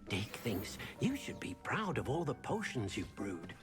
Dick thinks you should be proud of all the potions you've brewed.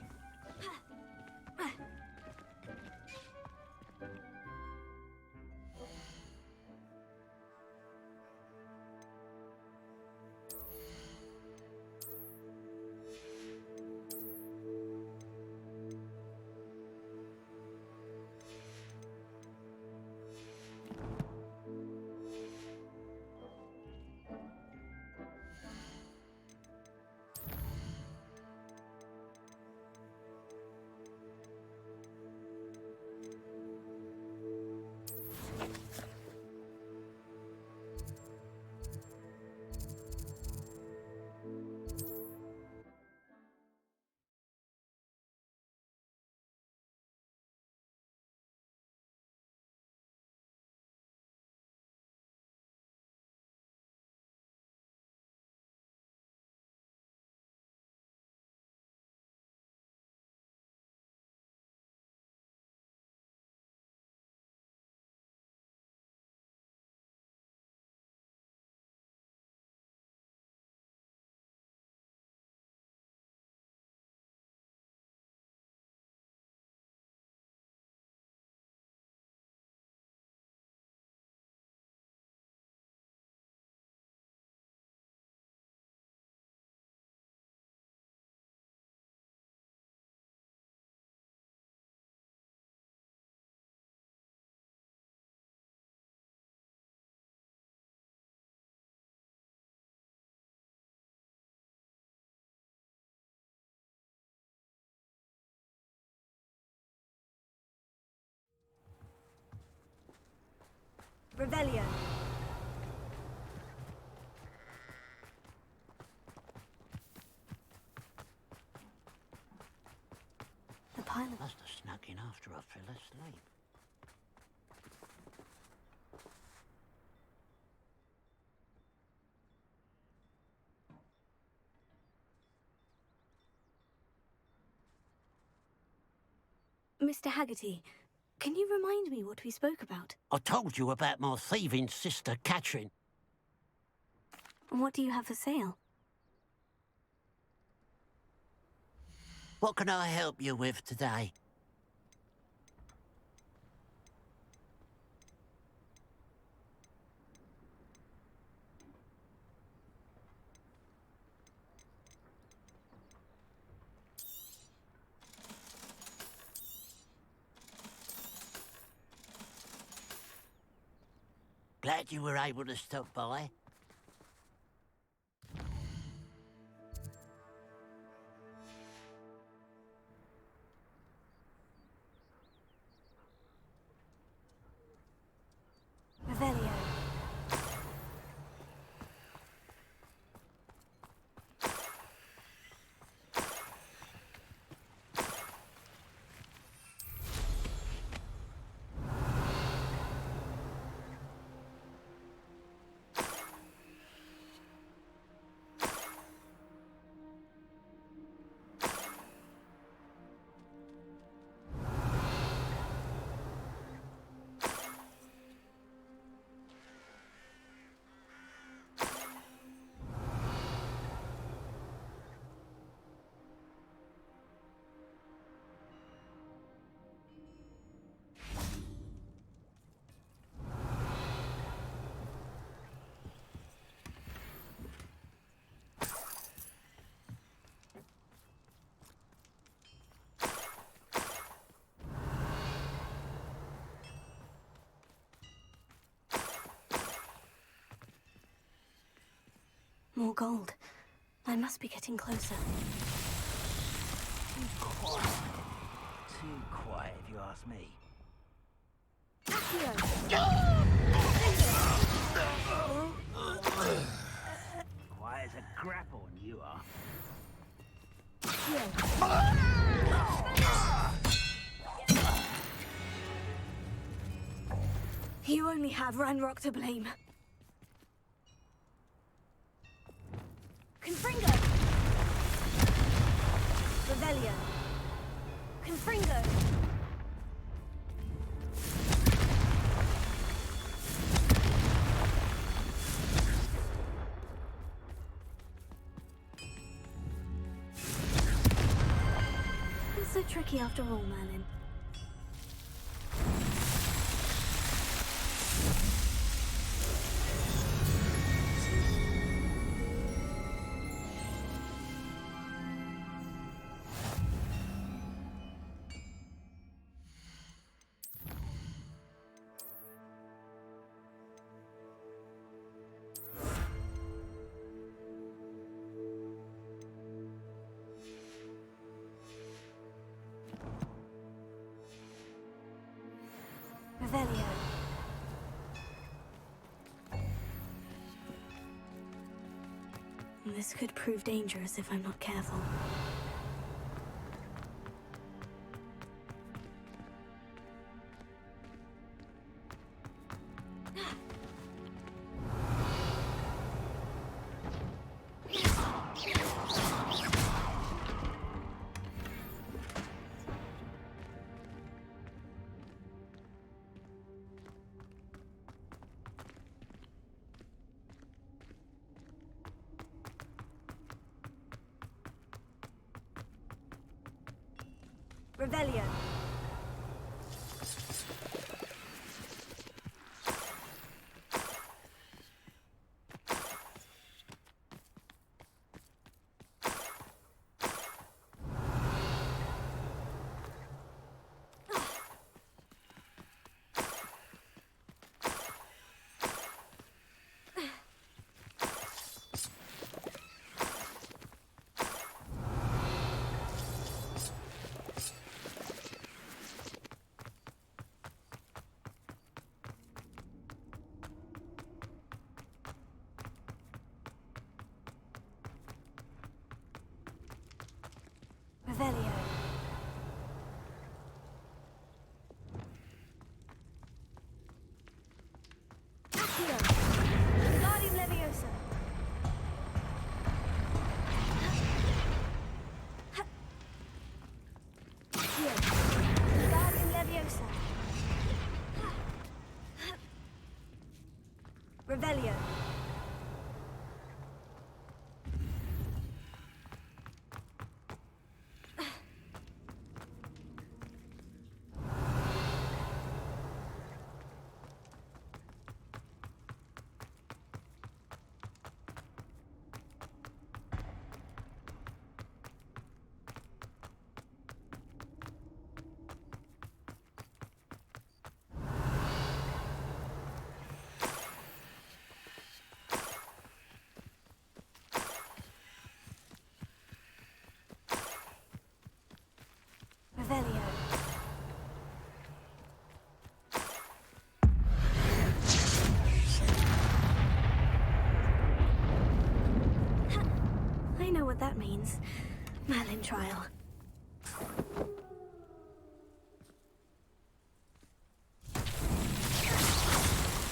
Revelio. The pilot Must have snuck in after I fell asleep. Mr. Haggerty, can you remind me what we spoke about? I told you about my thieving sister, Catherine. What do you have for sale? What can I help you with today? Glad you were able to stop by. Revelio. More gold. I must be getting closer. Quiet. too quiet if you ask me. Quiet as a grapple, and you are. You only have Ranrock to blame. Confringo! Revelio. Confringo! It's so tricky after all, Merlin. Revelio. This could prove dangerous if I'm not careful. Revelio. Revelio. Accio. Wingardium Leviosa. Accio. Wingardium Leviosa. Revelio. Revelio. I know what that means. Merlin trial.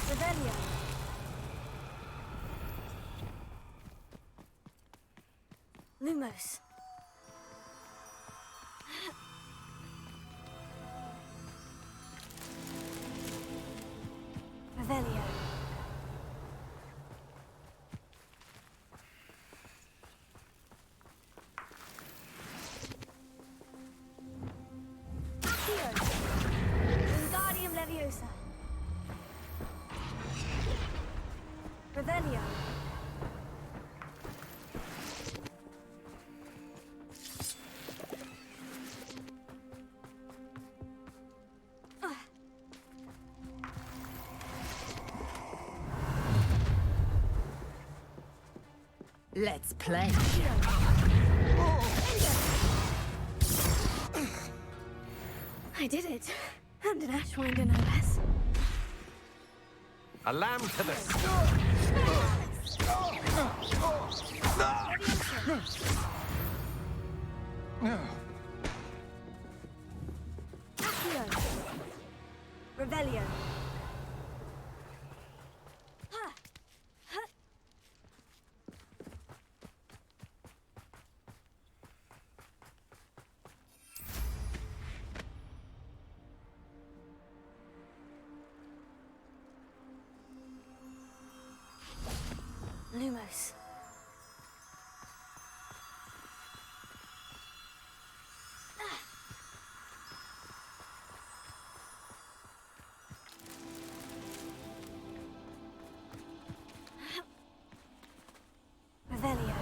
Revelio. Lumos. Revelio. Accio. Wingardium Leviosa. Revelio. Let's play. I did it. And an ashwinder, no less. A lamb to the... Accio. Revelio. Lumos. Revelio.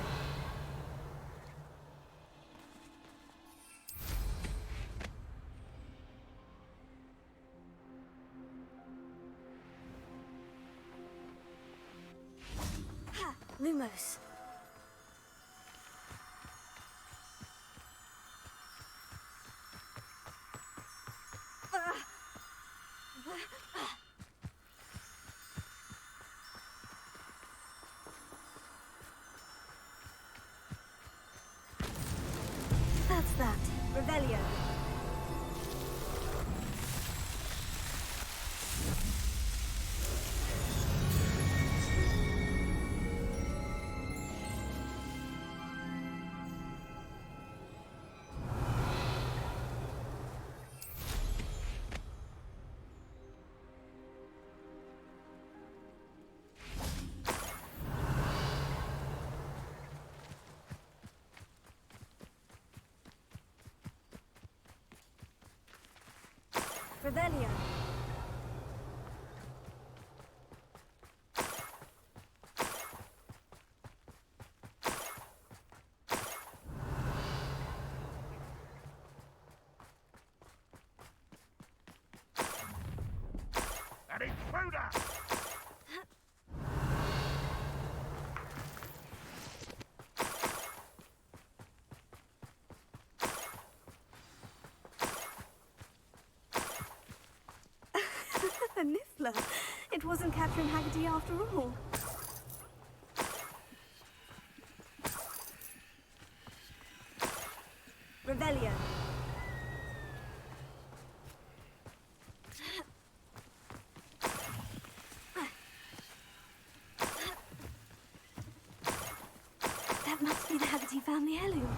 Lumos. That's that. Revelio. Revelio. An intruder! A Niffler. It wasn't Catherine Haggerty after all. Revelio. That must be the Haggerty family heirloom.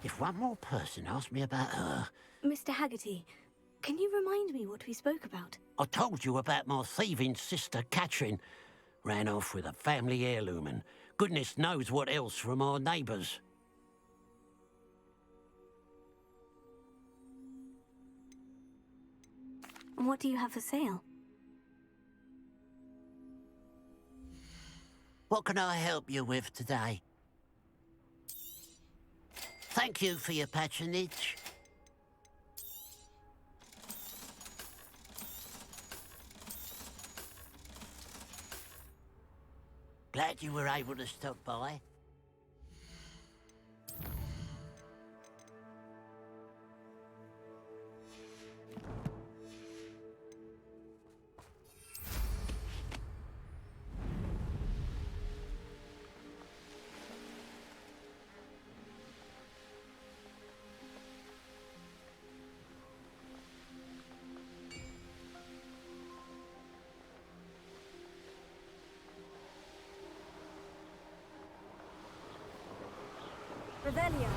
If one more person asked me about her... Mr. Haggerty, can you remind me what we spoke about? I told you about my thieving sister, Catherine. Ran off with a family heirloom and goodness knows what else from our neighbours. What do you have for sale? What can I help you with today? Thank you for your patronage. Glad you were able to stop by. Revelio.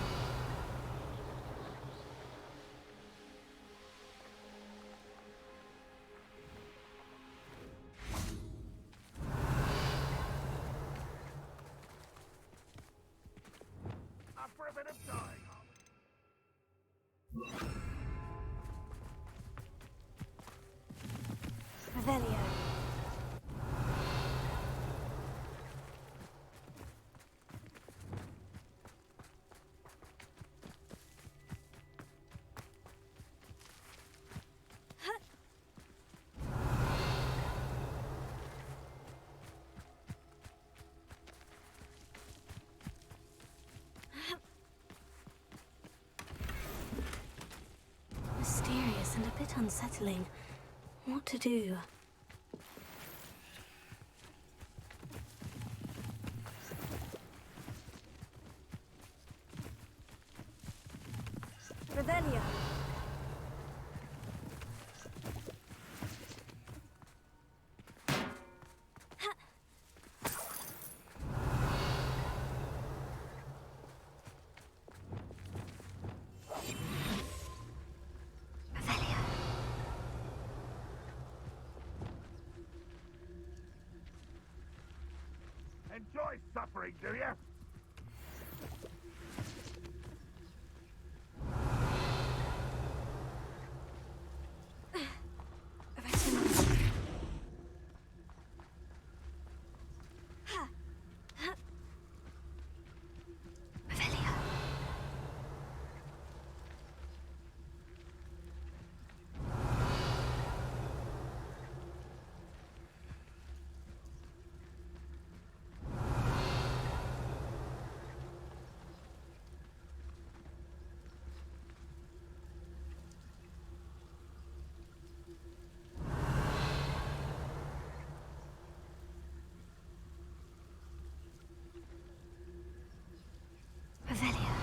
Up for a bit of dying. Revelio. Mysterious and a bit unsettling. What to do? Revelio. Enjoy suffering, do you? Revelio.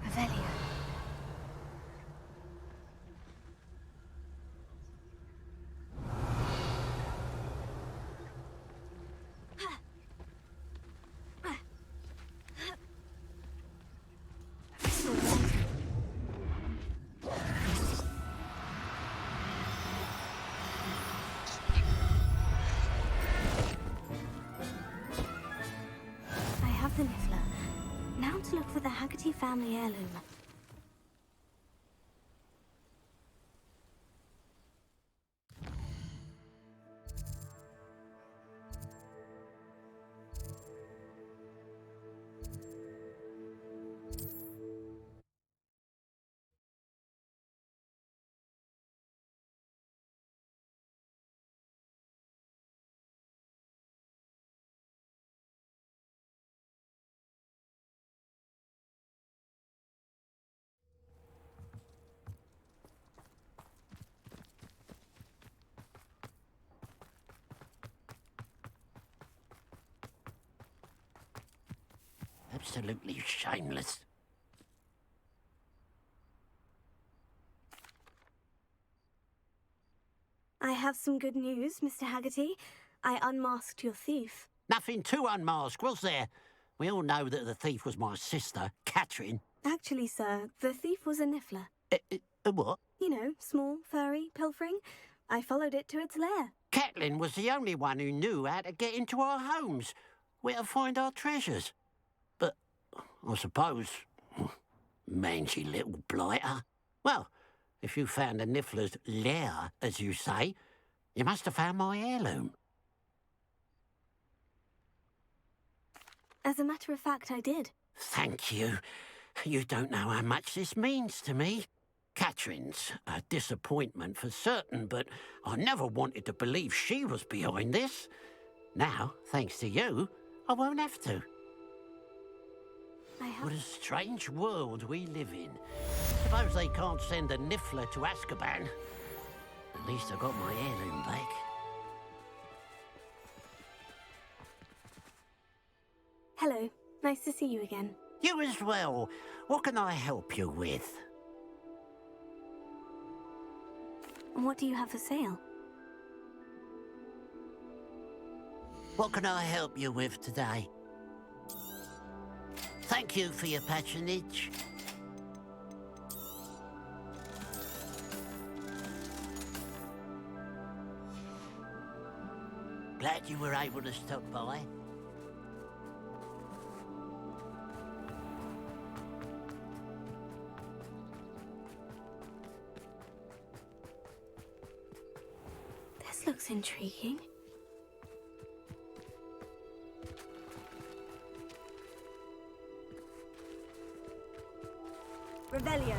Revelio. I have the Niffler. Now to look for the Haggerty family heirloom. Absolutely shameless. I have some good news, Mr. Haggerty. I unmasked your thief. Nothing to unmask, was there? We all know that the thief was my sister, Catherine. Actually, sir, the thief was a Niffler. A what? You know, small, furry, pilfering. I followed it to its lair. Catelyn was the only one who knew how to get into our homes, where to find our treasures. But I suppose, mangy little blighter. Well, if you found the Niffler's lair, as you say, you must have found my heirloom. As a matter of fact, I did. Thank you. You don't know how much this means to me. Catherine's a disappointment for certain, but I never wanted to believe she was behind this. Now, thanks to you, I won't have to. What a strange world we live in. Suppose they can't send a Niffler to Azkaban. At least I got my heirloom back. Hello. Nice to see you again. You as well. What can I help you with? What do you have for sale? What can I help you with today? Thank you for your patronage. Glad you were able to stop by. This looks intriguing. Rebellion.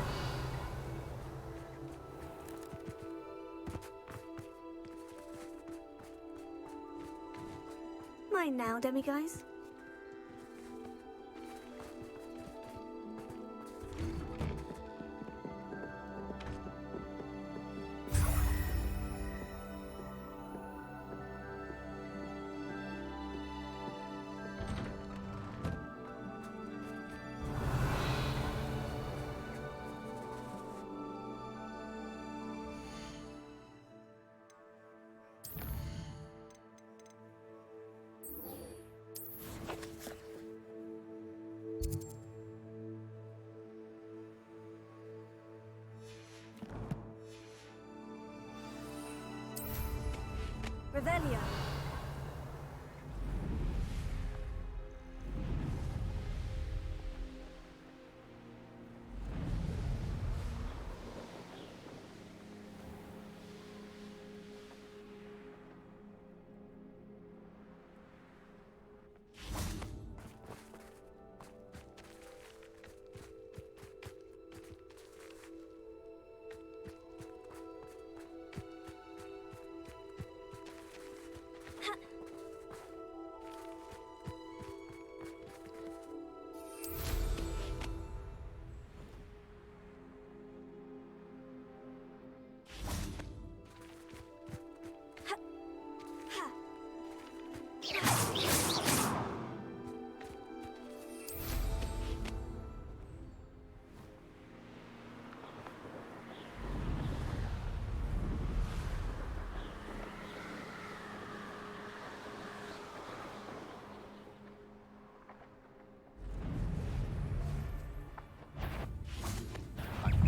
Mine now, demiguise. Revelio.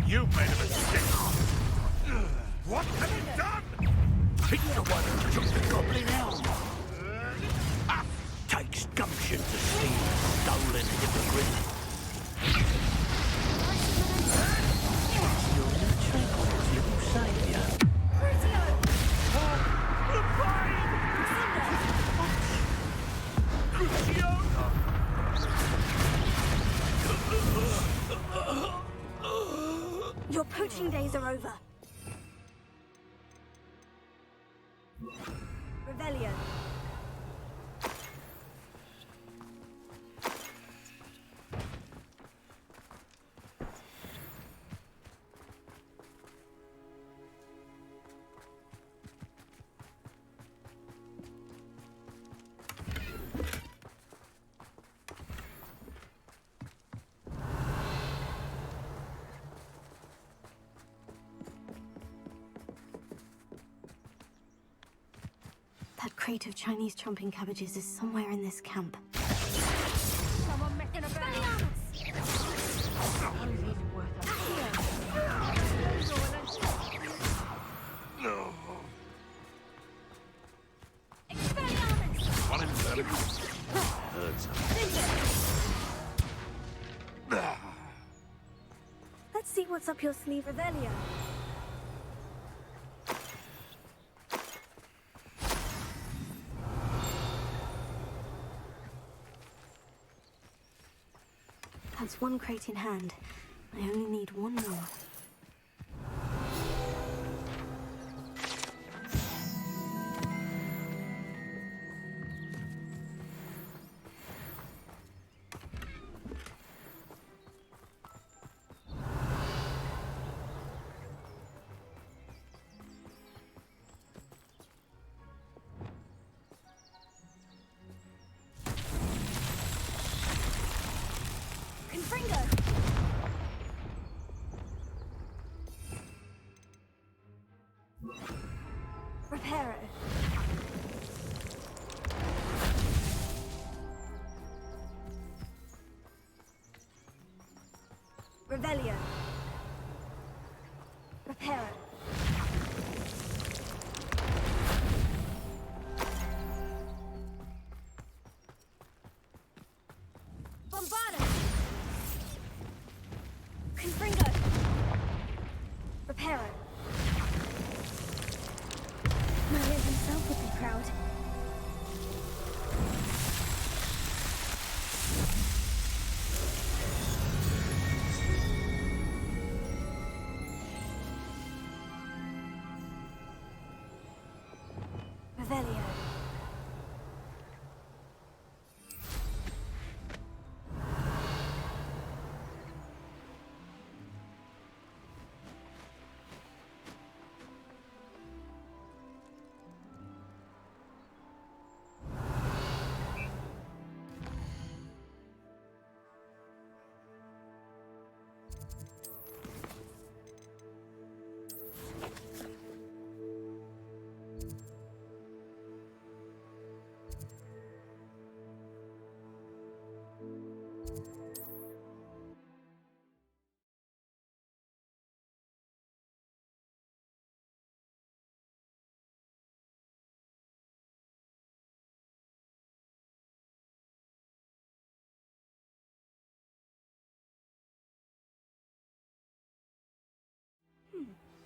You made a mistake! What have you done? Pick the one who took the goblin helm. Takes gumption to steal a stolen hippogriff. You're the trick, little saviour. Your poaching days are over. Revelio. That crate of Chinese chomping cabbages is somewhere in this camp. Someone messing about. haven't you? Heard something. Let's see what's up your sleeve, Revelio. That's one crate in hand. I only need one more. Reparo. Revelio. Reparo. Bombarda. Confringo. Reparo. Mario himself would be proud. Revelio.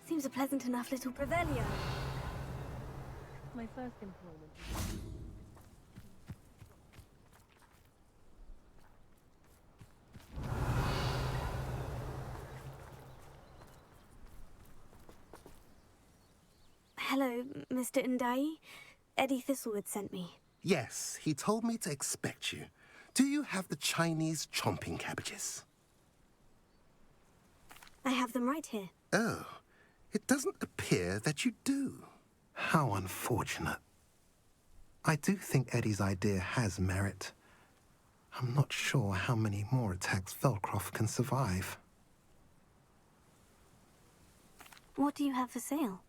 Seems a pleasant enough little Revelio. My first employment. Hello, Mr. Ndai. Eddie Thistlewood sent me. Yes, he told me to expect you. Do you have the Chinese chomping cabbages? I have them right here. Oh, it doesn't appear that you do. How unfortunate. I do think Eddie's idea has merit. I'm not sure how many more attacks Feldcroft can survive. What do you have for sale?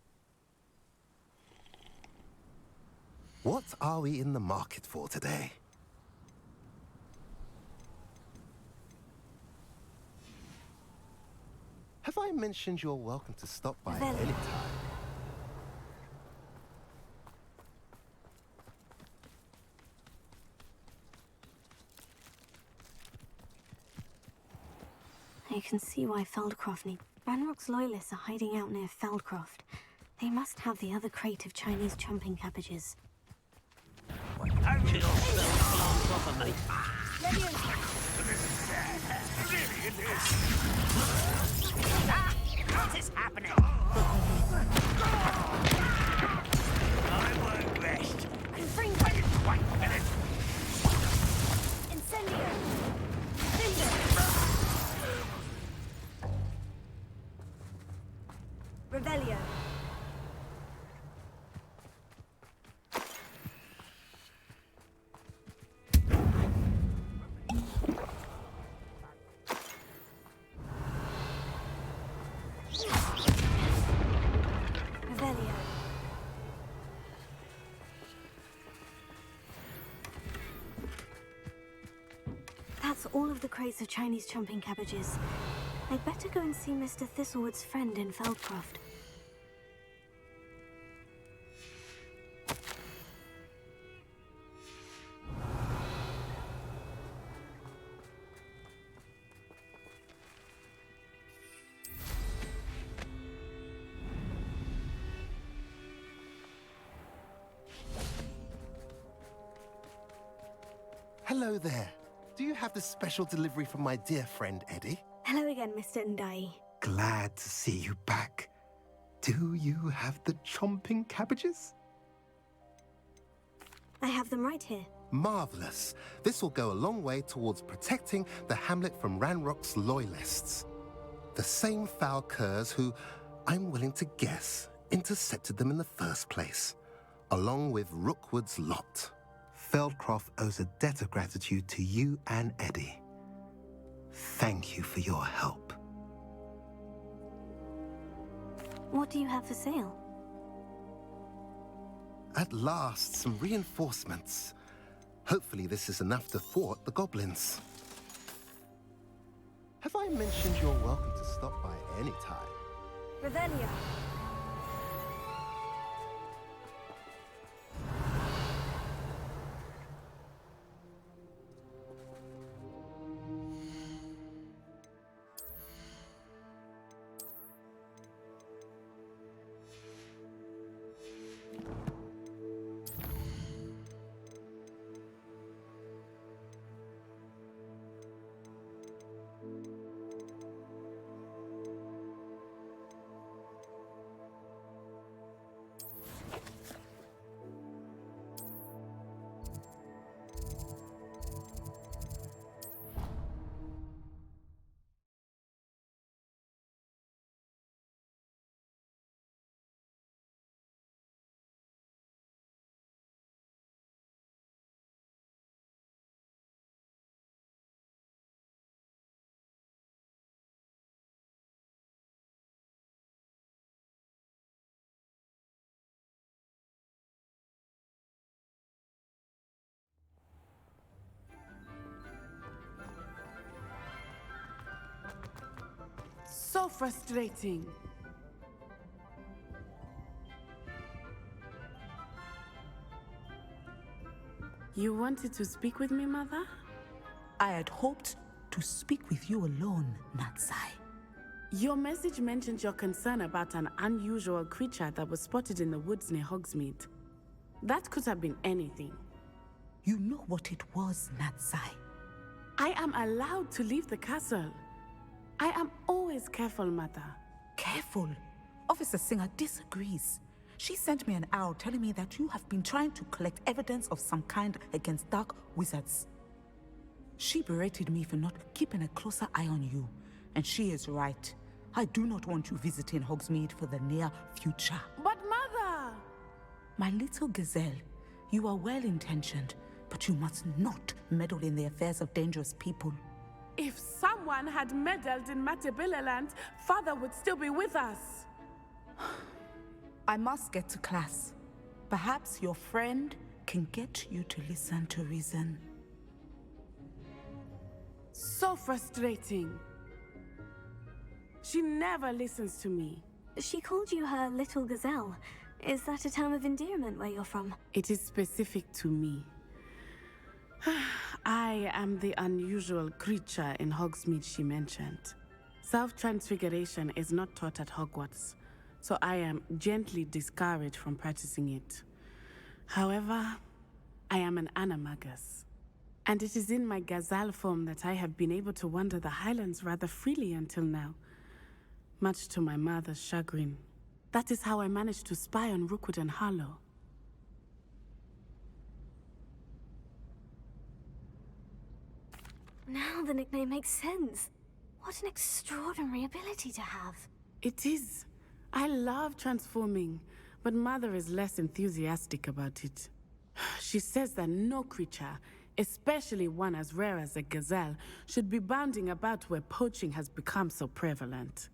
What are we in the market for today? Have I mentioned you're welcome to stop by any time? You can see why Feldcroft need... Ranrock's loyalists are hiding out near Feldcroft. They must have the other crate of Chinese chomping cabbages. What is happening? I won't rest. Confringo! Quite finished. Incendio! Cinder! Revelio. Revelio. That's all of the crates of Chinese chomping cabbages. I'd better go and see Mr. Thistlewood's friend in Feldcroft. Hello there. Do you have the special delivery from my dear friend Eddie? Hello again, Mr. Ndai. Glad to see you back. Do you have the chomping cabbages? I have them right here. Marvelous. This will go a long way towards protecting the hamlet from Ranrock's loyalists. The same foul curs who, I'm willing to guess, intercepted them in the first place, along with Rookwood's lot. Feldcroft owes a debt of gratitude to you and Eddie. Thank you for your help. What do you have for sale? At last, some reinforcements. Hopefully this is enough to thwart the goblins. Have I mentioned you're welcome to stop by any time? Revelio. So frustrating. You wanted to speak with me, Mother? I had hoped to speak with you alone, Natsai. Your message mentioned your concern about an unusual creature that was spotted in the woods near Hogsmeade. That could have been anything. You know what it was, Natsai. I am allowed to leave the castle. I am always careful, Mother. Careful. Officer Singer disagrees. She sent me an owl telling me that you have been trying to collect evidence of some kind against dark wizards. She berated me for not keeping a closer eye on you, and she is right. I do not want you visiting Hogsmeade for the near future. But Mother! My little gazelle, you are well-intentioned, but you must not meddle in the affairs of dangerous people. If someone had meddled in Matabeleland, Father would still be with us. I must get to class. Perhaps your friend can get you to listen to reason. So frustrating. She never listens to me. She called you her little gazelle. Is that a term of endearment where you're from? It is specific to me. I am the unusual creature in Hogsmeade she mentioned. Self-transfiguration is not taught at Hogwarts, so I am gently discouraged from practicing it. However, I am an animagus, and it is in my gazelle form that I have been able to wander the Highlands rather freely until now, much to my mother's chagrin. That is how I managed to spy on Rookwood and Harlow. Now the nickname makes sense. What an extraordinary ability to have. It is. I love transforming, but Mother is less enthusiastic about it. She says that no creature, especially one as rare as a gazelle, should be bounding about where poaching has become so prevalent.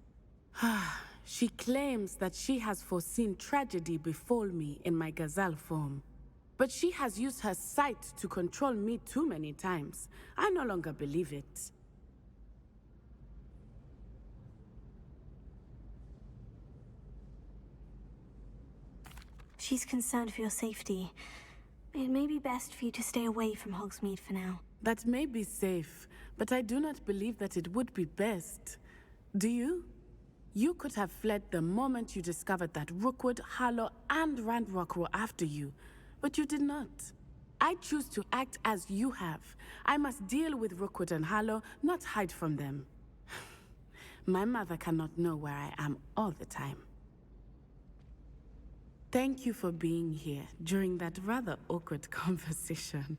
She claims that she has foreseen tragedy befall me in my gazelle form. But she has used her sight to control me too many times. I no longer believe it. She's concerned for your safety. It may be best for you to stay away from Hogsmeade for now. That may be safe, but I do not believe that it would be best. Do you? You could have fled the moment you discovered that Rookwood, Harlow, and Ranrock were after you, but you did not. I choose to act as you have. I must deal with Rookwood and Harlow, not hide from them. My mother cannot know where I am all the time. Thank you for being here during that rather awkward conversation.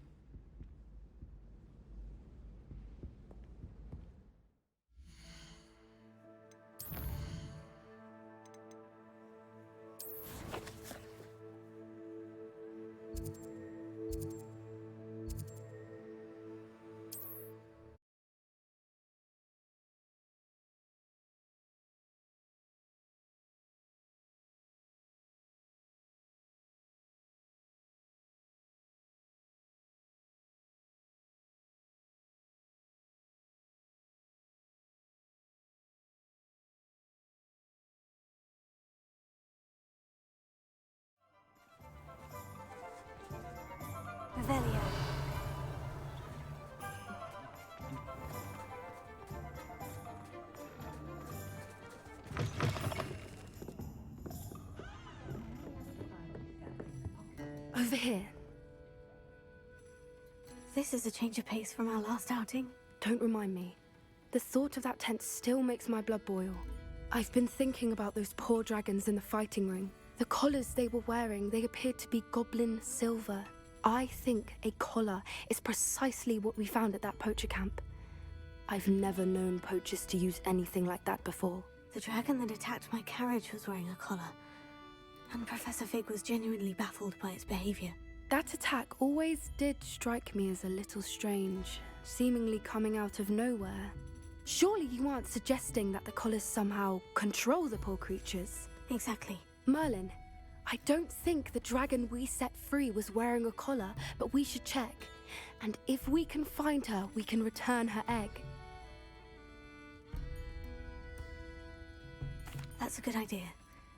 Revelio. Over here. This is a change of pace from our last outing. Don't remind me. The thought of that tent still makes my blood boil. I've been thinking about those poor dragons in the fighting ring. The collars they were wearing, they appeared to be goblin silver. I think a collar is precisely what we found at that poacher camp. I've never known poachers to use anything like that before. The dragon that attacked my carriage was wearing a collar, and Professor Fig was genuinely baffled by its behavior. That attack always did strike me as a little strange, seemingly coming out of nowhere. Surely you aren't suggesting that the collars somehow control the poor creatures? Exactly. Merlin, I don't think the dragon we set free was wearing a collar, but we should check. And if we can find her, we can return her egg. That's a good idea.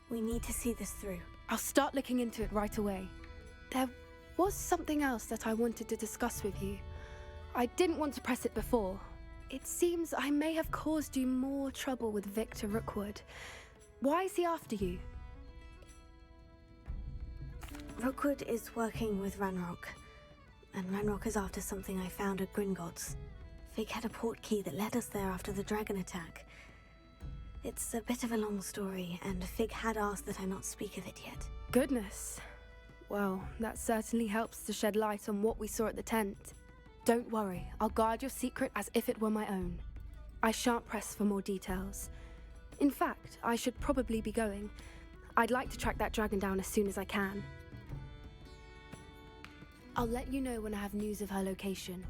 We need to see this through. I'll start looking into it right away. There was something else that I wanted to discuss with you. I didn't want to press it before. It seems I may have caused you more trouble with Victor Rookwood. Why is he after you? Rookwood is working with Ranrock, and Ranrock is after something I found at Gringotts. Fig had a portkey that led us there after the dragon attack. It's a bit of a long story, and Fig had asked that I not speak of it yet. Goodness. Well, that certainly helps to shed light on what we saw at the tent. Don't worry, I'll guard your secret as if it were my own. I shan't press for more details. In fact, I should probably be going. I'd like to track that dragon down as soon as I can. I'll let you know when I have news of her location.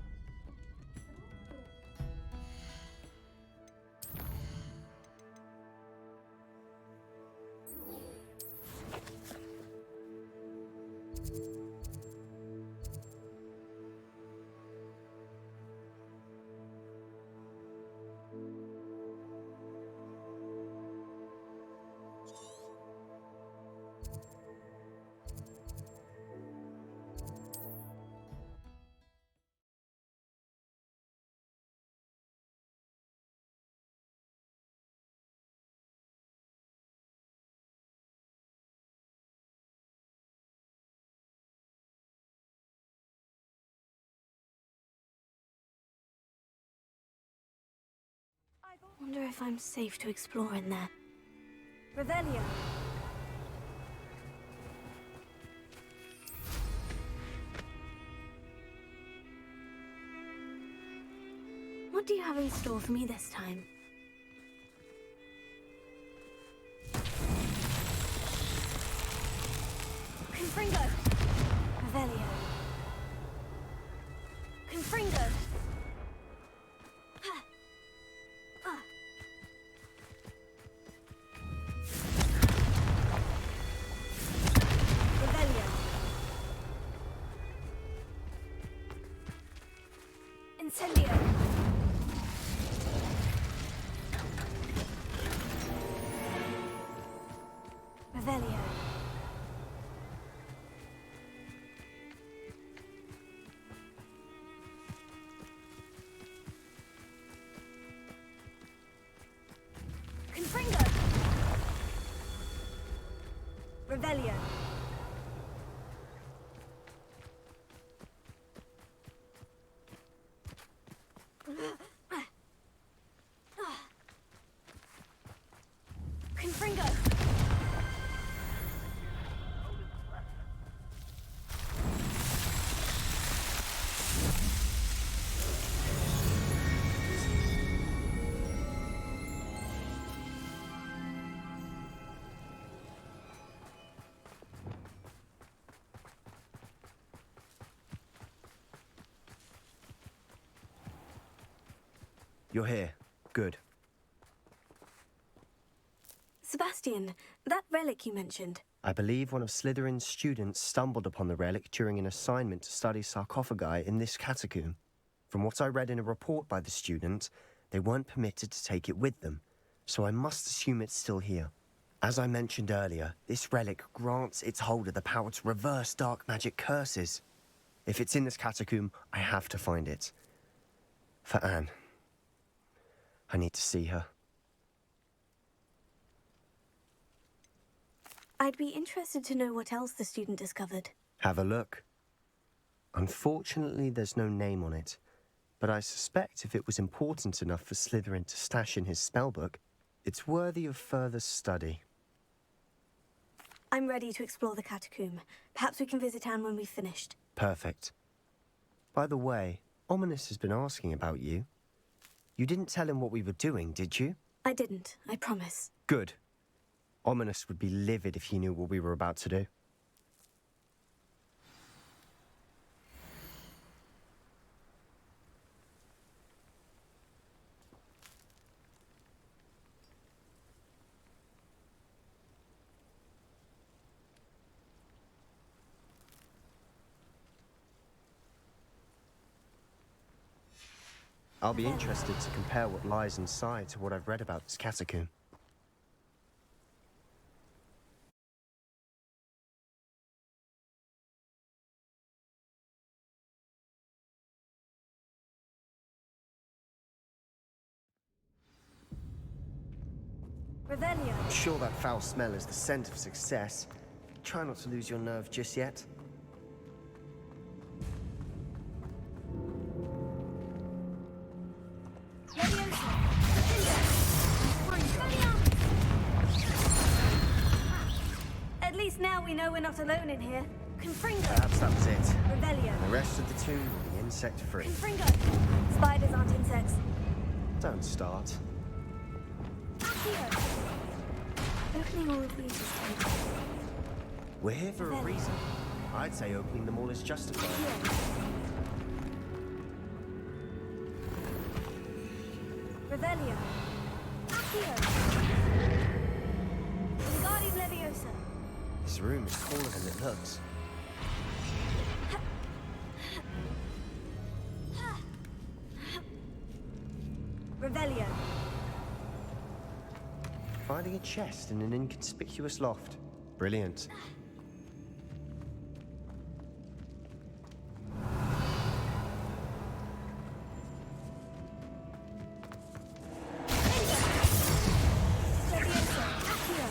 Wonder if I'm safe to explore in there. Revelio. What do you have in store for me this time? Confringo! Revelio. Confringo! Incendio! Revelio. Confringo! Revelio. You're here. Good. Sebastian, that relic you mentioned. I believe one of Slytherin's students stumbled upon the relic during an assignment to study sarcophagi in this catacomb. From what I read in a report by the student, they weren't permitted to take it with them, so I must assume it's still here. As I mentioned earlier, this relic grants its holder the power to reverse dark magic curses. If it's in this catacomb, I have to find it. For Anne. I need to see her. I'd be interested to know what else the student discovered. Have a look. Unfortunately, there's no name on it, but I suspect if it was important enough for Slytherin to stash in his spellbook, it's worthy of further study. I'm ready to explore the catacomb. Perhaps we can visit Anne when we've finished. Perfect. By the way, Ominous has been asking about you. You didn't tell him what we were doing, did you? I didn't, I promise. Good. Ominous would be livid if he knew what we were about to do. I'll be interested to compare what lies inside to what I've read about this catacomb. Revelio. I'm sure that foul smell is the scent of success. Try not to lose your nerve just yet. At least now we know we're not alone in here. Confringo. Perhaps that was it. Revelio. The rest of the tomb will be insect-free. Confringo. Spiders aren't insects. Don't start. Accio. Opening all of these is tempting. We're here for a reason. I'd say opening them all is justified. Revelio. Accio. Wingardium Leviosa. This room is taller than it looks. Revelio. Finding a chest in an inconspicuous loft. Brilliant. Leviosa. Accio.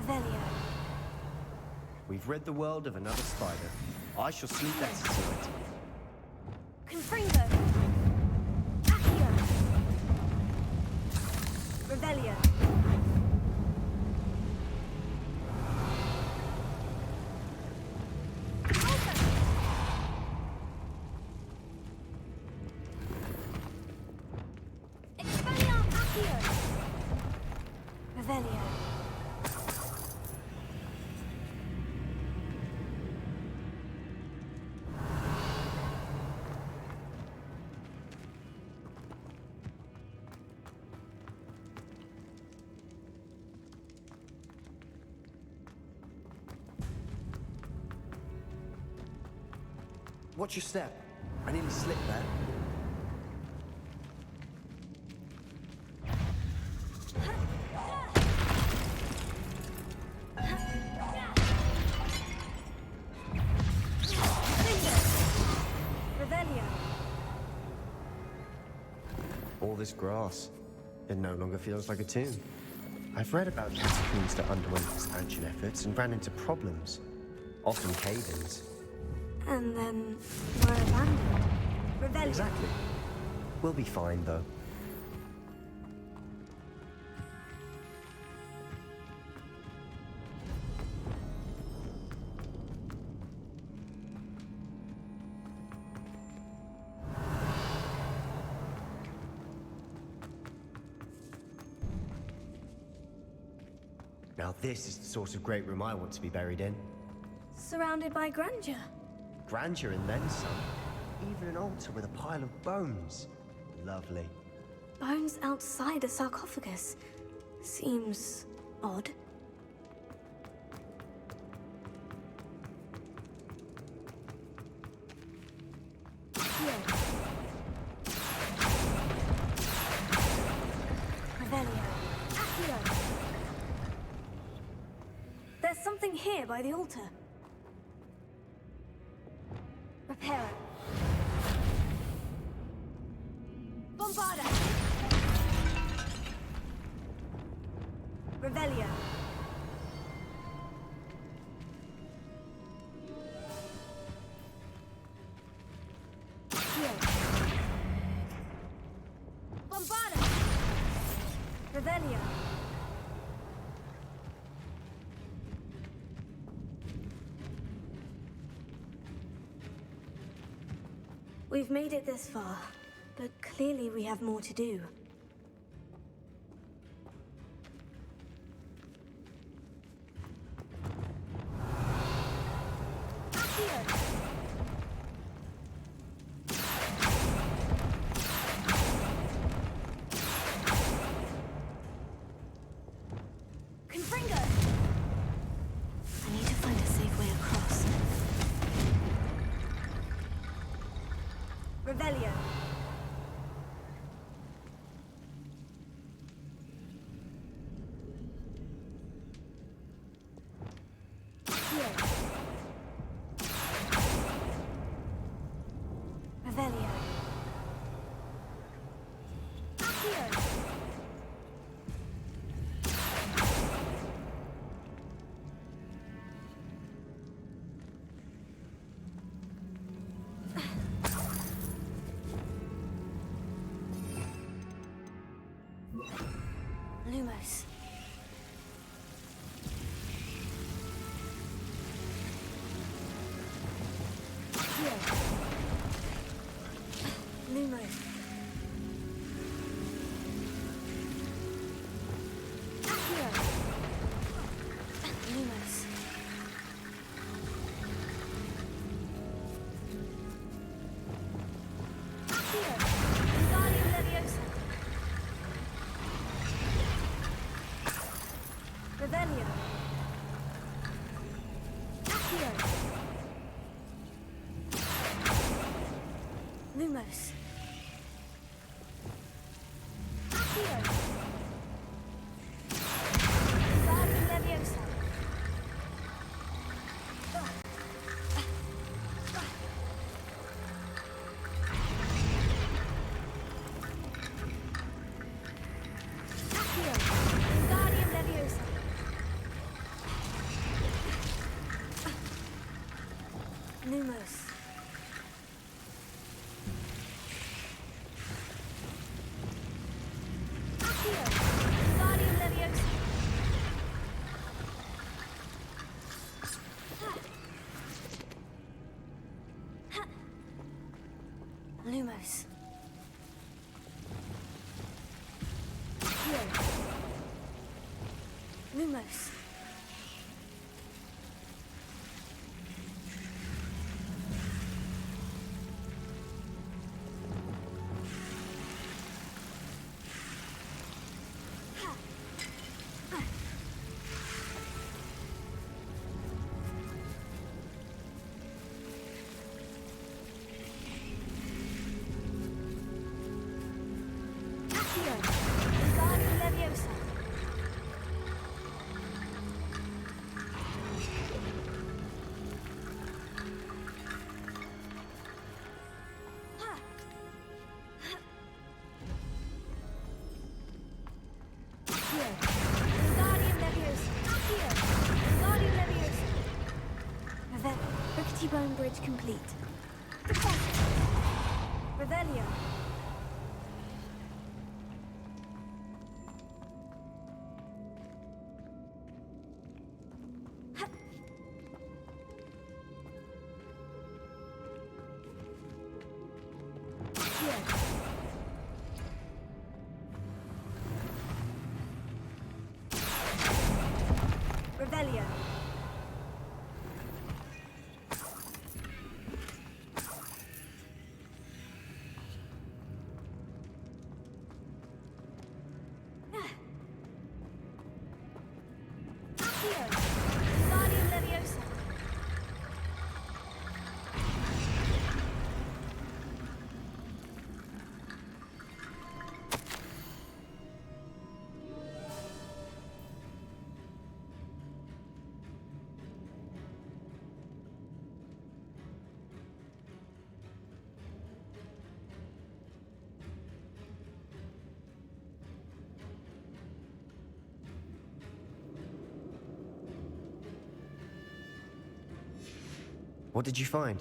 Revelio. We've rid the world of another spider. I shall sleep better tonight. Confringo. Accio. Revelio. Expelliarm Accio. Revelio. Watch your step. I nearly slipped there. Revelio. All this grass. It no longer feels like a tomb. I've read about catacombs that underwent expansion efforts and ran into problems. Often cave-ins. And then were abandoned. Revelio. Exactly. We'll be fine, though. Now this is the sort of great room I want to be buried in. Surrounded by grandeur. Grandeur and then some. Even an altar with a pile of bones. Lovely. Bones outside a sarcophagus. Seems odd. There's something here by the altar. Reparo. Bombarda. Revelio. Bombarda. Revelio. We've made it this far, but clearly we have more to do. Confringo! I need to find a safe way across. Revelio. Revelio. Lumos. Lumos. Lumos. Wingardium Leviosa. Revelio. Accio. Lumos. Accio. Wingardium Leviosa. Accio. Wingardium Leviosa. Lumos. Accio. Wingardium Leviosa. Lumos. Accio. Lumos. Accio. Wingardium Leviosa. Accio. Wingardium Leviosa. Accio. Wingardium Leviosa. Rickety Bone Bridge complete. Deposit. Revelio. Revelio. What did you find?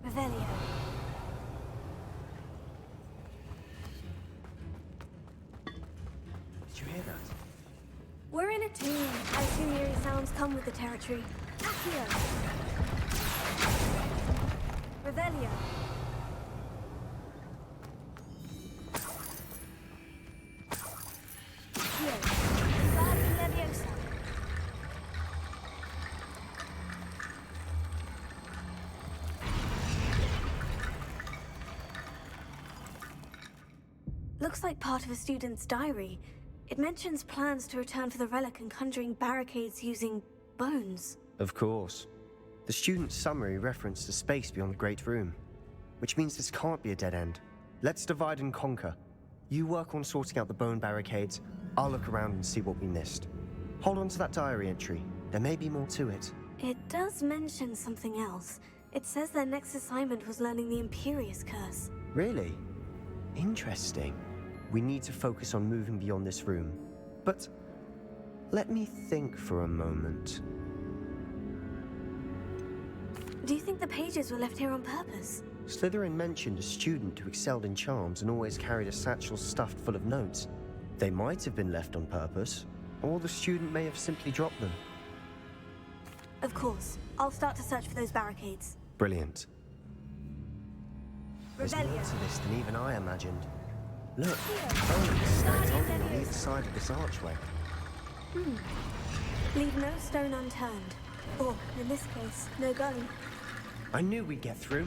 Revelio. Did you hear that? We're in a tomb. I assume eerie sounds come with the territory. Accio. Revelio. Accio. Guardian Leviosa. Looks like part of a student's diary. It mentions plans to return for the relic and conjuring barricades using bones. Of course. The student's summary referenced a space beyond the Great Room, which means this can't be a dead end. Let's divide and conquer. You work on sorting out the bone barricades, I'll look around and see what we missed. Hold on to that diary entry. There may be more to it. It does mention something else. It says their next assignment was learning the Imperious Curse. Really? Interesting. We need to focus on moving beyond this room. But let me think for a moment. Do you think the pages were left here on purpose? Slytherin mentioned a student who excelled in charms and always carried a satchel stuffed full of notes. They might have been left on purpose, or the student may have simply dropped them. Of course. I'll start to search for those barricades. Brilliant. There's more to Revelio. this than even I imagined. Look, bones stacked only on either side of this archway. Leave no stone unturned. Or, in this case, no bone. I knew we'd get through.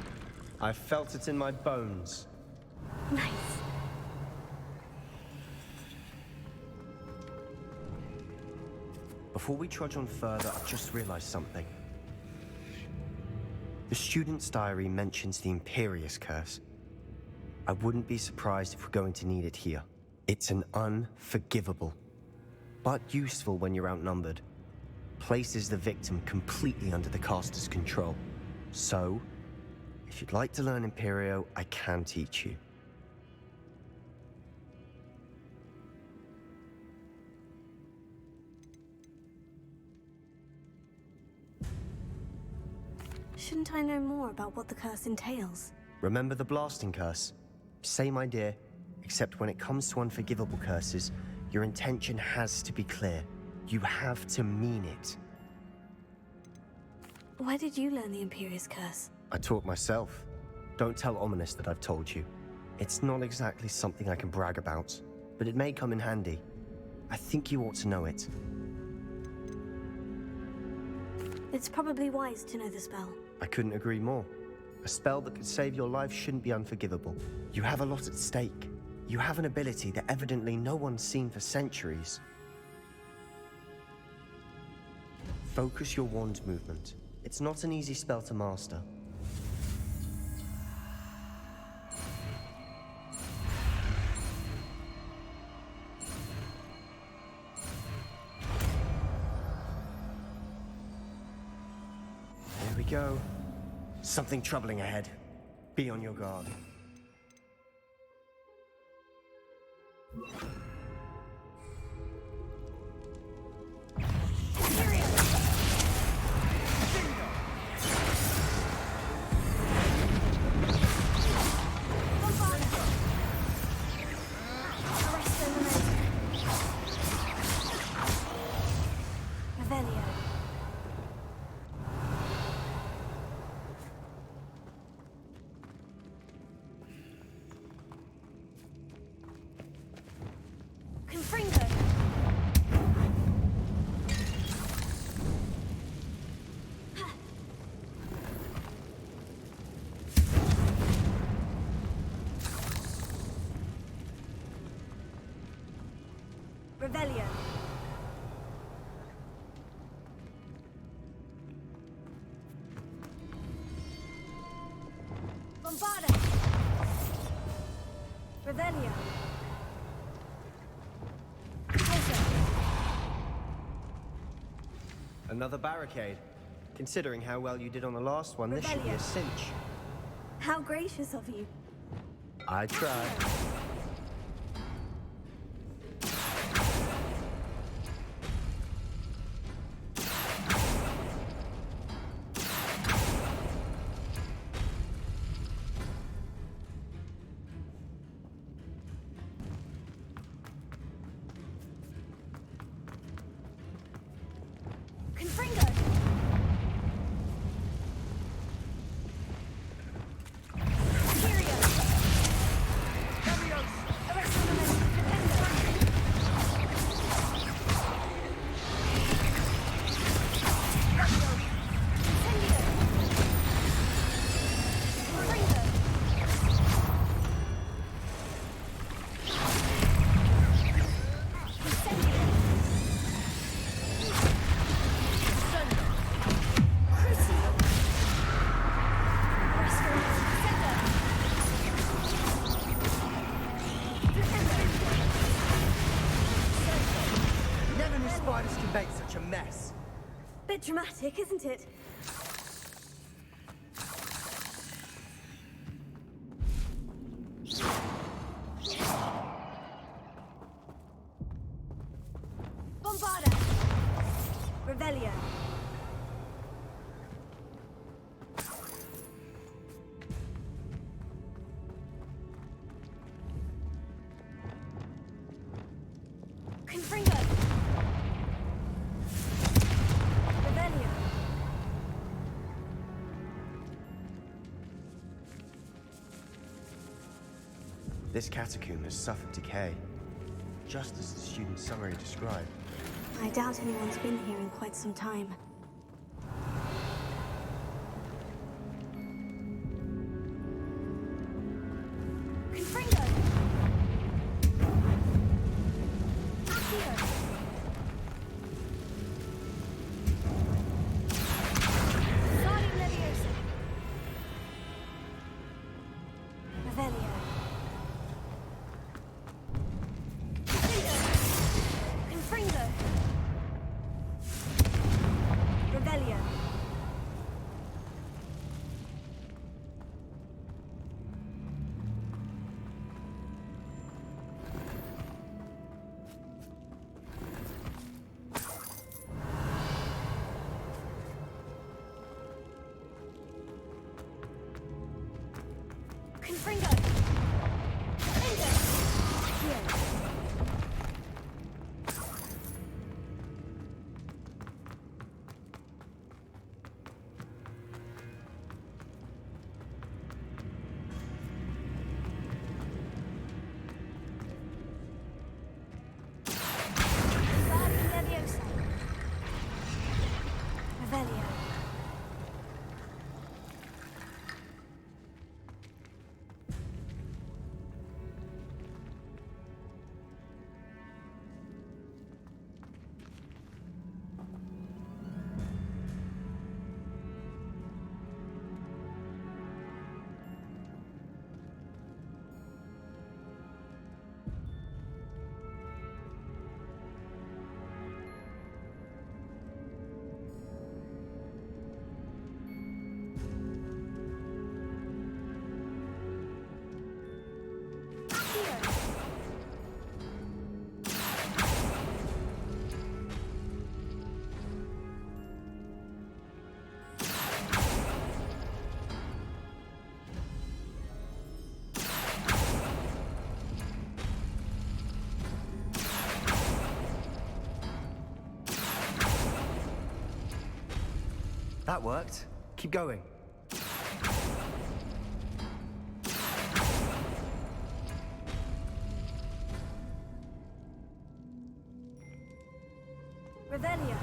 I felt it in my bones. Nice. Before we trudge on further, I've just realized something. The student's diary mentions the Imperious Curse. I wouldn't be surprised if we're going to need it here. It's an unforgivable, but useful when you're outnumbered. Places the victim completely under the caster's control. So, if you'd like to learn Imperio, I can teach you. Shouldn't I know more about what the curse entails? Remember the blasting curse? Same idea, except when it comes to unforgivable curses, your intention has to be clear. You have to mean it. Where did you learn the Imperious Curse? I taught myself. Don't tell Ominous that I've told you. It's not exactly something I can brag about, but it may come in handy. I think you ought to know it. It's probably wise to know the spell. I couldn't agree more. A spell that could save your life shouldn't be unforgivable. You have a lot at stake. You have an ability that evidently no one's seen for centuries. Focus your wand movement. It's not an easy spell to master. Here we go. Something troubling ahead. Be on your guard. Revelio. Bombarda. Revelio. Another barricade. Considering how well you did on the last one, this should be a cinch. How gracious of you. I tried. Confringo. Syria. Leviosa. Never knew spiders could make such a mess. Bit dramatic, isn't it? Bombarda. Revelio. Confringo. Revelio. This catacomb has suffered decay, just as the student's summary described. I doubt anyone's been here in quite some time. Confringo. Accio. Guardian Leviosa. Revelio. Confringo. Revelio. Confringo. Confringo. Here. Guardian Leviosa. Revelio. Accio. That worked. Keep going. Revelio.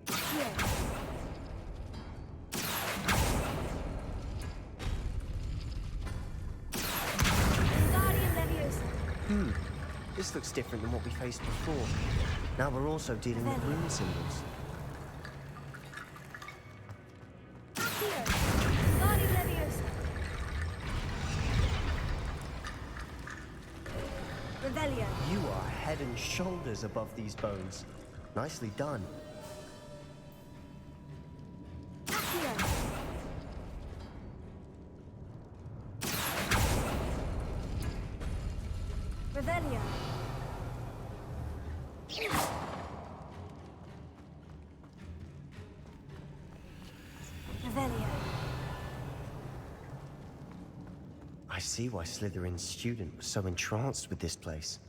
Here. This looks different than what we faced before. Now we're also dealing with rune symbols. Revelio. You are head and shoulders above these bones. Nicely done. Revelio. Revelio. I see why Slytherin's student was so entranced with this place.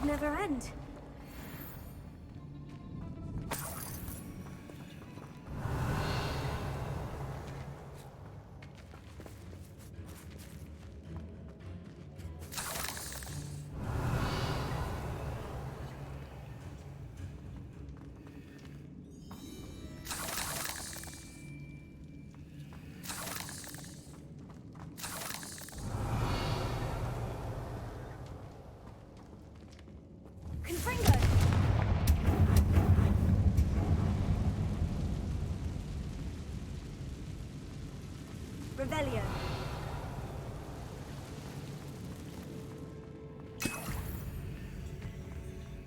Never end. Revelio.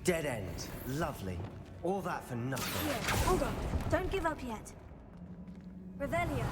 Dead end. Lovely. All that for nothing. Here, hold on. Don't give up yet. Revelio.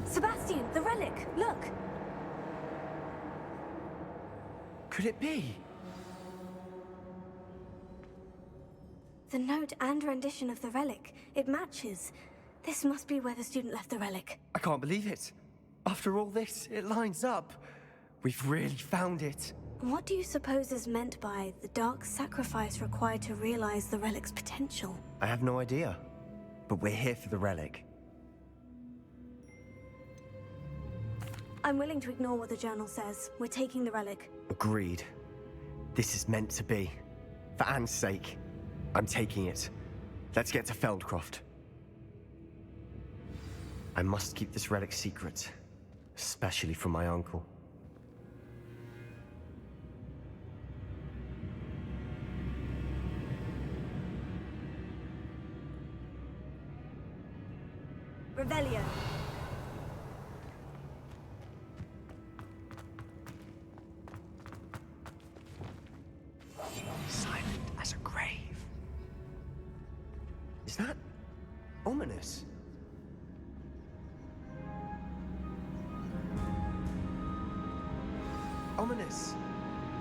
Sebastian, the relic! Look! Could it be? The note and rendition of the relic. It matches. This must be where the student left the relic. I can't believe it. After all this, it lines up. We've really found it. What do you suppose is meant by the dark sacrifice required to realize the relic's potential? I have no idea. But we're here for the relic. I'm willing to ignore what the journal says. We're taking the relic. Agreed. This is meant to be. For Anne's sake, I'm taking it. Let's get to Feldcroft. I must keep this relic secret, especially from my uncle. Revelio. Silent as a grave. Is that ominous? Ominous.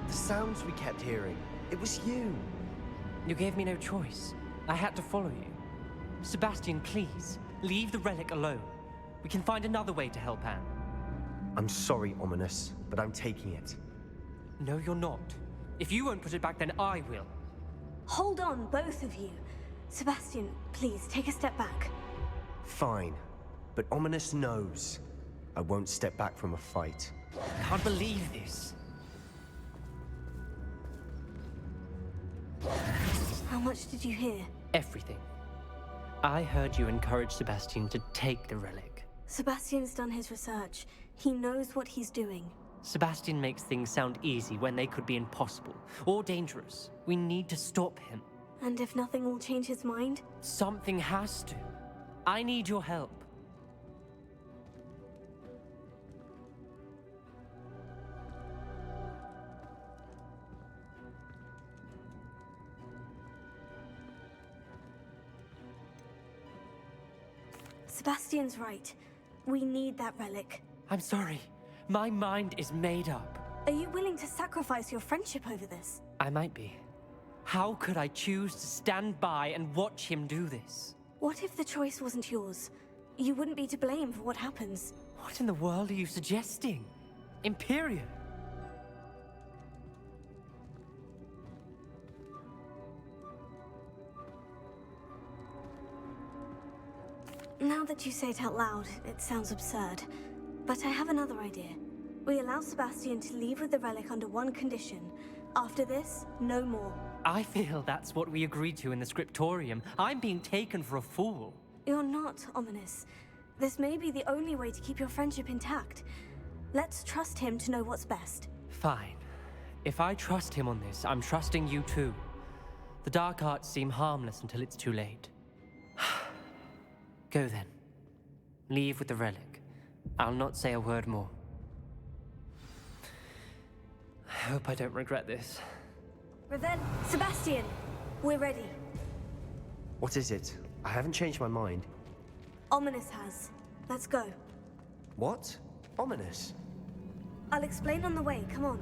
The sounds we kept hearing. It was you. You gave me no choice. I had to follow you. Sebastian, please, leave the relic alone. We can find another way to help Anne. I'm sorry, Ominous, but I'm taking it. No, you're not. If you won't put it back, then I will. Hold on, both of you. Sebastian, please, take a step back. Fine, but Ominous knows. I won't step back from a fight. I can't believe this. How much did you hear? Everything. I heard you encourage Sebastian to take the relic. Sebastian's done his research. He knows what he's doing. Sebastian makes things sound easy when they could be impossible or dangerous. We need to stop him. And if nothing will change his mind? Something has to. I need your help. Sebastian's right. We need that relic. I'm sorry. My mind is made up. Are you willing to sacrifice your friendship over this? I might be. How could I choose to stand by and watch him do this? What if the choice wasn't yours? You wouldn't be to blame for what happens. What in the world are you suggesting? Imperium? Now that you say it out loud, it sounds absurd. But I have another idea. We allow Sebastian to leave with the relic under one condition. After this, no more. I feel that's what we agreed to in the scriptorium. I'm being taken for a fool. You're not, Ominous. This may be the only way to keep your friendship intact. Let's trust him to know what's best. Fine. If I trust him on this, I'm trusting you too. The dark arts seem harmless until it's too late. Go then. Leave with the relic. I'll not say a word more. I hope I don't regret this. Sebastian, we're ready. What is it? I haven't changed my mind. Ominous has. Let's go. What? Ominous? I'll explain on the way, come on.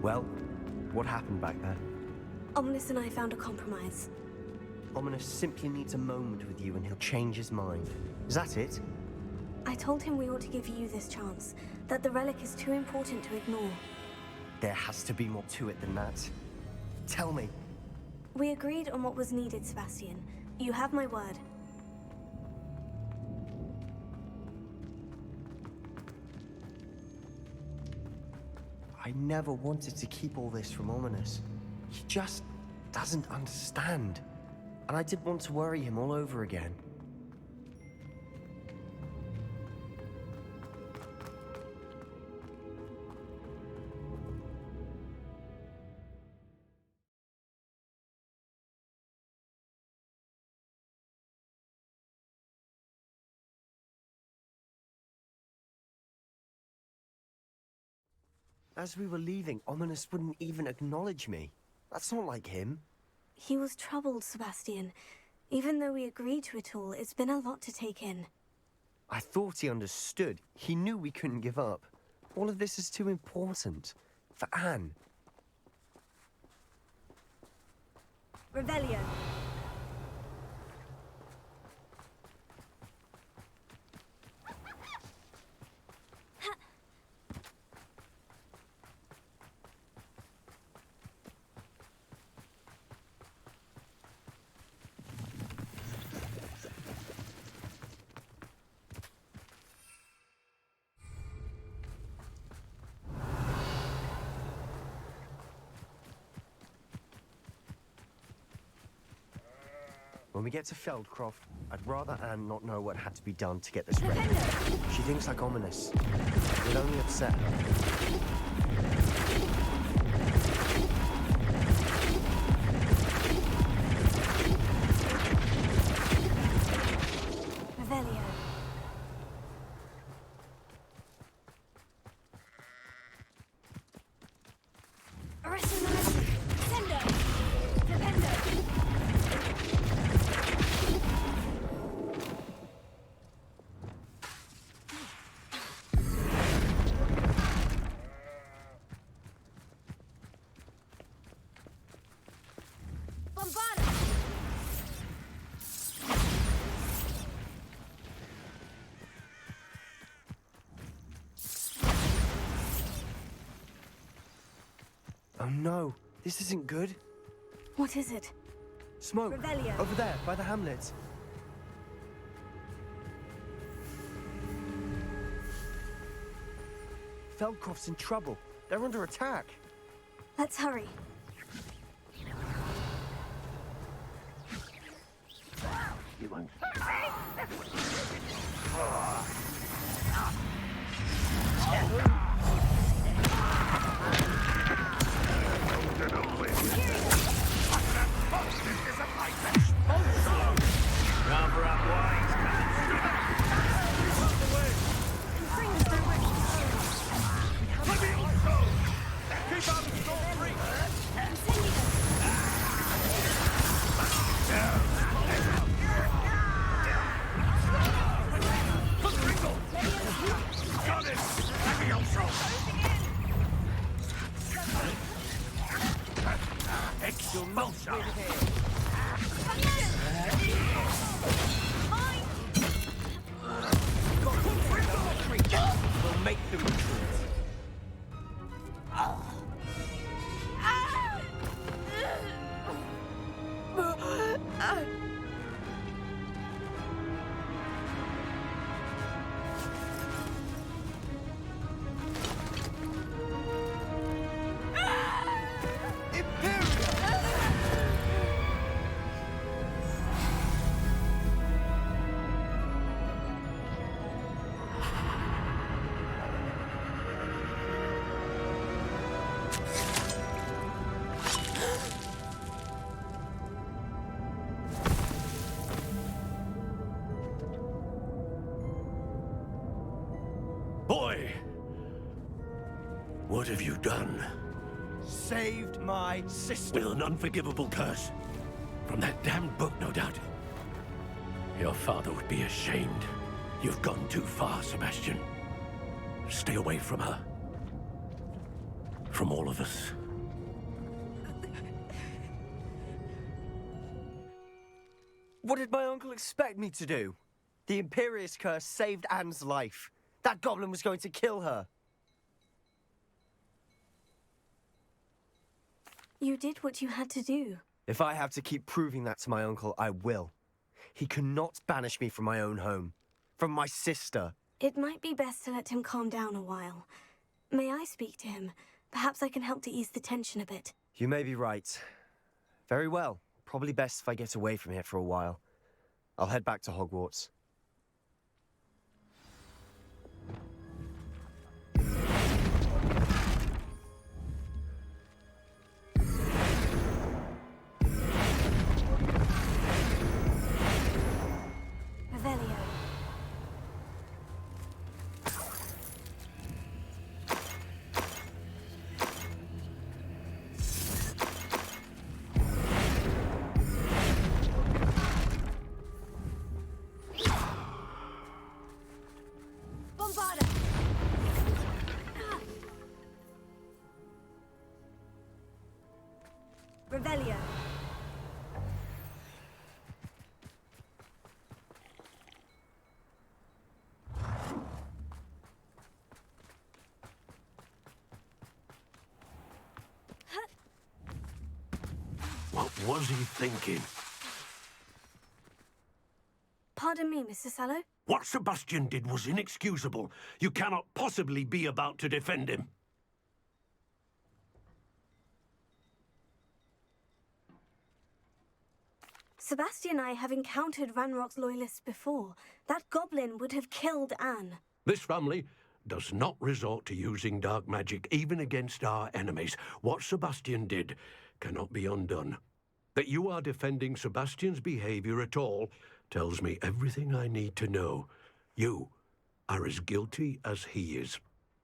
Well, what happened back there? Ominous and I found a compromise. Ominous simply needs a moment with you and he'll change his mind. Is that it? I told him we ought to give you this chance, that the relic is too important to ignore. There has to be more to it than that. Tell me. We agreed on what was needed, Sebastian. You have my word. I never wanted to keep all this from Ominous. He just doesn't understand. And I didn't want to worry him all over again. As we were leaving, Ominous wouldn't even acknowledge me. That's not like him. He was troubled, Sebastian. Even though we agreed to it all, it's been a lot to take in. I thought he understood. He knew we couldn't give up. All of this is too important. For Anne. Revelio. When we get to Feldcroft, I'd rather Anne not know what had to be done to get this ready. She thinks like Ominous. It would only upset her. Oh no, this isn't good. What is it? Smoke! Revelio. Over there, by the hamlet. Feldcroft's in trouble. They're under attack. Let's hurry. You won't. Cover up wise, Keep out of storm free! Got it! Levioso! Expulsor! We'll make them retreat. Boy! What have you done? Saved my sister. With an unforgivable curse. From that damned book, no doubt. Your father would be ashamed. You've gone too far, Sebastian. Stay away from her. From all of us. What did my uncle expect me to do? The Imperius curse saved Anne's life. That goblin was going to kill her. You did what you had to do. If I have to keep proving that to my uncle, I will. He cannot banish me from my own home. From my sister. It might be best to let him calm down a while. May I speak to him? Perhaps I can help to ease the tension a bit. You may be right. Very well. Probably best if I get away from here for a while. I'll head back to Hogwarts. Revelio. Bombarda. Revelio. What was he thinking? Pardon me, Mr. Sallow. What Sebastian did was inexcusable. You cannot possibly be about to defend him. Sebastian and I have encountered Ranrock's loyalists before. That goblin would have killed Anne. This family does not resort to using dark magic even against our enemies. What Sebastian did cannot be undone. That you are defending Sebastian's behavior at all tells me everything I need to know. You are as guilty as he is.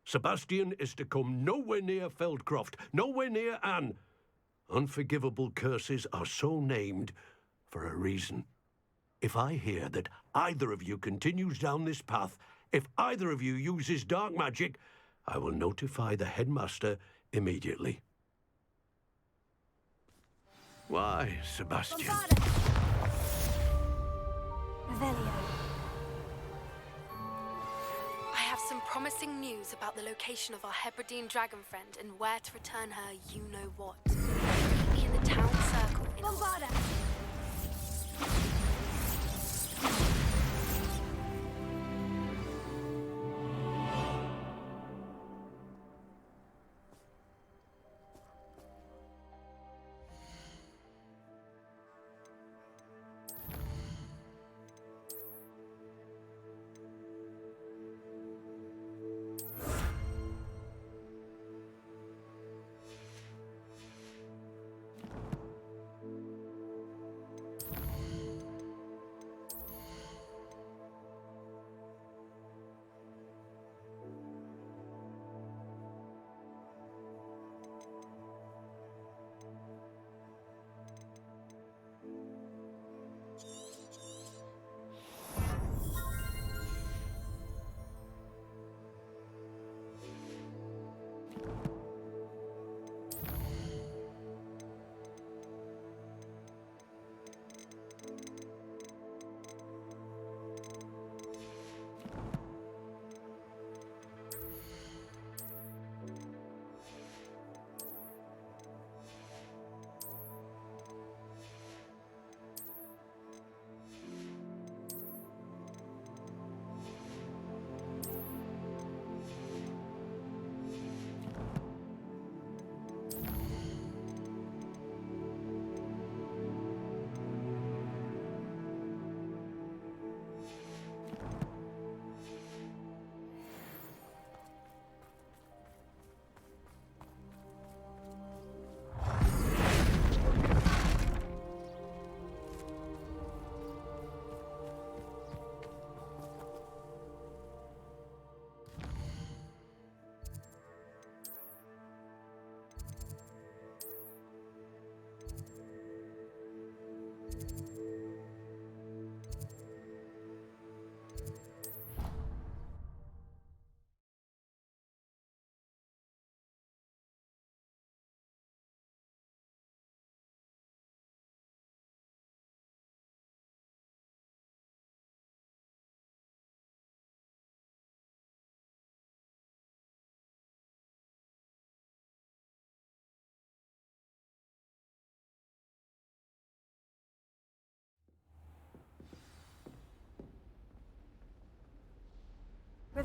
Sebastian is to come nowhere near Feldcroft, nowhere near Anne. Unforgivable curses are so named for a reason. If I hear that either of you continues down this path, if either of you uses dark magic, I will notify the headmaster immediately. Why, Sebastian? Revelio. I have some promising news about the location of our Hebridean dragon friend and where to return her you-know-what. Meet me in the town circle in Bombarda.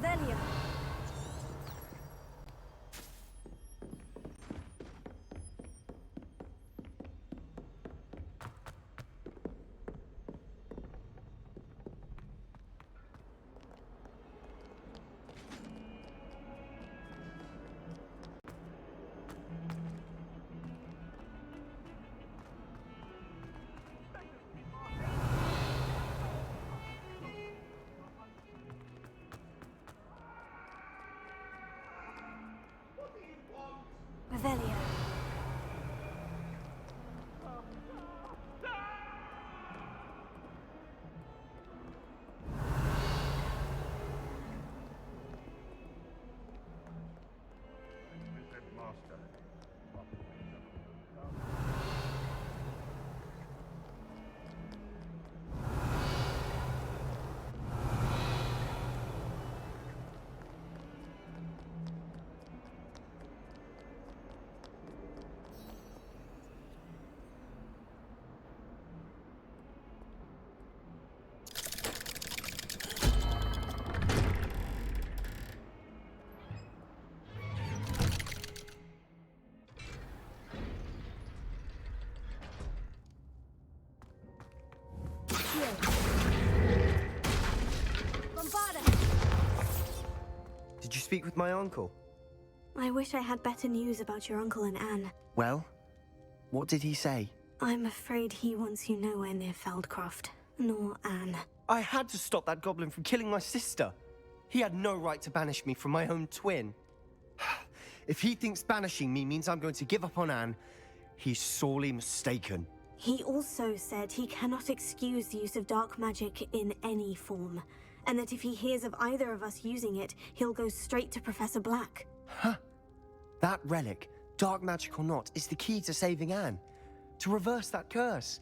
Revelio. Revelio. Master. Did you speak with my uncle? I wish I had better news about your uncle and Anne. Well, what did he say? I'm afraid he wants you nowhere near Feldcroft, nor Anne. I had to stop that goblin from killing my sister. He had no right to banish me from my own twin. If he thinks banishing me means I'm going to give up on Anne, he's sorely mistaken. He also said he cannot excuse the use of dark magic in any form, and that if he hears of either of us using it, he'll go straight to Professor Black. Huh? That relic, dark magic or not, is the key to saving Anne. To reverse that curse.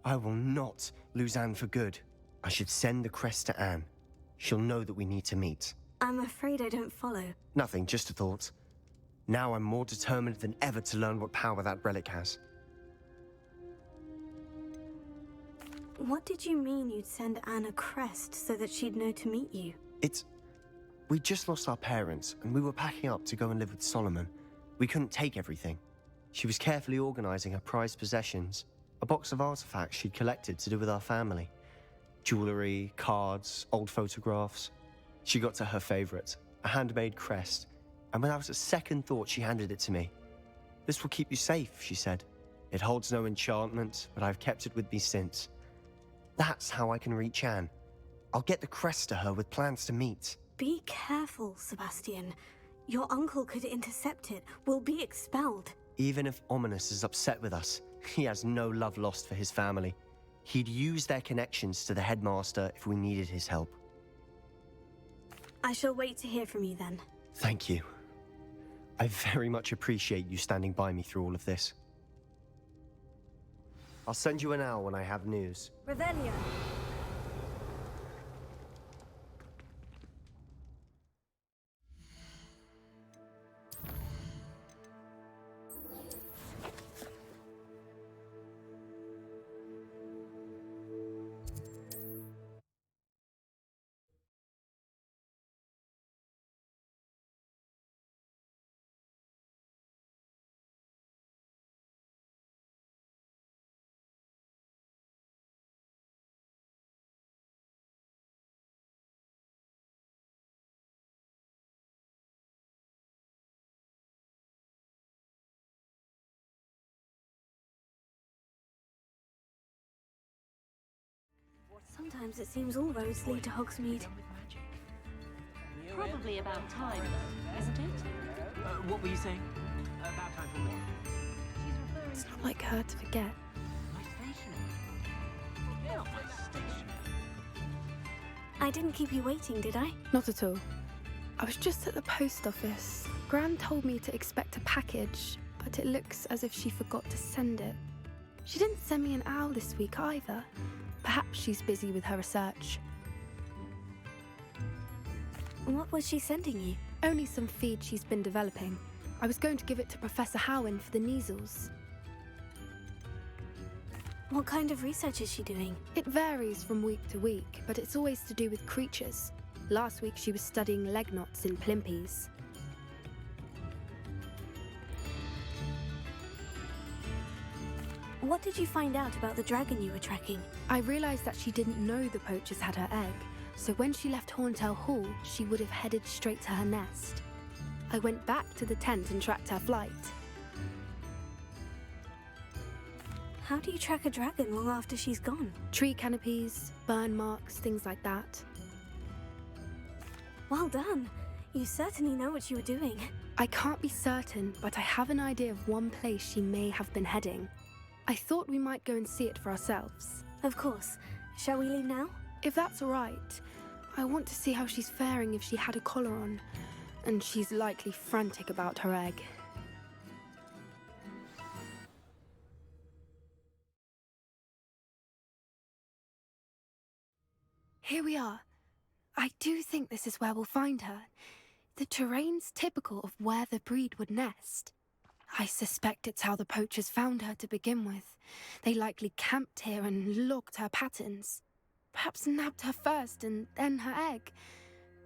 I will not lose Anne for good. I should send the crest to Anne. She'll know that we need to meet. I'm afraid I don't follow. Nothing, just a thought. Now I'm more determined than ever to learn what power that relic has. What did you mean you'd send Anne a crest so that she'd know to meet you? We just lost our parents, and we were packing up to go and live with Solomon. We couldn't take everything. She was carefully organizing her prized possessions, a box of artifacts she'd collected to do with our family. Jewelry, cards, old photographs. She got to her favorite, a handmade crest, and without a second thought, she handed it to me. "This will keep you safe," she said. "It holds no enchantment, but I've kept it with me since. That's how I can reach Anne. I'll get the crest to her with plans to meet." Be careful, Sebastian. Your uncle could intercept it. We'll be expelled. Even if Ominous is upset with us, he has no love lost for his family. He'd use their connections to the headmaster if we needed his help. I shall wait to hear from you then. Thank you. I very much appreciate you standing by me through all of this. I'll send you an owl when I have news. Revelio. Sometimes it seems all roads lead to Hogsmeade. Probably about time, isn't it? What were you saying? About time for what? She's referring It's not like her to forget. My stationery. Not my stationery. I didn't keep you waiting, did I? Not at all. I was just at the post office. Gran told me to expect a package, but it looks as if she forgot to send it. She didn't send me an owl this week either. Perhaps she's busy with her research. What was she sending you? Only some feed she's been developing. I was going to give it to Professor Howin for the measles. What kind of research is she doing? It varies from week to week, but it's always to do with creatures. Last week she was studying leg knots in Plimpies. What did you find out about the dragon you were tracking? I realized that she didn't know the poachers had her egg, so when she left Horntail Hall, she would have headed straight to her nest. I went back to the tent and tracked her flight. How do you track a dragon long after she's gone? Tree canopies, burn marks, things like that. Well done. You certainly know what you were doing. I can't be certain, but I have an idea of one place she may have been heading. I thought we might go and see it for ourselves. Of course. Shall we leave now? If that's all right. I want to see how she's faring if she had a collar on. And she's likely frantic about her egg. Here we are. I do think this is where we'll find her. The terrain's typical of where the breed would nest. I suspect it's how the poachers found her to begin with. They likely camped here and logged her patterns. Perhaps nabbed her first and then her egg.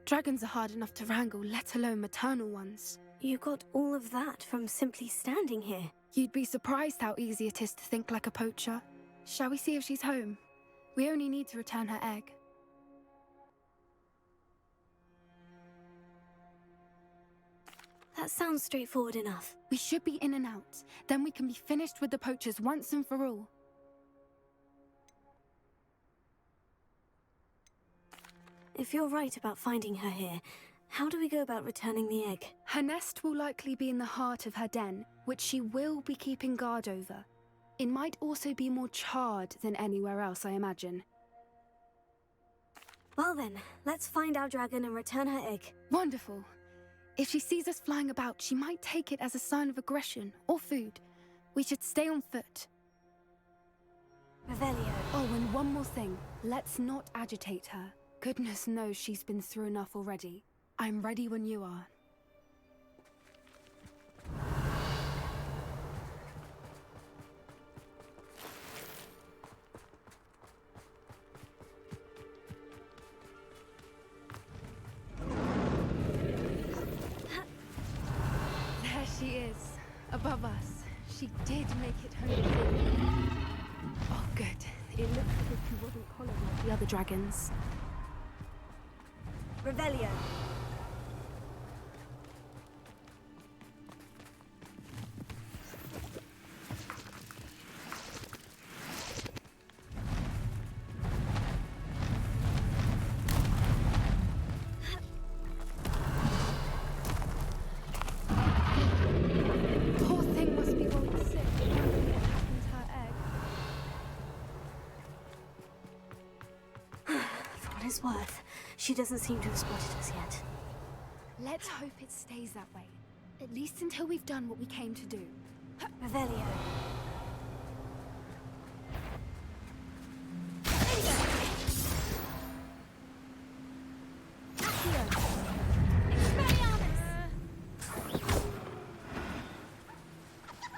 Dragons are hard enough to wrangle, let alone maternal ones. You got all of that from simply standing here. You'd be surprised how easy it is to think like a poacher. Shall we see if she's home? We only need to return her egg. That sounds straightforward enough. We should be in and out. Then we can be finished with the poachers once and for all. If you're right about finding her here, how do we go about returning the egg? Her nest will likely be in the heart of her den, which she will be keeping guard over. It might also be more charred than anywhere else, I imagine. Well then, let's find our dragon and return her egg. Wonderful. If she sees us flying about, she might take it as a sign of aggression or food. We should stay on foot. Revelio. Oh, and one more thing. Let's not agitate her. Goodness knows she's been through enough already. I'm ready when you are. There she is, above us. She did make it home. Oh, good. It looks as if she wasn't collared like the other dragons. Revelio. Poor thing must be worried sick. What happened to her egg? For what it's worth, she doesn't seem to have spotted us yet. Let's hope it stays that way. At least until we've done what we came to do. Revelio.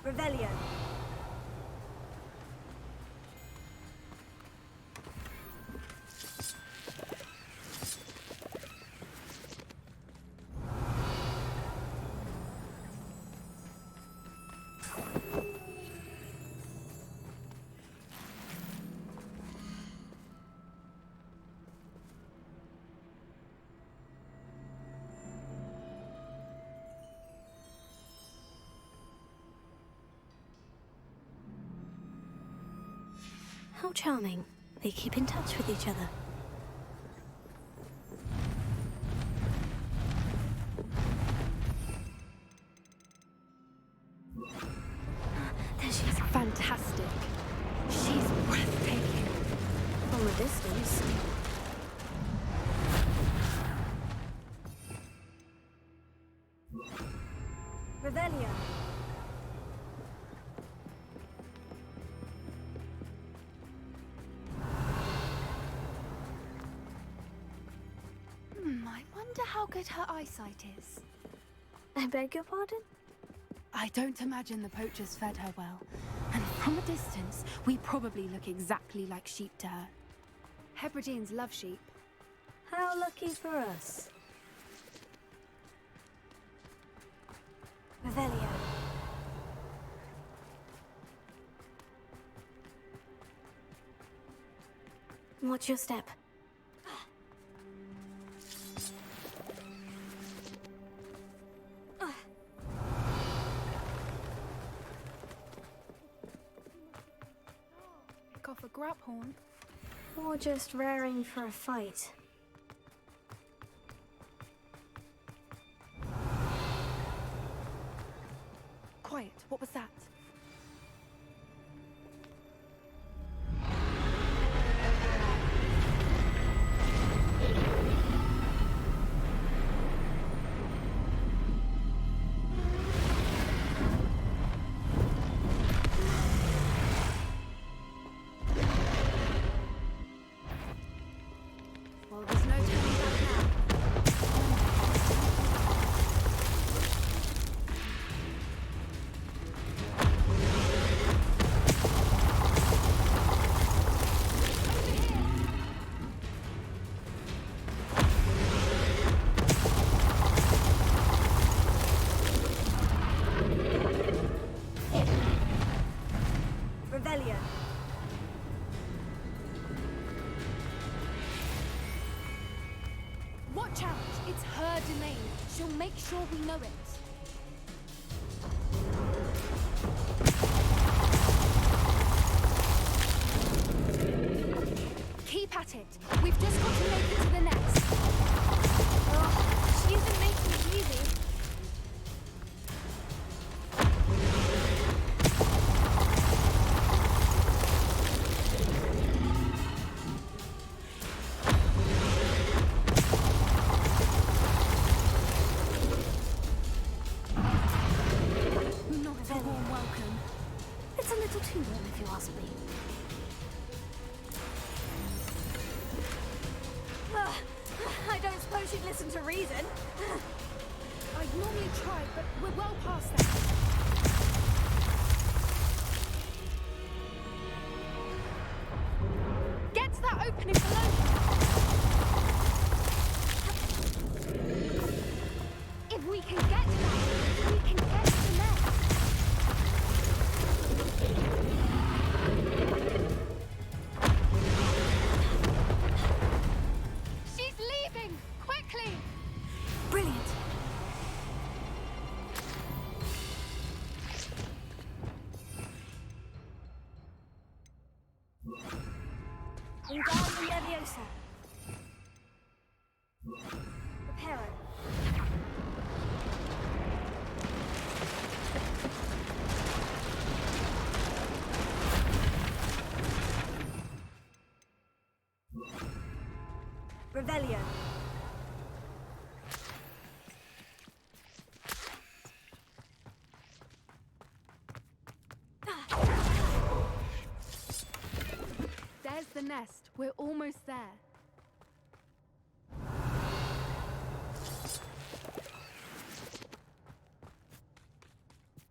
Revelio. How charming. They keep in touch with each other. There she is. Fantastic. She's breathtaking. From a distance. Revelio. I wonder how good her eyesight is. I beg your pardon? I don't imagine the poachers fed her well. And from a distance, we probably look exactly like sheep to her. Hebrideans love sheep. How lucky for us. Revelio. Watch your step. Pick off a grab horn. Or just raring for a fight. Quiet, what was that? Well, there's no turning back now. Revelio. Watch out! It's her domain. She'll make sure we know it. Keep at it. We've just got to make it to the nest. Oh, she isn't making it easy. Not a warm welcome. It's a little too warm if you ask me. I don't suppose you'd listen to reason. I'd normally try, but we're well past that. Get to that opening below you. If we can get to that, we can get to the nest. She's leaving! Quickly! Brilliant. Wingardium Leviosa. Reparo. Revelio. There's the nest. We're almost there.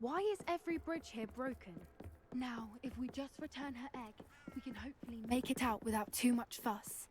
Why is every bridge here broken? Now, if we just return her egg, we can hopefully make it out without too much fuss.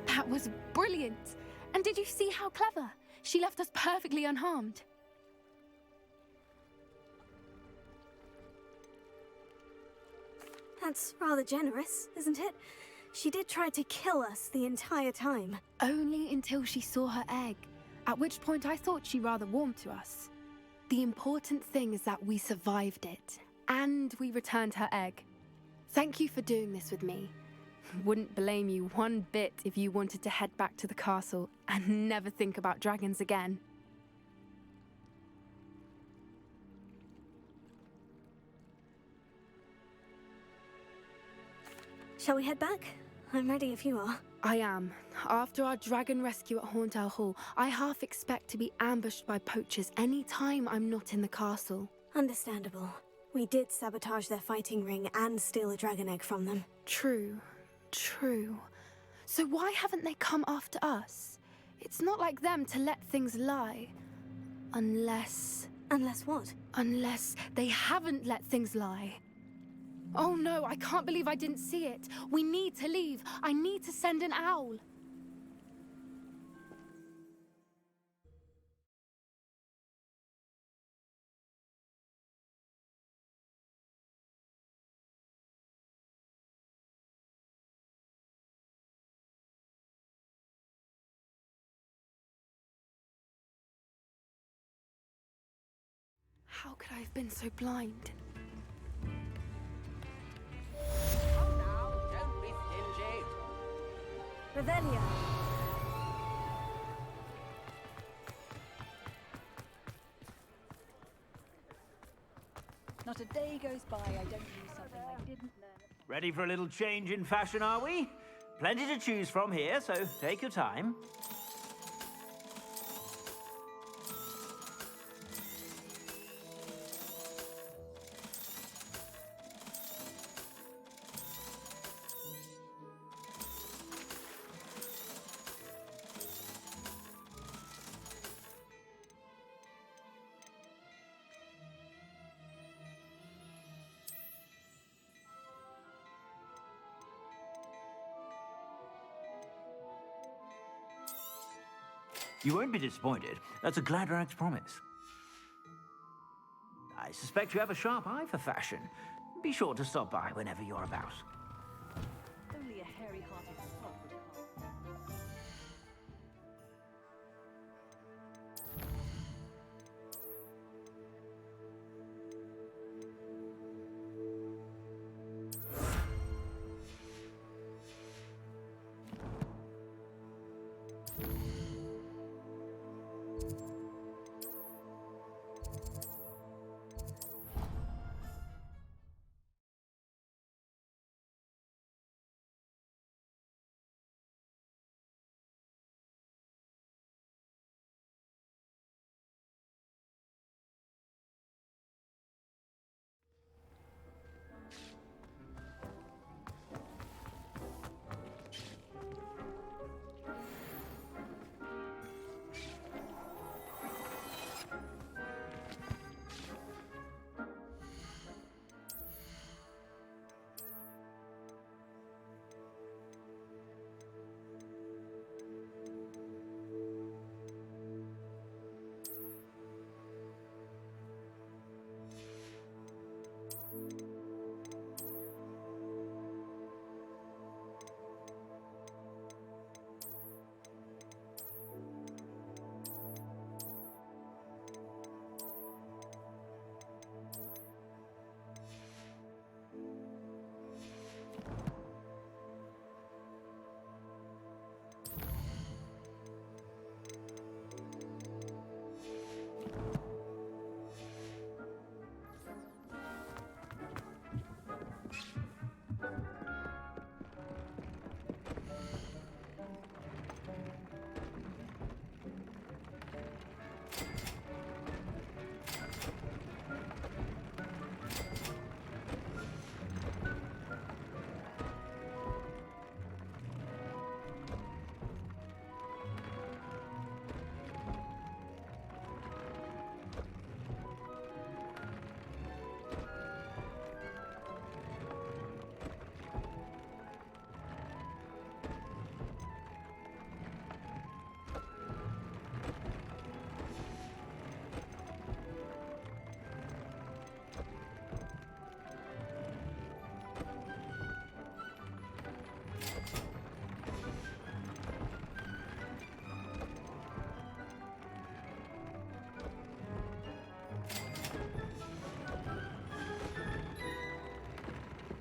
That was brilliant! And did you see how clever? She left us perfectly unharmed. That's rather generous, isn't it? She did try to kill us the entire time. Only until she saw her egg, at which point I thought she rather warmed to us. The important thing is that we survived it, and we returned her egg. Thank you for doing this with me. Wouldn't blame you one bit if you wanted to head back to the castle and never think about dragons again. Shall we head back? I'm ready if you are. I am. After our dragon rescue at Horndale Hall, I half expect to be ambushed by poachers any time I'm not in the castle. Understandable. We did sabotage their fighting ring and steal a dragon egg from them. True. So why haven't they come after us? It's not like them to let things lie. Unless... Unless what? Unless they haven't let things lie. Oh no, I can't believe I didn't see it. We need to leave. I need to send an owl. How could I have been so blind? Come now, don't be stingy. Revelio. Not a day goes by I don't do something I didn't learn. Ready for a little change in fashion, are we? Plenty to choose from here, so take your time. You won't be disappointed. That's a Gladrag's promise. I suspect you have a sharp eye for fashion. Be sure to stop by whenever you're about. Only a hairy-hearted sod would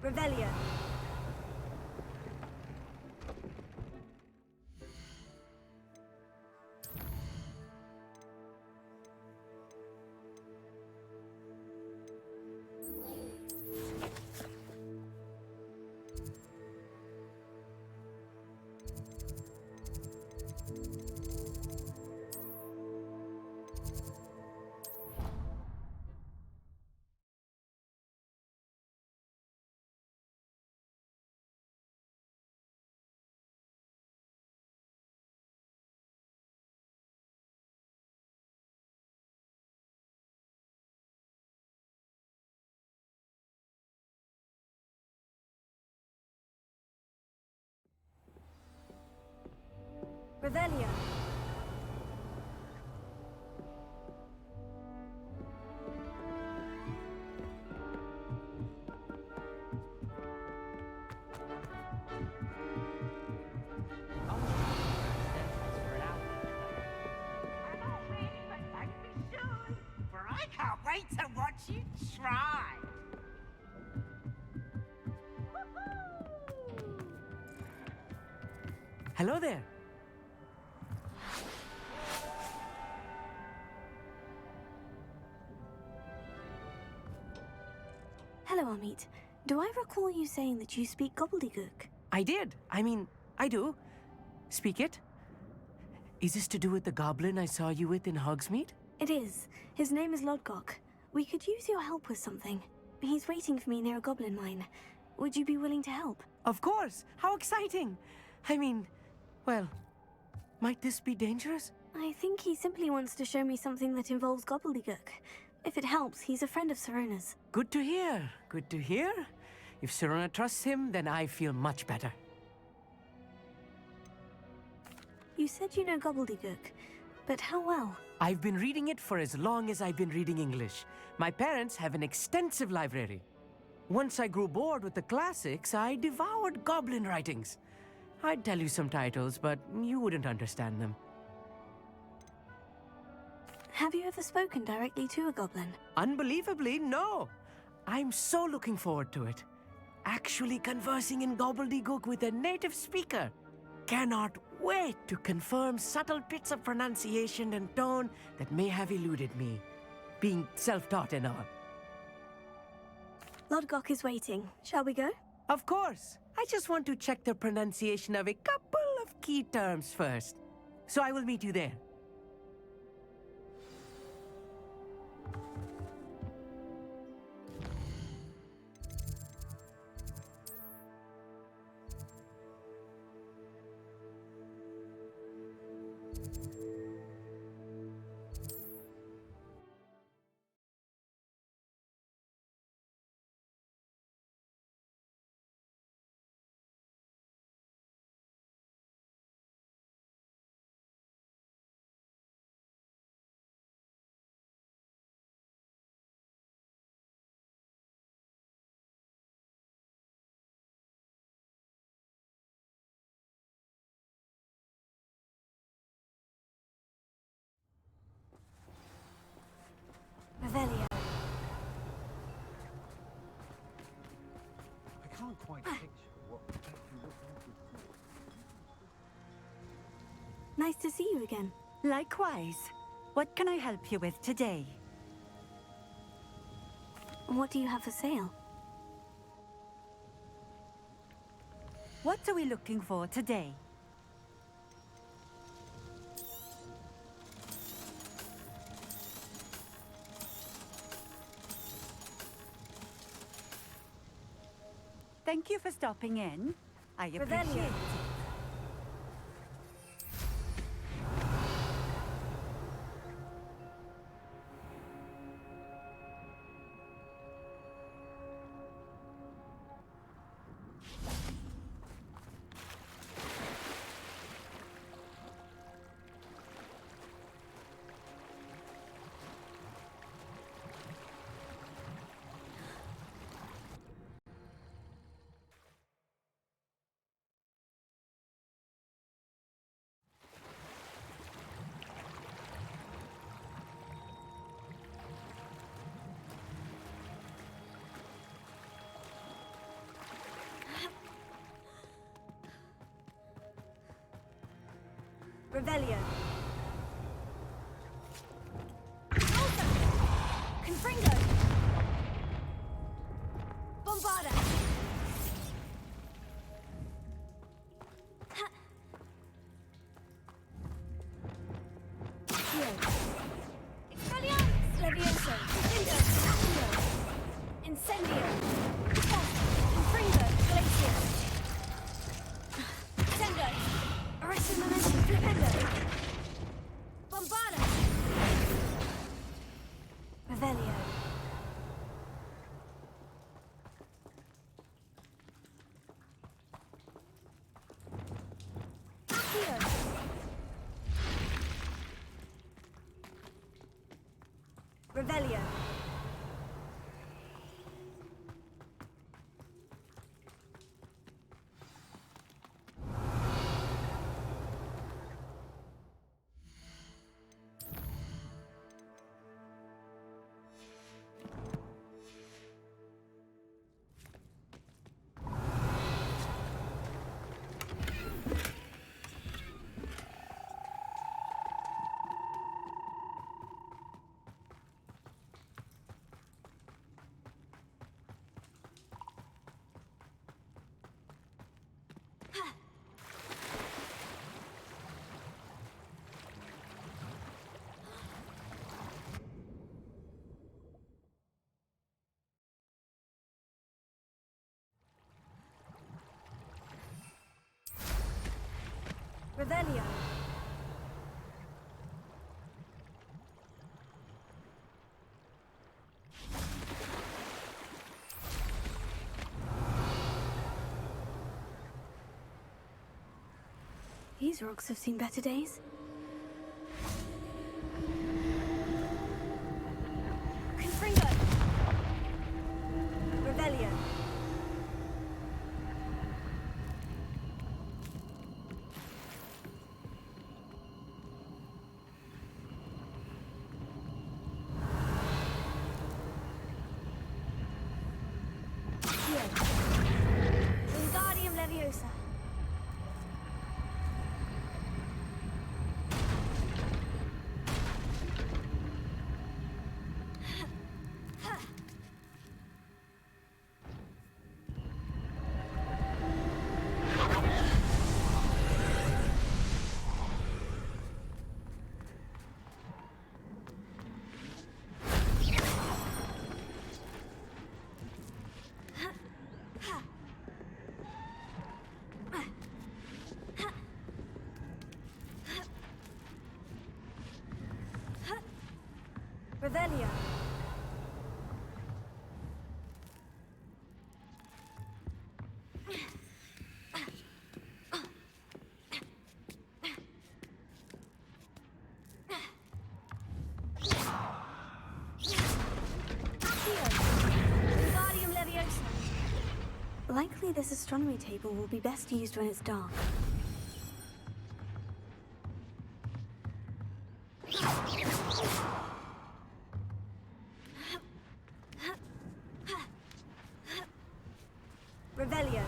Revelio. Revelio. For I can't wait to watch you try. Hello there. Hello, Amit. Do I recall you saying that you speak gobbledygook? I did. I do. Speak it. Is this to do with the goblin I saw you with in Hogsmeade? It is. His name is Lodgok. We could use your help with something. He's waiting for me near a goblin mine. Would you be willing to help? Of course. How exciting. Well, might this be dangerous? I think he simply wants to show me something that involves gobbledygook. If it helps, he's a friend of Serona's. Good to hear. Good to hear. If Serona trusts him, then I feel much better. You said you know gobbledygook, but how well? I've been reading it for as long as I've been reading English. My parents have an extensive library. Once I grew bored with the classics, I devoured goblin writings. I'd tell you some titles, but you wouldn't understand them. Have you ever spoken directly to a goblin? Unbelievably, no. I'm so looking forward to it. Actually conversing in gobbledygook with a native speaker. Cannot wait to confirm subtle bits of pronunciation and tone that may have eluded me, being self-taught and all. Lodgok is waiting. Shall we go? Of course. I just want to check the pronunciation of a couple of key terms first. So I will meet you there. Revelio. I can't quite picture what you look like. Nice to see you again. Likewise. What can I help you with today? What do you have for sale? What are we looking for today? Thank you for stopping in. I appreciate it. Revelio. Confringo. Bombarda. Expelliarmus. Levioso. Confringo. Incendio. Confringo. Glacier. Sendo. Arrested momentum. Flipendo. Bombarda. Revelio. Accio. Revelio. Revelio. These rocks have seen better days. Confringo. Revelio. Wingardium Leviosa. Revelio. Wingardium Leviosa. Likely this astronomy table will be best used when it's dark. Revelio.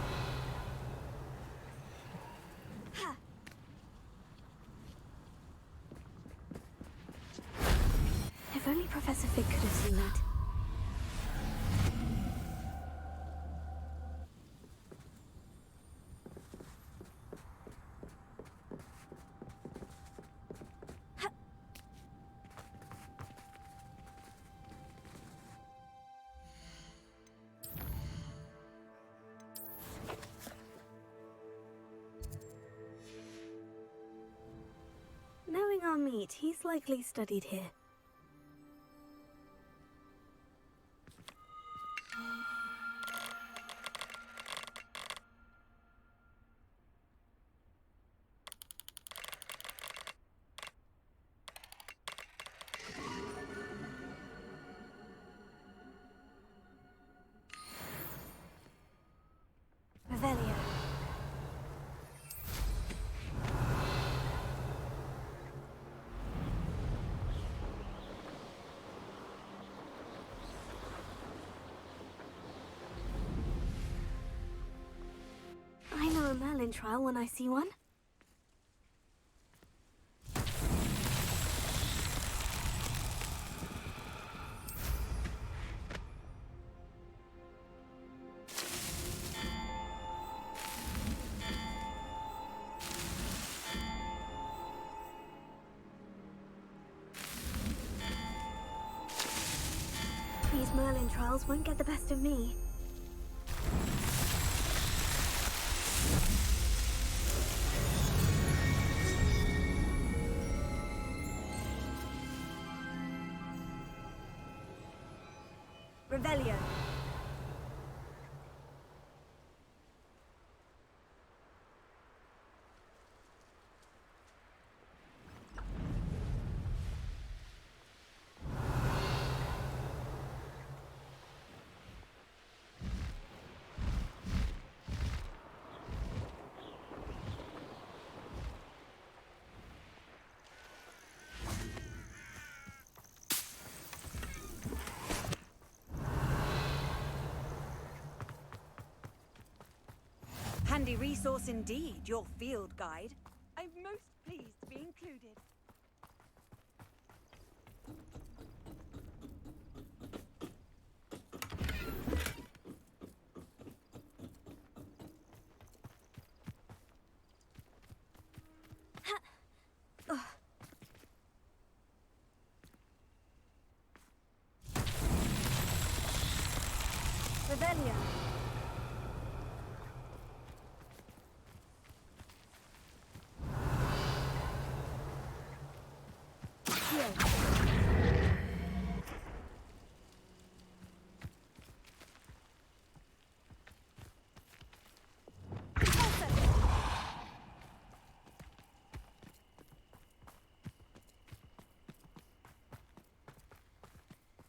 If only Professor Fig could have seen that. Knowing our meat, he's likely studied here. Revelio. I know a Merlin trial when I see one. Merlin trials won't get the best of me. Revelio. Handy resource indeed, your field guide. I'm most pleased to be included. Revelio.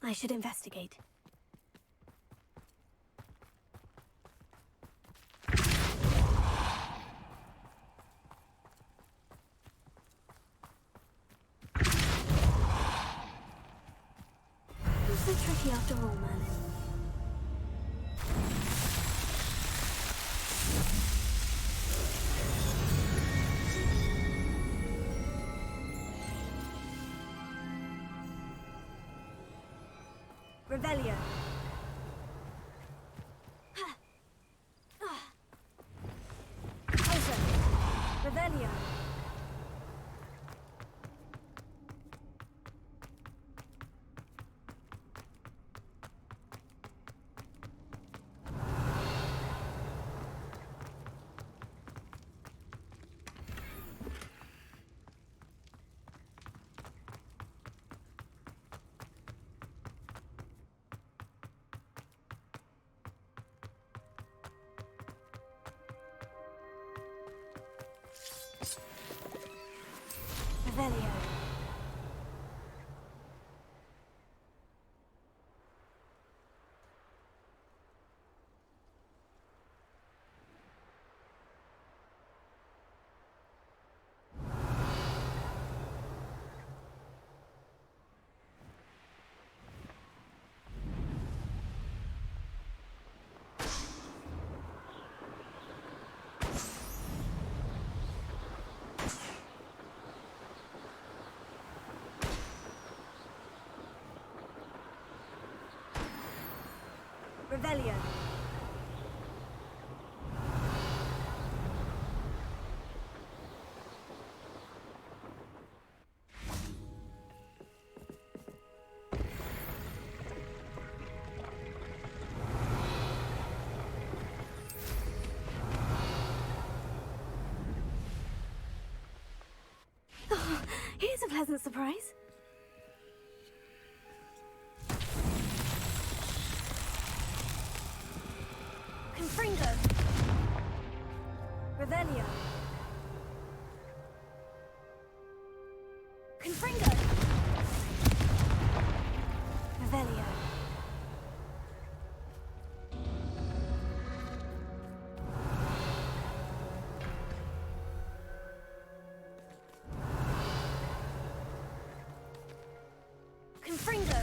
I should investigate. Not so tricky after all, Merlin. Revelio. Closer. Revelio. Revelio. Revelio. Oh, here's a pleasant surprise. Confringo. Revelio. Confringo. Revelio. Confringo.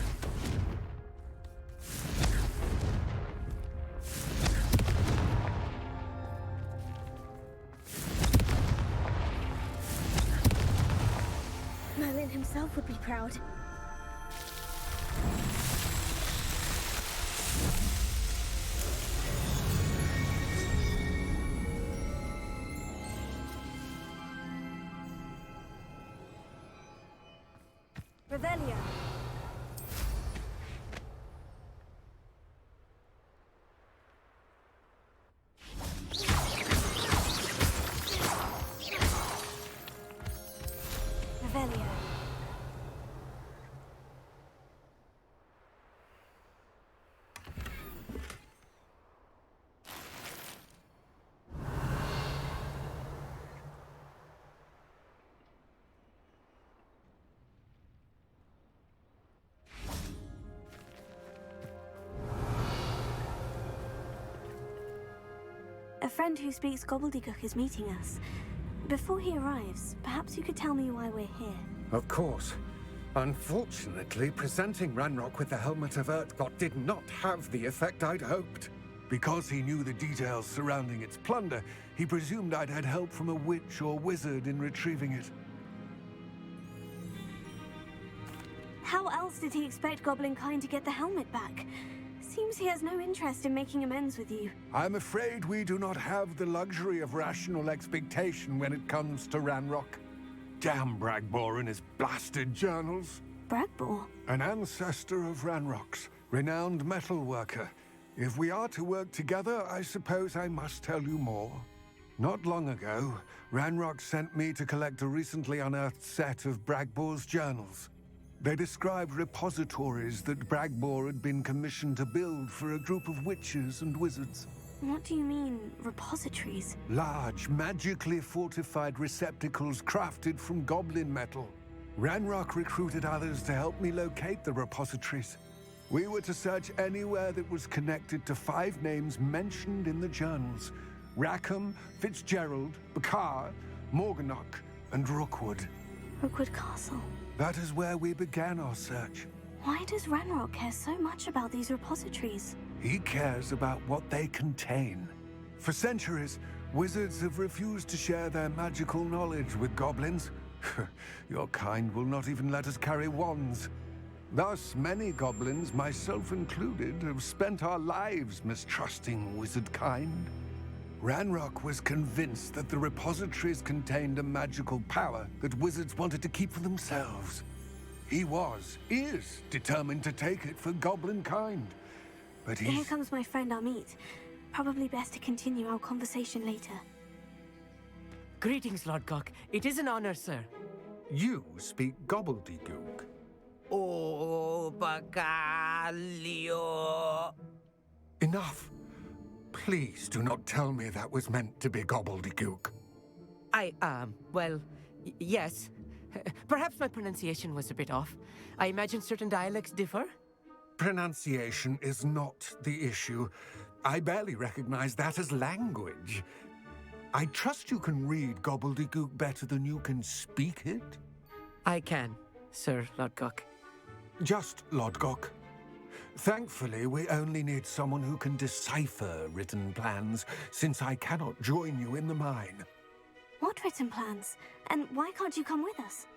Merlin himself would be proud. Revelio. Revelio. A friend who speaks gobbledygook is meeting us. Before he arrives, perhaps you could tell me why we're here. Of course. Unfortunately, presenting Ranrock with the Helmet of Urtkot did not have the effect I'd hoped. Because he knew the details surrounding its plunder, he presumed I'd had help from a witch or wizard in retrieving it. How else did he expect Goblinkind to get the helmet back? Seems he has no interest in making amends with you. I'm afraid we do not have the luxury of rational expectation when it comes to Ranrock. Damn Bragbor and his blasted journals. Bragbor? An ancestor of Ranrock's, renowned metal worker. If we are to work together, I suppose I must tell you more. Not long ago, Ranrock sent me to collect a recently unearthed set of Bragbor's journals. They described repositories that Bragbor had been commissioned to build for a group of witches and wizards. What do you mean, repositories? Large, magically fortified receptacles crafted from goblin metal. Ranrock recruited others to help me locate the repositories. We were to search anywhere that was connected to 5 names mentioned in the journals: Rackham, Fitzgerald, Bakar, Morganach, and Rookwood. Rookwood Castle. That is where we began our search. Why does Ranrock care so much about these repositories? He cares about what they contain. For centuries, wizards have refused to share their magical knowledge with goblins. Your kind will not even let us carry wands. Thus, many goblins, myself included, have spent our lives mistrusting wizard kind. Ranrock was convinced that the repositories contained a magical power that wizards wanted to keep for themselves. He is determined to take it for goblin kind. But Here comes my friend Amit. Probably best to continue our conversation later. Greetings, Lord Cock. It is an honor, sir. You speak gobbledygook. Oh, Bagalio. Enough. Please do not tell me that was meant to be gobbledygook. Well, yes. Perhaps my pronunciation was a bit off. I imagine certain dialects differ? Pronunciation is not the issue. I barely recognize that as language. I trust you can read gobbledygook better than you can speak it? I can, Sir Lodgok. Just Lodgok. Thankfully, we only need someone who can decipher written plans, since I cannot join you in the mine. What written plans? And why can't you come with us?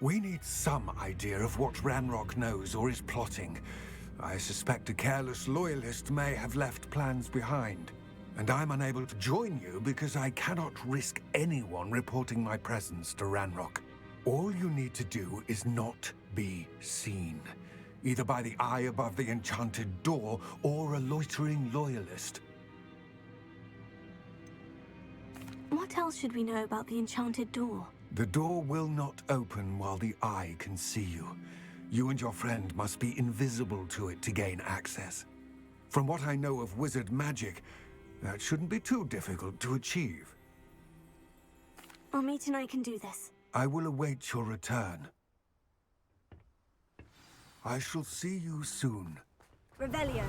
We need some idea of what Ranrock knows or is plotting. I suspect a careless loyalist may have left plans behind. And I'm unable to join you because I cannot risk anyone reporting my presence to Ranrock. All you need to do is not be seen, either by the eye above the enchanted door or a loitering loyalist. What else should we know about the enchanted door? The door will not open while the eye can see you. You and your friend must be invisible to it to gain access. From what I know of wizard magic, that shouldn't be too difficult to achieve. Amit and I can do this. I will await your return. I shall see you soon. Revelio.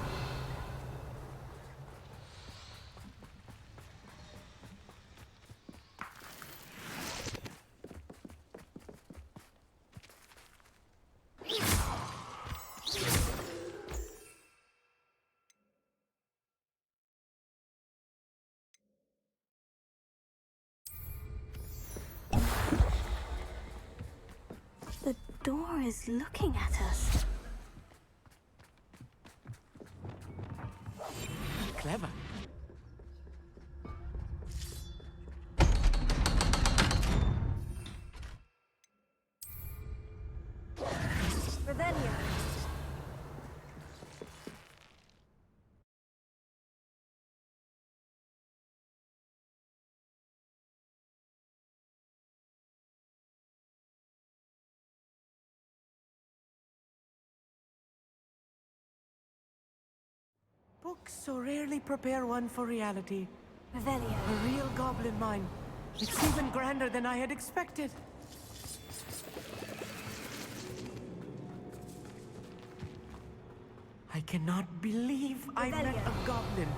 The door is looking at us. Clever. Revelio. Books so rarely prepare one for reality. Revelio. A real goblin mine. It's even grander than I had expected. I cannot believe I met a goblin.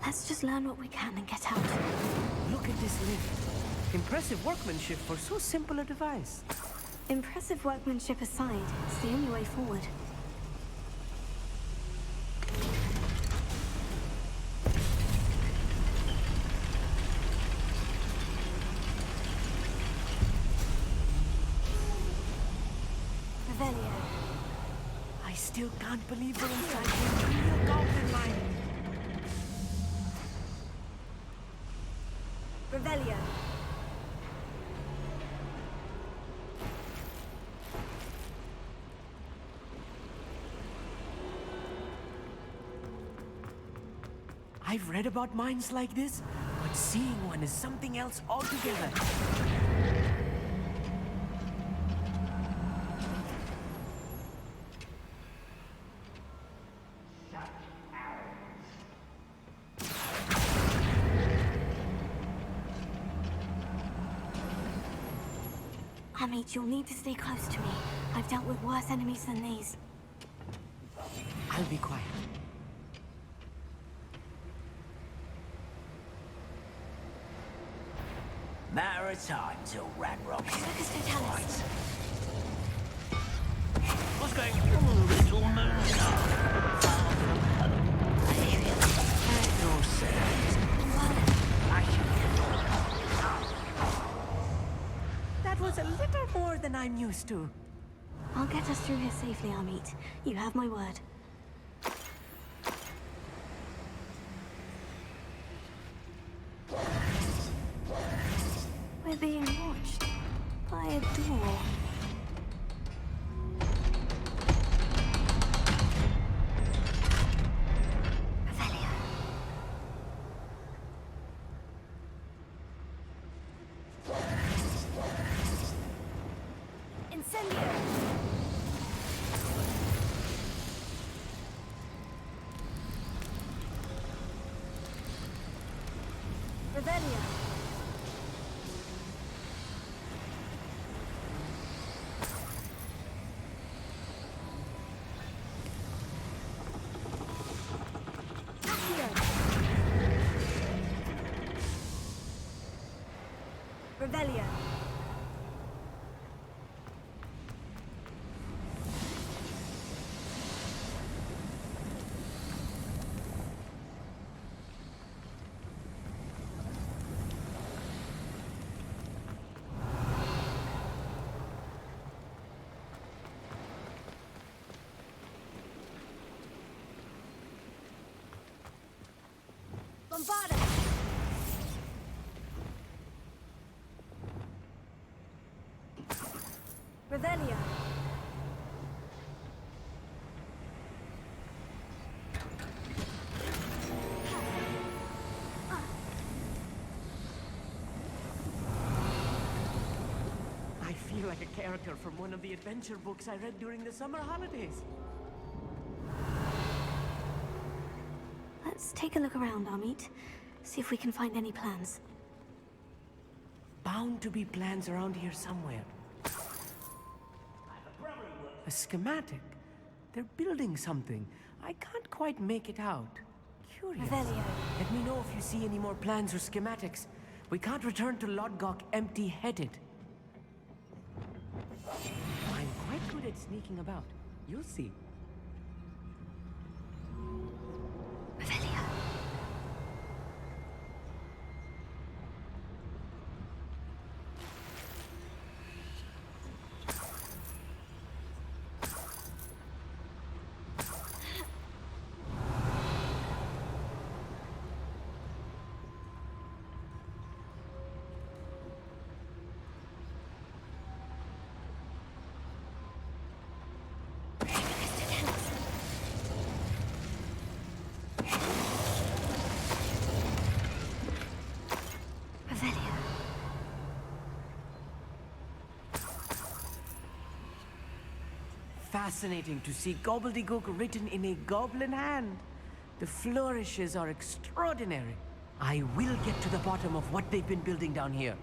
Let's just learn what we can and get out. Look at this lift. Impressive workmanship for so simple a device. Impressive workmanship aside, it's the only way forward. Revelio. I still can't believe we're inside a real goblin mine. Revelio. I've read about mines like this, but seeing one is something else altogether. Amit, you'll need to stay close to me. I've dealt with worse enemies than these. I'll be quiet. Matter of time till Ranrock hits the fight. What's going on, little moonstar? Far from home. I hear you. At your service. That was a little more than I'm used to. I'll get us through here safely, Amit. You have my word. We're being watched by a door. Revelio. Incendio. Revelio. Revelio. Bombarda. Revelio. I feel like a character from one of the adventure books I read during the summer holidays. Let's take a look around, Amit. See if we can find any plans. Bound to be plans around here somewhere. A schematic. They're building something. I can't quite make it out. Curious. Revelio. Let me know if you see any more plans or schematics. We can't return to Lodgok empty-headed. I'm quite good at sneaking about. You'll see. Revelio. Fascinating to see gobbledygook written in a goblin hand. The flourishes are extraordinary. I will get to the bottom of what they've been building down here.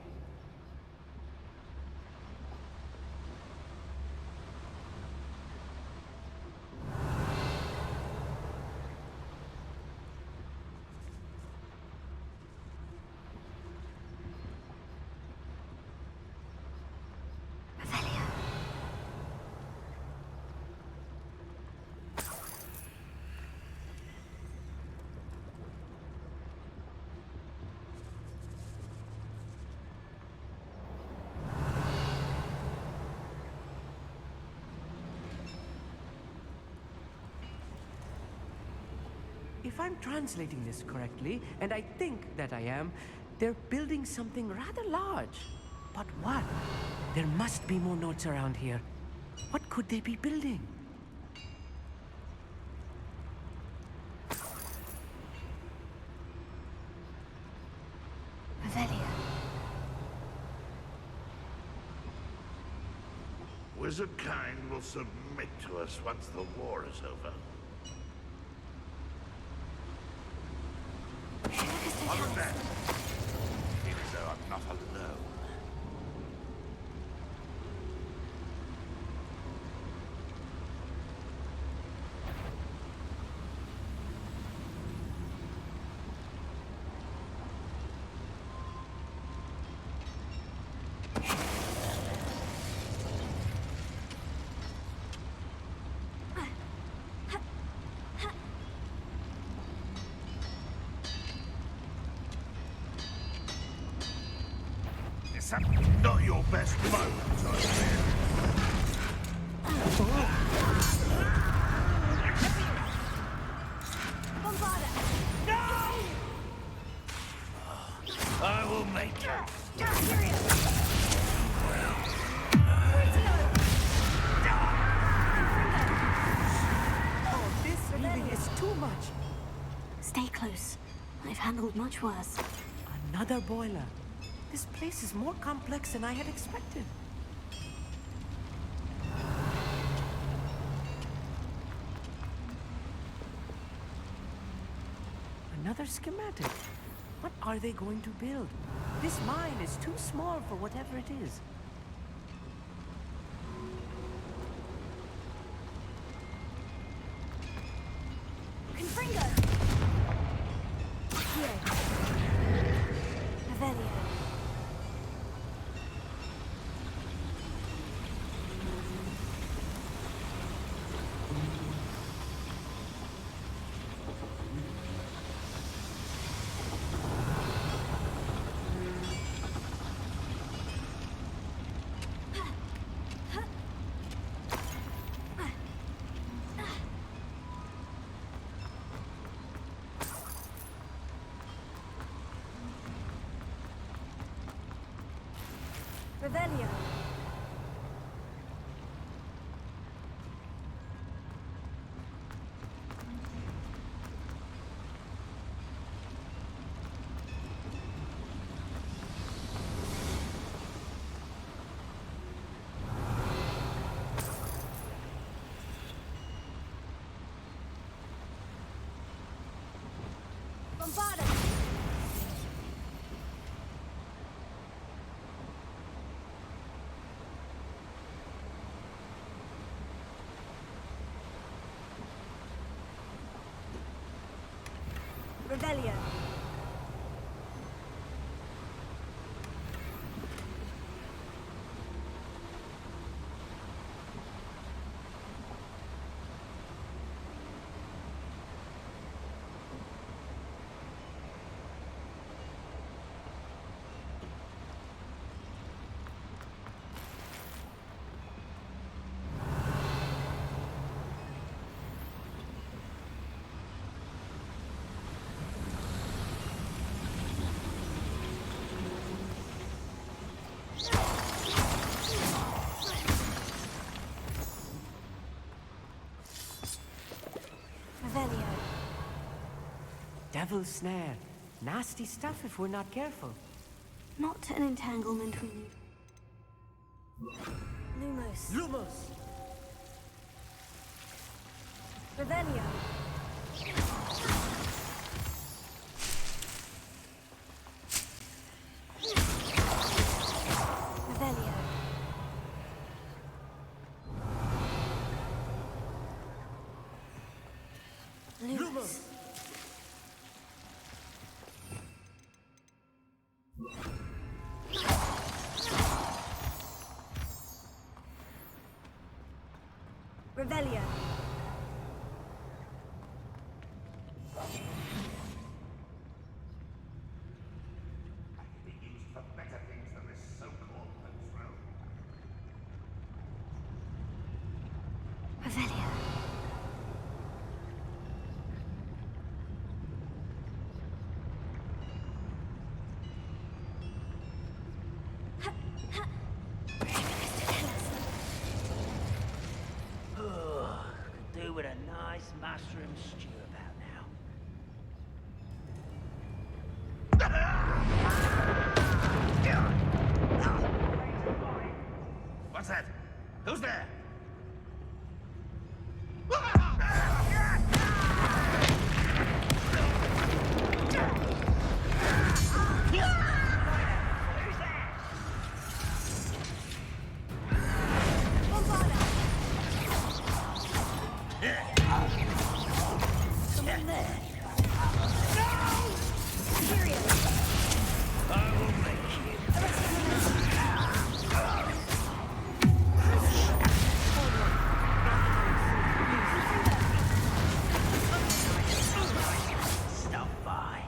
If I'm translating this correctly, and I think that I am, they're building something rather large. But what? There must be more notes around here. What could they be building? Revelio. Wizard kind will submit to us once the war is over. Other than that, I feel as though I'm not alone. Not your best moment, I fear. I will make it. Oh, this really is too much. Stay close. I've handled much worse. Another boiler. This place is more complex than I had expected. Another schematic. What are they going to build? This mine is too small for whatever it is. Confringo! Here. Revelio. Revelio. Bombarda. Revelio. Revelio. Devil's snare. Nasty stuff if we're not careful. Not an entanglement we need. Lumos. Lumos! Revelio. Revelio. Be used for better things than this so-called control. Revelio. Could do with a nice mushroom stew about now. What's that? Who's there? Someone there. Stop by.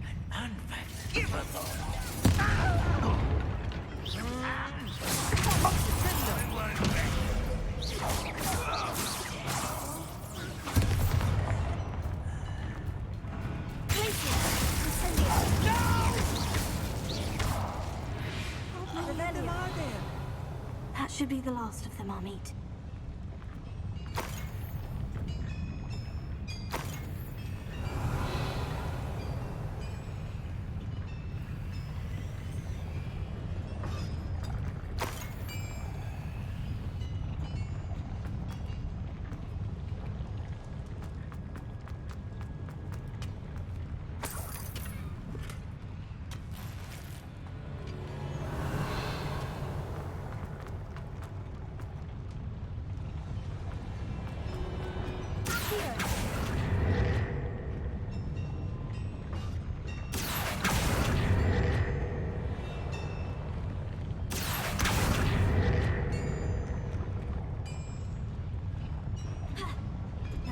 An unforgivable. That should be the last of them I'll meet.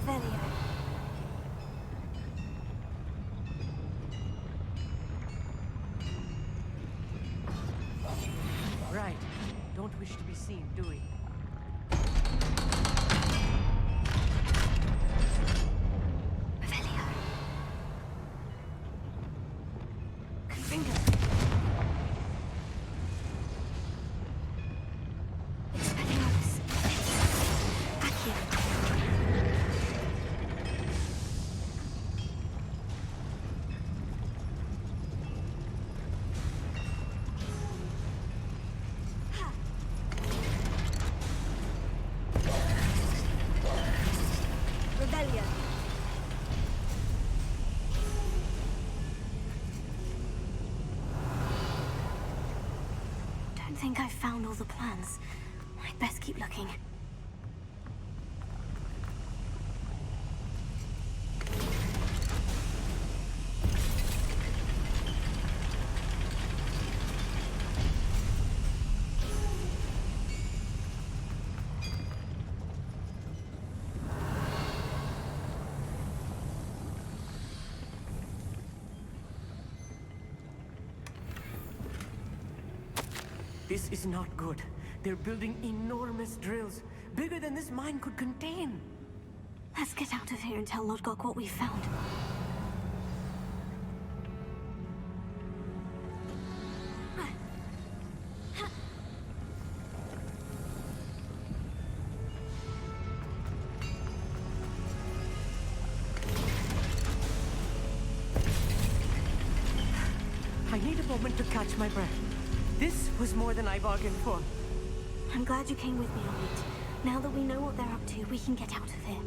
Revelio. Right. Don't wish to be seen, do we? Revelio. Finger. Expelliarmus. Accio. Revelio. Don't think I've found all the plans. I'd best keep looking. This is not good. They're building enormous drills, bigger than this mine could contain. Let's get out of here and tell Lodgok what we found. I need a moment to catch my breath. This was more than I bargained for. I'm glad you came with me, Amit. Now that we know what they're up to, we can get out of here.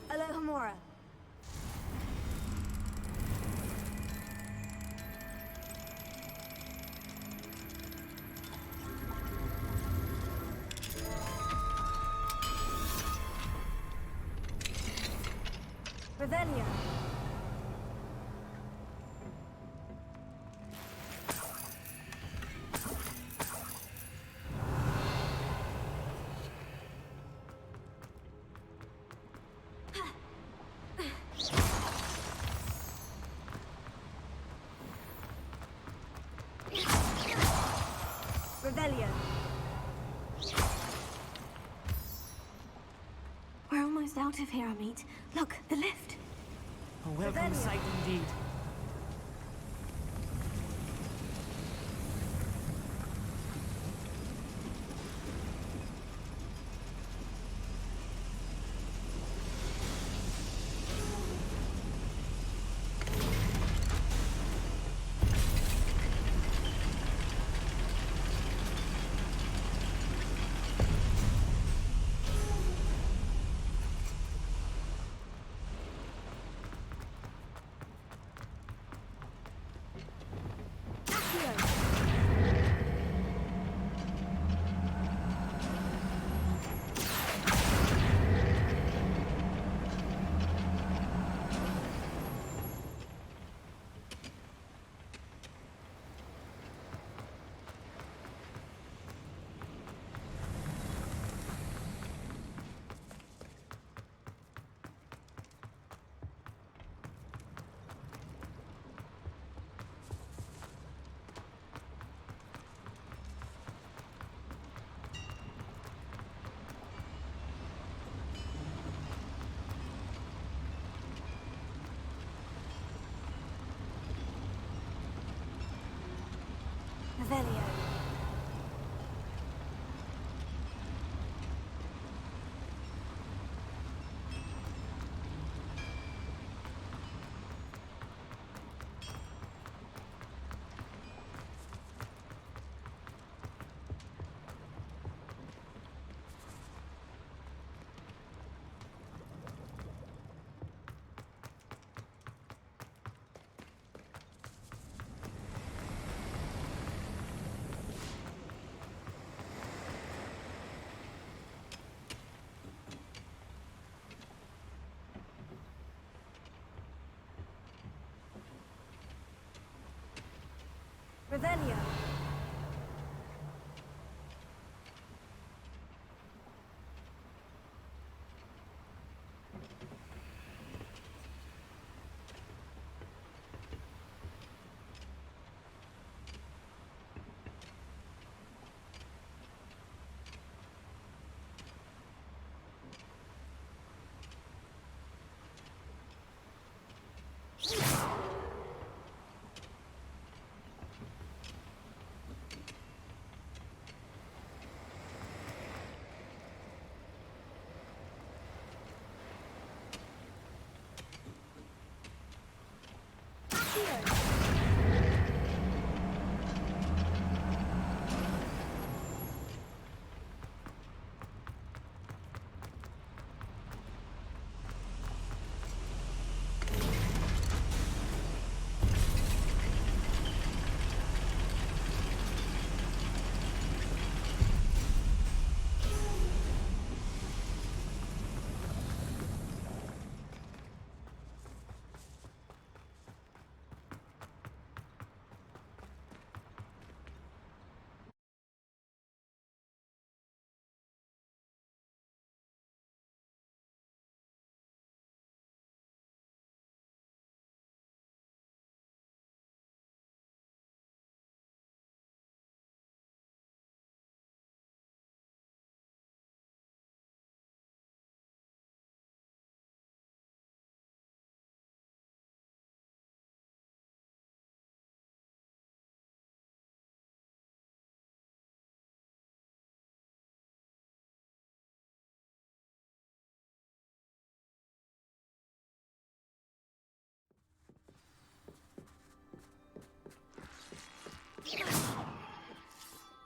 Alohomora. Revelio. Revelio. We're almost out of here, Amit. Look, the lift. A welcome sight indeed. Revelio. Revelio.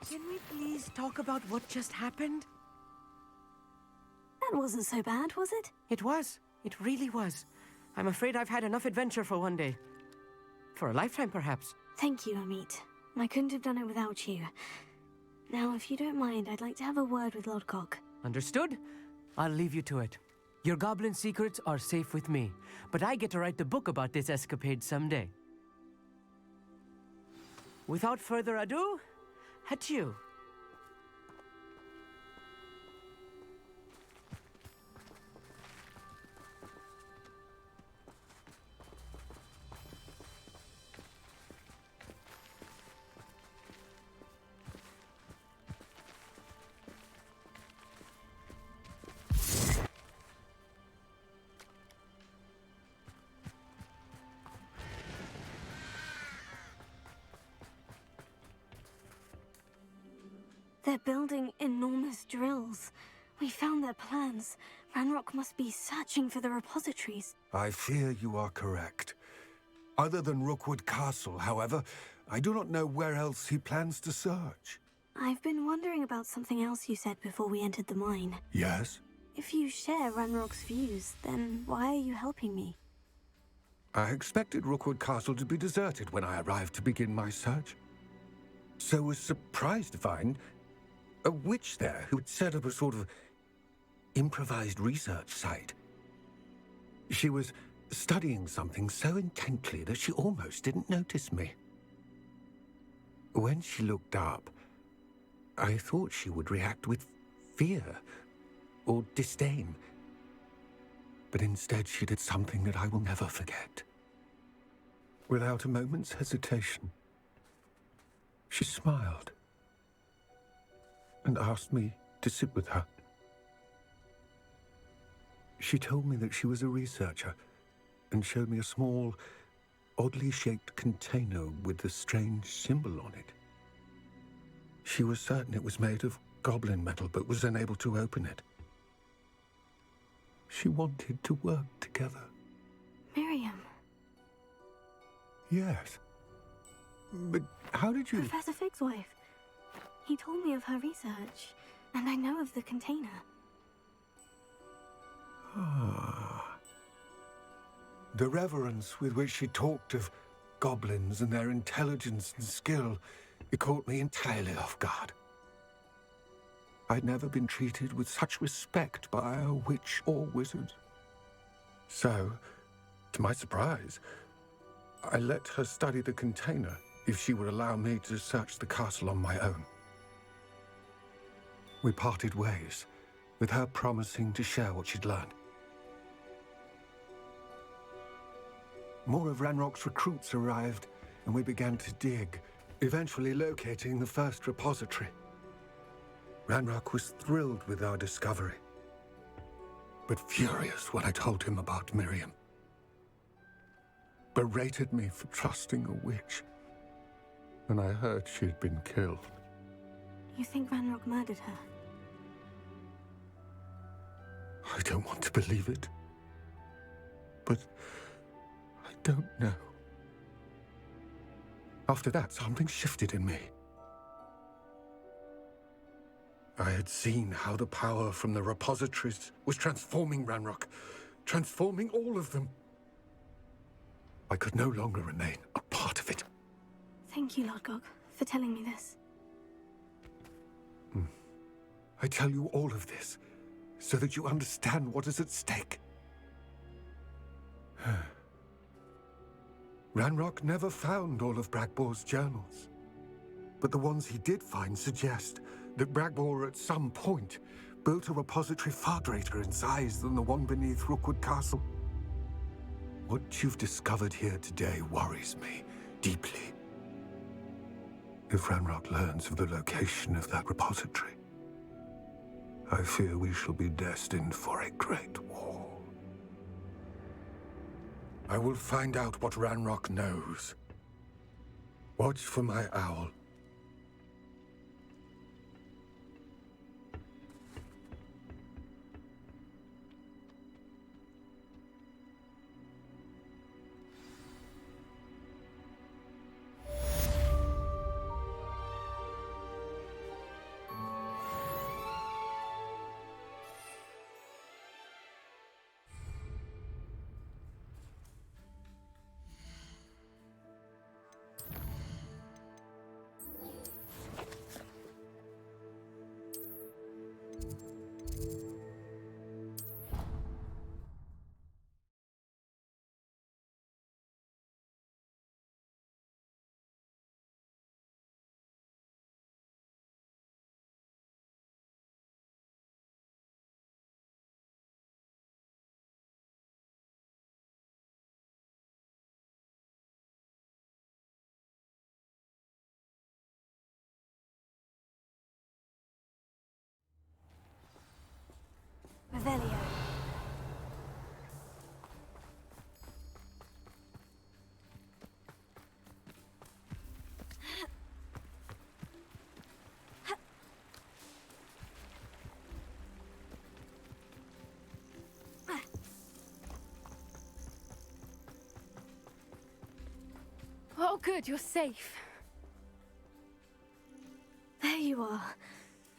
Can we please talk about what just happened? That wasn't so bad, was it? It was. It really was. I'm afraid I've had enough adventure for one day. For a lifetime, perhaps. Thank you, Amit. I couldn't have done it without you. Now, if you don't mind, I'd like to have a word with Lodcock. Understood? I'll leave you to it. Your goblin secrets are safe with me, but I get to write the book about this escapade someday. Without further ado, adieu. They're building enormous drills. We found their plans. Ranrock must be searching for the repositories. I fear you are correct. Other than Rookwood Castle, however, I do not know where else he plans to search. I've been wondering about something else you said before we entered the mine. Yes? If you share Ranrock's views, then why are you helping me? I expected Rookwood Castle to be deserted when I arrived to begin my search. So was surprised to find a witch there who had set up a sort of improvised research site. She was studying something so intently that she almost didn't notice me. When she looked up, I thought she would react with fear or disdain. But instead she did something that I will never forget. Without a moment's hesitation, she smiled and asked me to sit with her. She told me that she was a researcher and showed me a small, oddly shaped container with a strange symbol on it. She was certain it was made of goblin metal, but was unable to open it. She wanted to work together. Miriam. Yes. But how did you... Professor Fig's wife. He told me of her research, and I know of the container. Ah. The reverence with which she talked of goblins and their intelligence and skill, it caught me entirely off guard. I'd never been treated with such respect by a witch or wizard. So, to my surprise, I let her study the container if she would allow me to search the castle on my own. We parted ways, with her promising to share what she'd learned. More of Ranrock's recruits arrived, and we began to dig, eventually locating the first repository. Ranrock was thrilled with our discovery, but furious when I told him about Miriam. Berated me for trusting a witch, and I heard she'd been killed. You think Ranrock murdered her? I don't want to believe it, but I don't know. After that, something shifted in me. I had seen how the power from the repositories was transforming Ranrock, transforming all of them. I could no longer remain a part of it. Thank you, Lord Gog, for telling me this. I tell you all of this so that you understand what is at stake. Ranrock never found all of Bragbor's journals, but the ones he did find suggest that Bragbor at some point built a repository far greater in size than the one beneath Rookwood Castle. What you've discovered here today worries me deeply. If Ranrock learns of the location of that repository, I fear we shall be destined for a great war. I will find out what Ranrock knows. Watch for my owl. Revelio. Oh, good, you're safe. There you are.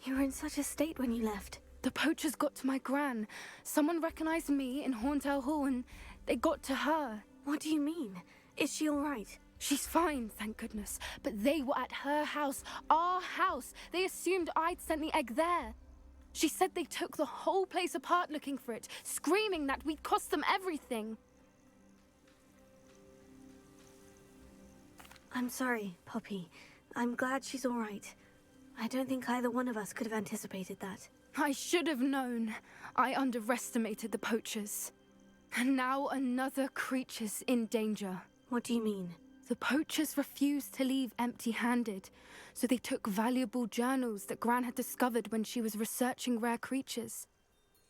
You were in such a state when you left. The poachers got to my gran. Someone recognized me in Horntail Hall and they got to her. What do you mean? Is she all right? She's fine, thank goodness. But they were at her house, our house. They assumed I'd sent the egg there. She said they took the whole place apart looking for it, screaming that we'd cost them everything. I'm sorry, Poppy. I'm glad she's all right. I don't think either one of us could have anticipated that. I should have known. I underestimated the poachers. And now another creature's in danger. What do you mean? The poachers refused to leave empty-handed, so they took valuable journals that Gran had discovered when she was researching rare creatures.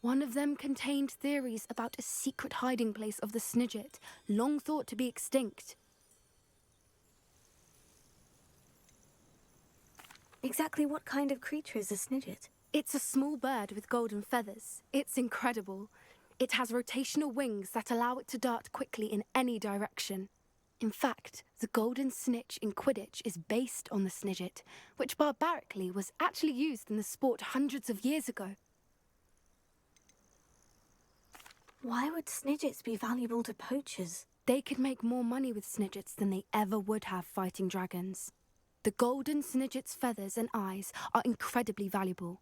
One of them contained theories about a secret hiding place of the Snidget, long thought to be extinct. Exactly what kind of creature is a Snidget? It's a small bird with golden feathers. It's incredible. It has rotational wings that allow it to dart quickly in any direction. In fact, the golden snitch in Quidditch is based on the Snidget, which barbarically was actually used in the sport hundreds of years ago. Why would Snidgets be valuable to poachers? They could make more money with Snidgets than they ever would have fighting dragons. The golden Snidget's feathers and eyes are incredibly valuable.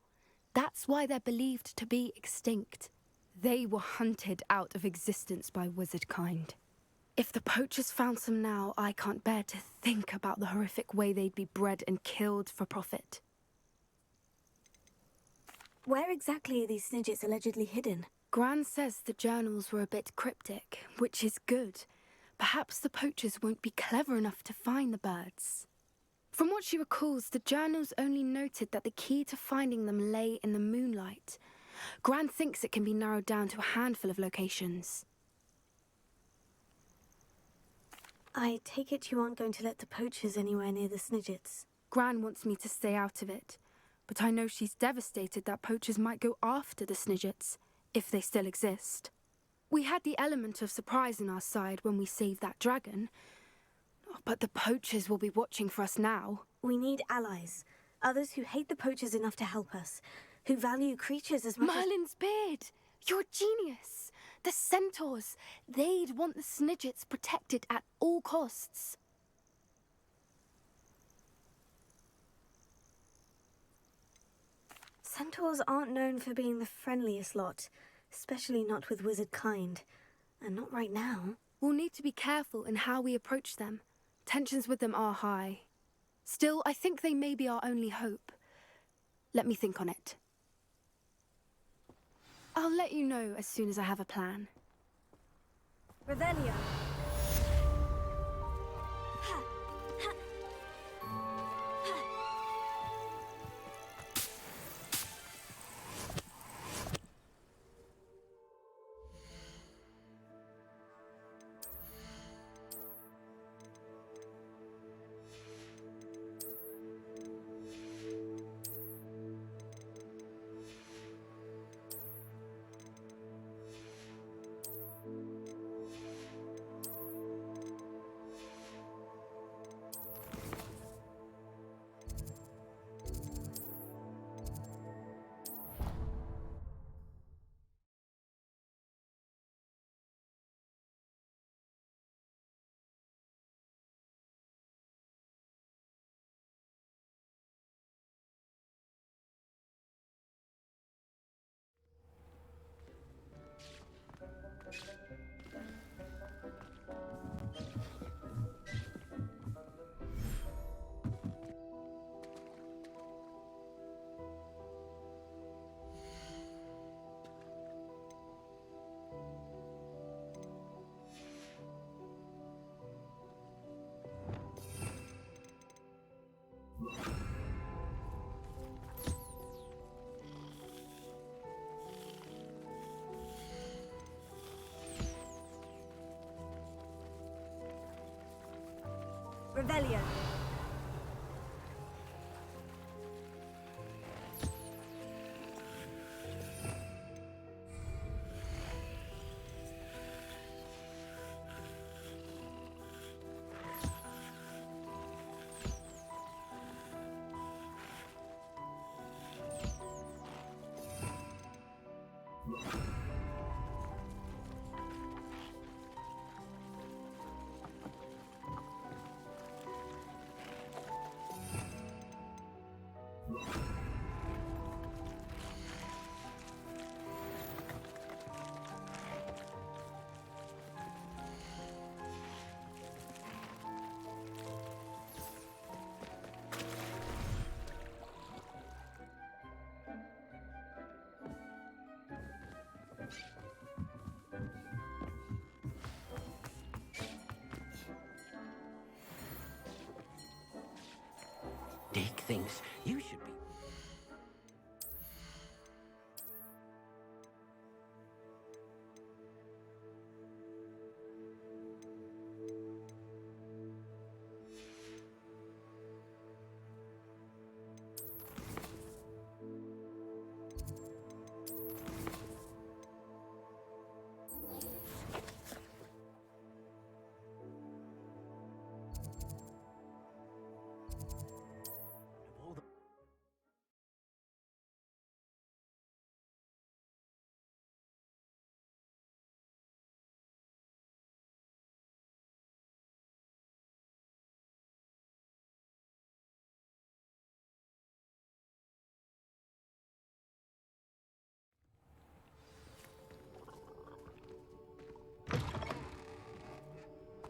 That's why they're believed to be extinct. They were hunted out of existence by wizard kind. If the poachers found some now, I can't bear to think about the horrific way they'd be bred and killed for profit. Where exactly are these Snidgets allegedly hidden? Gran says the journals were a bit cryptic, which is good. Perhaps the poachers won't be clever enough to find the birds. From what she recalls, the journals only noted that the key to finding them lay in the moonlight. Gran thinks it can be narrowed down to a handful of locations. I take it you aren't going to let the poachers anywhere near the Snidgets. Gran wants me to stay out of it, but I know she's devastated that poachers might go after the Snidgets, if they still exist. We had the element of surprise on our side when we saved that dragon, but the poachers will be watching for us now. We need allies. Others who hate the poachers enough to help us. Who value creatures as much Merlin's beard! You're a genius! The centaurs! They'd want the Snidgets protected at all costs. Centaurs aren't known for being the friendliest lot, especially not with wizard kind. And not right now. We'll need to be careful in how we approach them. Tensions with them are high. Still, I think they may be our only hope. Let me think on it. I'll let you know as soon as I have a plan. Revelio. Revelio. Dick thinks you should be...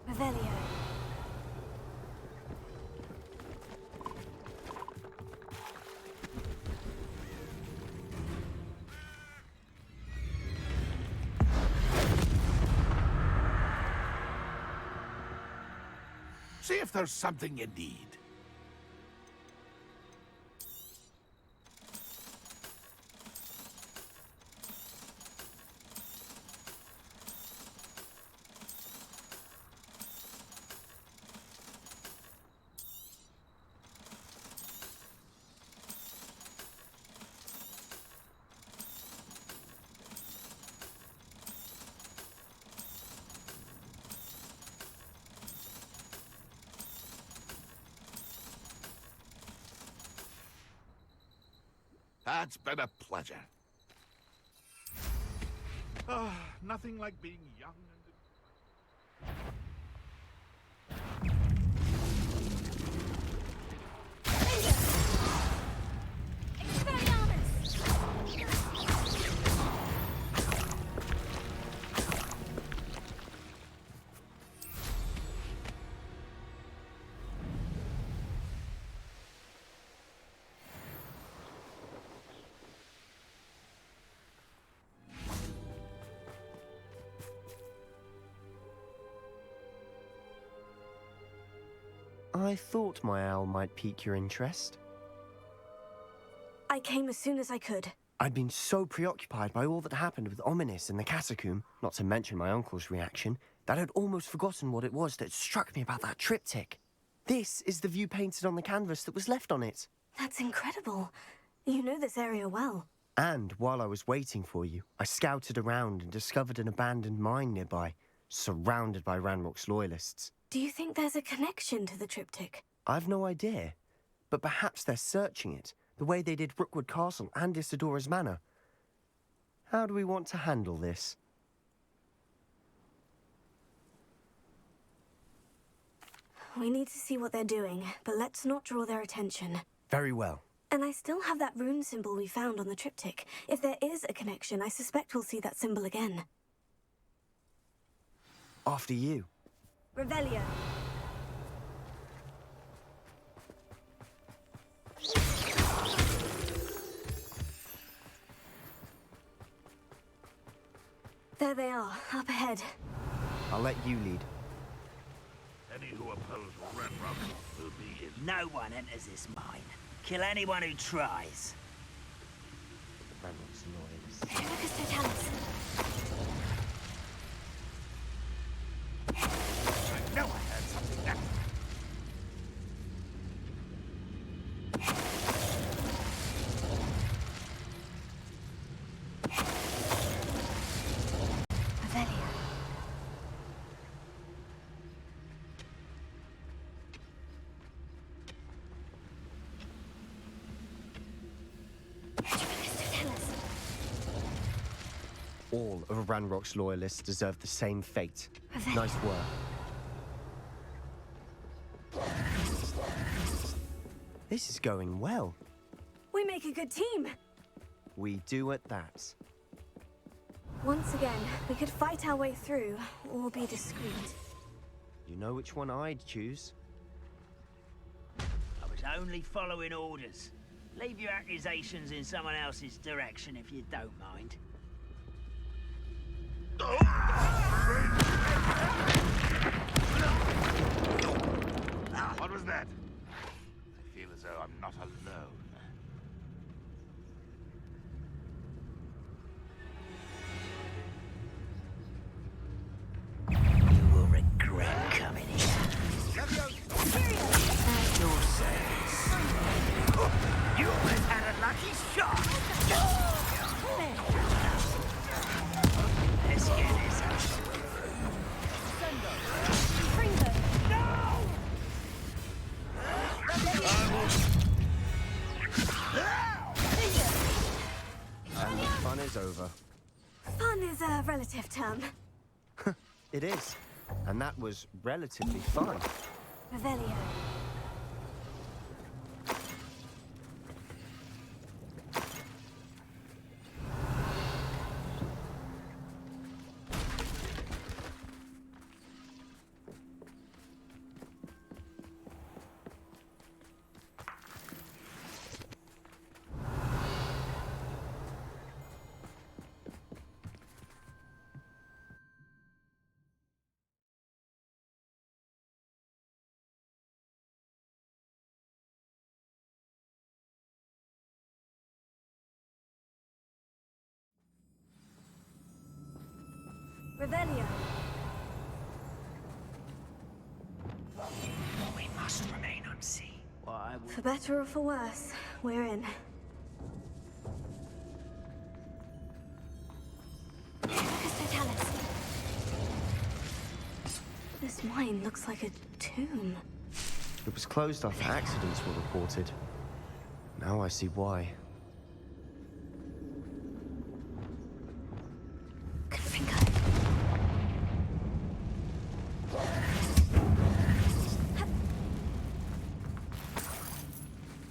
Revelio. See if there's something you need. That's been a pleasure. Nothing like being young and... I thought my owl might pique your interest. I came as soon as I could. I'd been so preoccupied by all that happened with Ominis in the catacomb, not to mention my uncle's reaction, that I'd almost forgotten what it was that struck me about that triptych. This is the view painted on the canvas that was left on it. That's incredible. You know this area well. And while I was waiting for you, I scouted around and discovered an abandoned mine nearby, surrounded by Ranrock's loyalists. Do you think there's a connection to the triptych? I've no idea, but perhaps they're searching it, the way they did Rookwood Castle and Isidora's Manor. How do we want to handle this? We need to see what they're doing, but let's not draw their attention. Very well. And I still have that rune symbol we found on the triptych. If there is a connection, I suspect we'll see that symbol again. After you. Revelio. There they are, up ahead. I'll let you lead. Any who oppose Ranrock will be in... No one enters this mine. Kill anyone who tries. Ranrock's loyalists. Lucas Totalis. I know I heard something there. All of Ranrock's loyalists deserve the same fate. Nice work. This is going well. We make a good team. We do at that. Once again, we could fight our way through, or be discreet. You know which one I'd choose. I was only following orders. Leave your accusations in someone else's direction if you don't mind. What was that? I feel as though I'm not alone. You will regret coming here. At your service. You almost had a lucky shot. Let's get this over And the fun is over. Fun is a relative term. It is. And that was relatively fun. Revelio. Revelio. We must remain unseen. Why For better or for worse, we're in. Cristotalis. This mine looks like a tomb. It was closed after accidents were reported. Now I see why.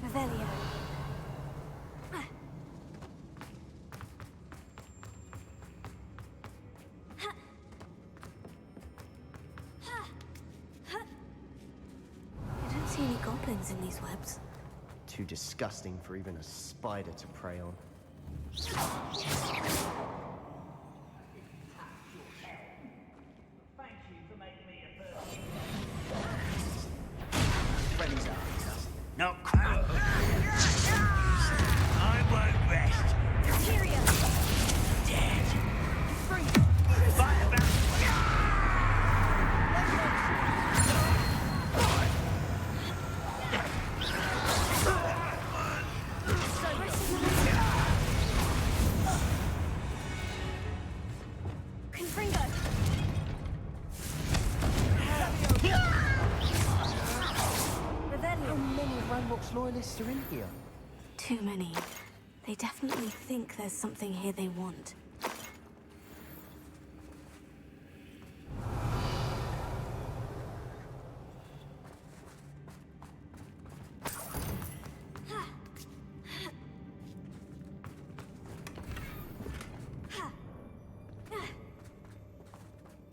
Revelio. I don't see any goblins in these webs. Too disgusting for even a spider to prey on. Thank you for making me a person. Friends are not quite. I won't rest. Tyrion. Dead. Fight about. Confringo. Revelio. How many of Ranrock's loyalists are in here? Too many. They definitely think there's something here they want.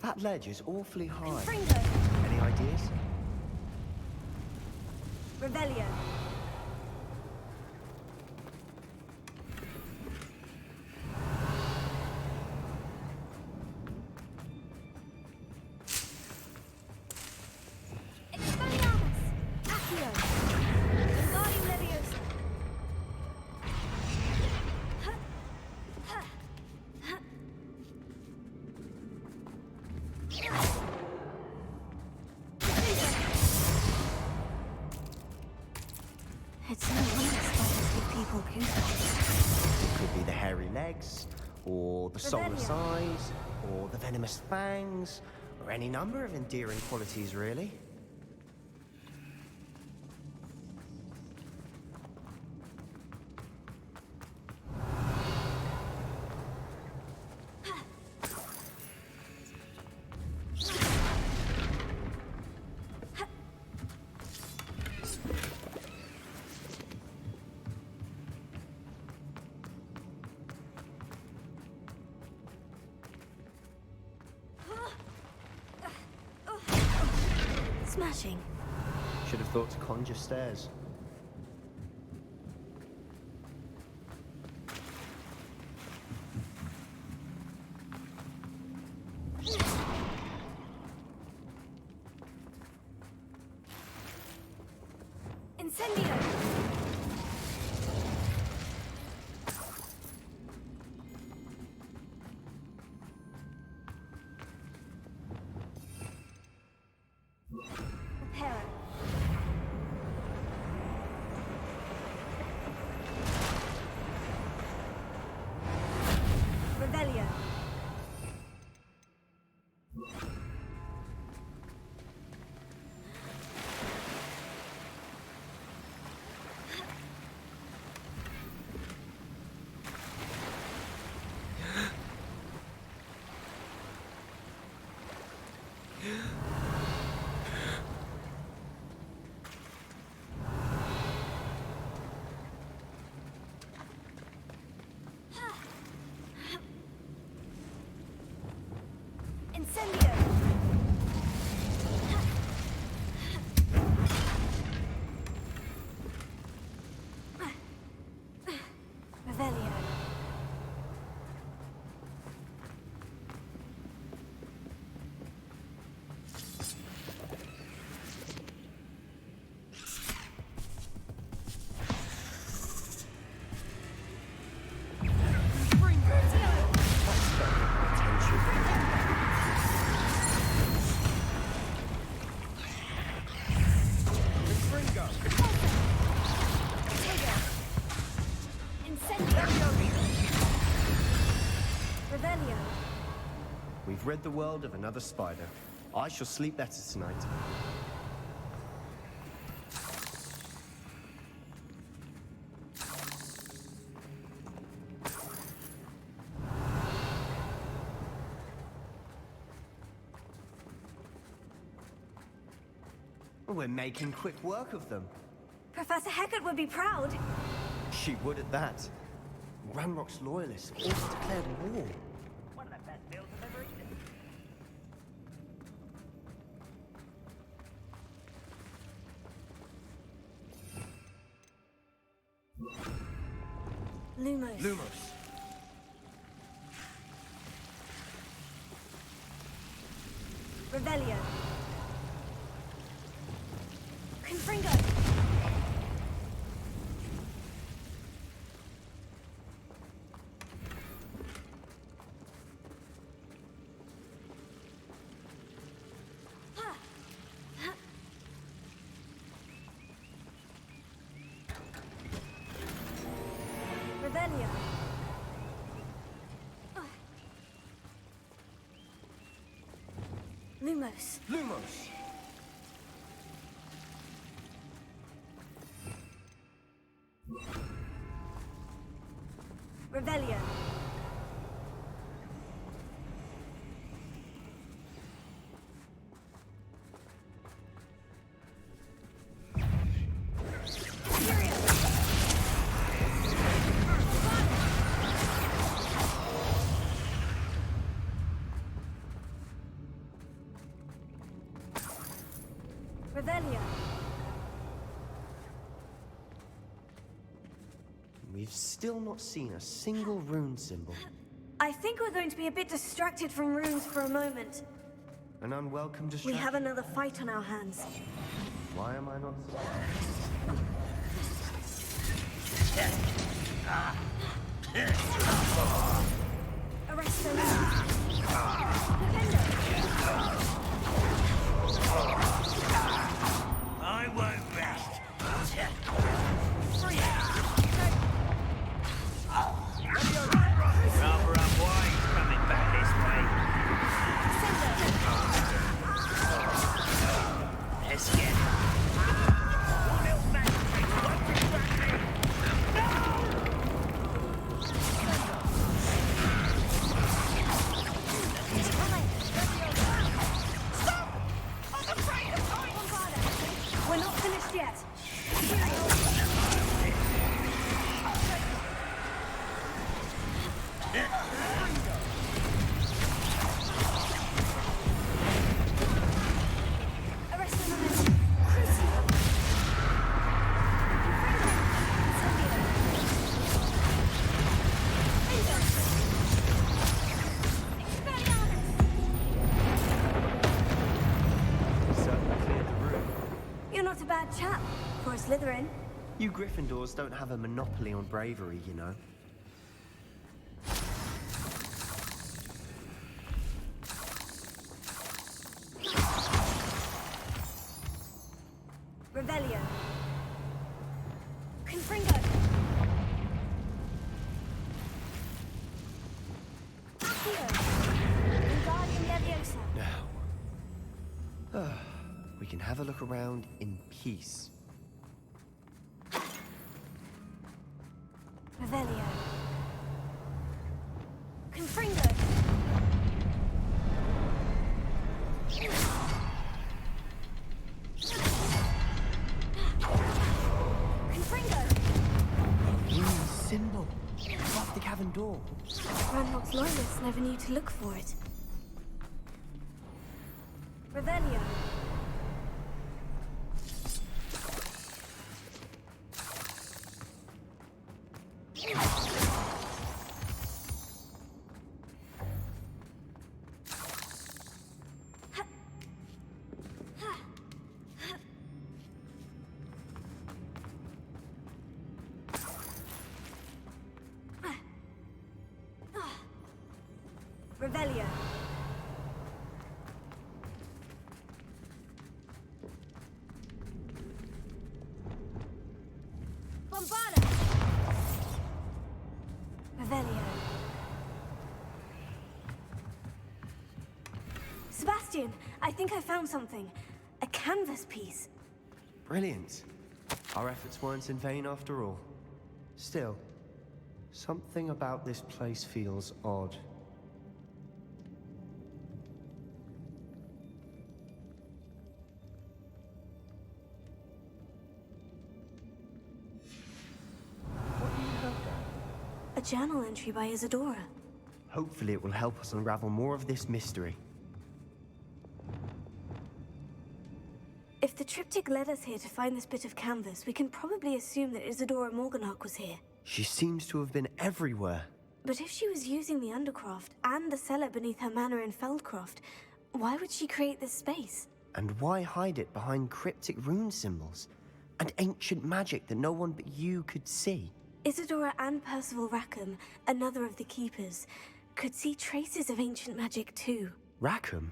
That ledge is awfully high. Confringo. Any ideas? Revelio. Expelliarmus! Accio! Wingardium Leviosa! It's no wonder spiders give people goosebumps. Could be the hairy legs, or the soulless Revelio. eyes, or the venomous fangs, or any number of endearing qualities, really. smashing. Should have thought to conjure stairs. Incendio! Reparo. Revelio. Incendio! Revelio. Revelio. We've rid the world of another spider. I shall sleep better tonight. We're making quick work of them. Professor Hecat would be proud. She would at that. Ranrock's loyalists also declared war. One of the best meals I've ever eaten. Lumos. Lumos. Revelio. Confringo. Revelio. Lumos. Lumos. Revelio. Revelio. We've still not seen a single rune symbol. I think we're going to be a bit distracted from runes for a moment. An unwelcome We distraction. have another fight on our hands. Why am I not Arrest them. Defender. I won't rest. Rather unwise coming back this way. Let's get one else man takes one to track me. No! Stop! I'm afraid of time! We're not finished yet. Arrest them. You Gryffindors don't have a monopoly on bravery, you know. Revelio. Confringo. Accio. Wingardium Leviosa. Now, we can have a look around in peace. Revelio. Confringo. Confringo. A rune symbol above the cavern door. Ranrock's loyalists never knew to look for it. Revelio. Revelio. Bombarda. Revelio. Sebastian, I think I found something. A canvas piece. Brilliant. Our efforts weren't in vain after all. Still, something about this place feels odd. A journal entry by Isadora. Hopefully it will help us unravel more of this mystery. If the triptych led us here to find this bit of canvas, we can probably assume that Isadora Morganach was here. She seems to have been everywhere. But if she was using the Undercroft and the cellar beneath her manor in Feldcroft, why would she create this space? And why hide it behind cryptic rune symbols? And ancient magic that no one but you could see? Isadora and Percival Rackham, another of the Keepers, could see traces of ancient magic too. Rackham?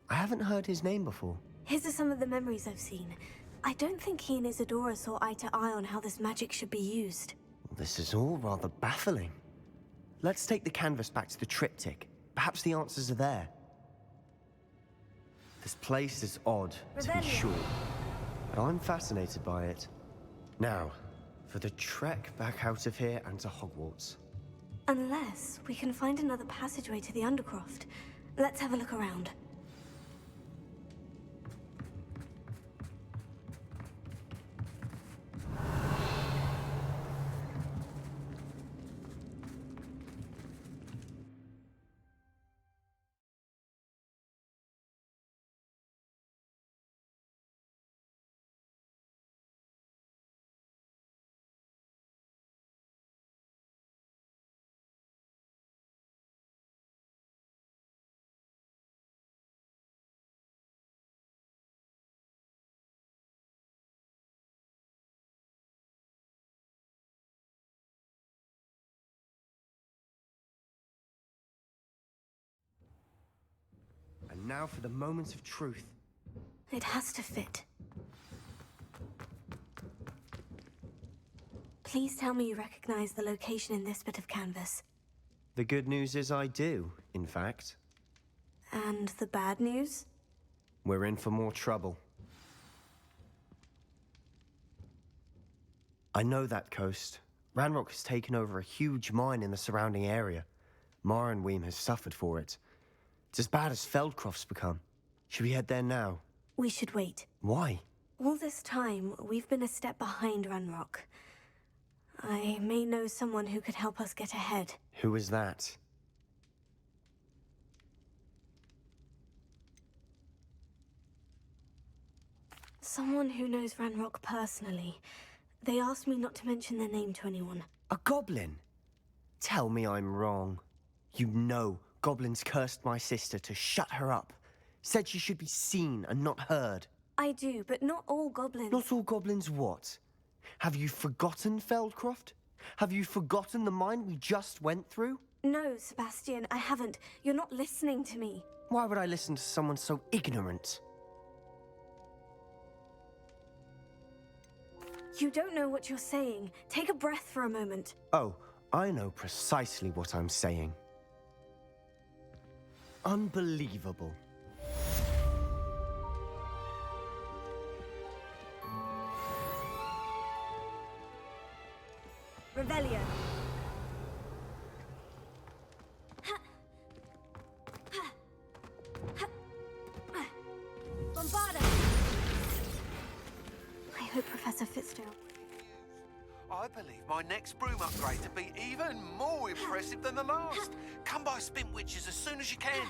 I haven't heard his name before. His are some of the memories I've seen. I don't think he and Isadora saw eye to eye on how this magic should be used. This is all rather baffling. Let's take the canvas back to the triptych. Perhaps the answers are there. This place is odd, to be sure, but I'm fascinated by it. Now, for the trek back out of here and to Hogwarts. Unless we can find another passageway to the Undercroft. Let's have a look around. And now for the moment of truth. It has to fit. Please tell me you recognize the location in this bit of canvas. The good news is I do, in fact. And the bad news? We're in for more trouble. I know that coast. Ranrock has taken over a huge mine in the surrounding area. Marrenweem has suffered for it. It's as bad as Feldcroft's become. Should we head there now? We should wait. Why? All this time, we've been a step behind Ranrock. I may know someone who could help us get ahead. Who is that? Someone who knows Ranrock personally. They asked me not to mention their name to anyone. A goblin? Tell me I'm wrong. You know goblins cursed my sister to shut her up. Said she should be seen and not heard. I do, but not all goblins... Not all goblins what? Have you forgotten, Feldcroft? Have you forgotten the mine we just went through? No, Sebastian, I haven't. You're not listening to me. Why would I listen to someone so ignorant? You don't know what you're saying. Take a breath for a moment. Oh, I know precisely what I'm saying. Unbelievable. Revelio. Bombarda. I hope Professor Fitzgerald. I believe my next broom upgrade to be even more impressive than the last. Come by Spintwitches as soon as you can.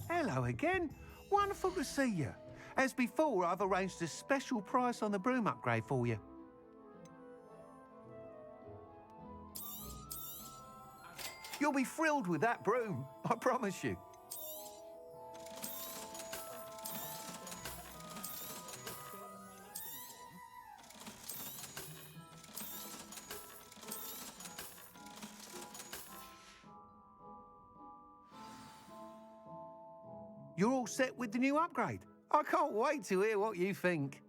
Hello again. Wonderful to see you. As before, I've arranged a special price on the broom upgrade for you. You'll be thrilled with that broom, I promise you. You're all set with the new upgrade. I can't wait to hear what you think.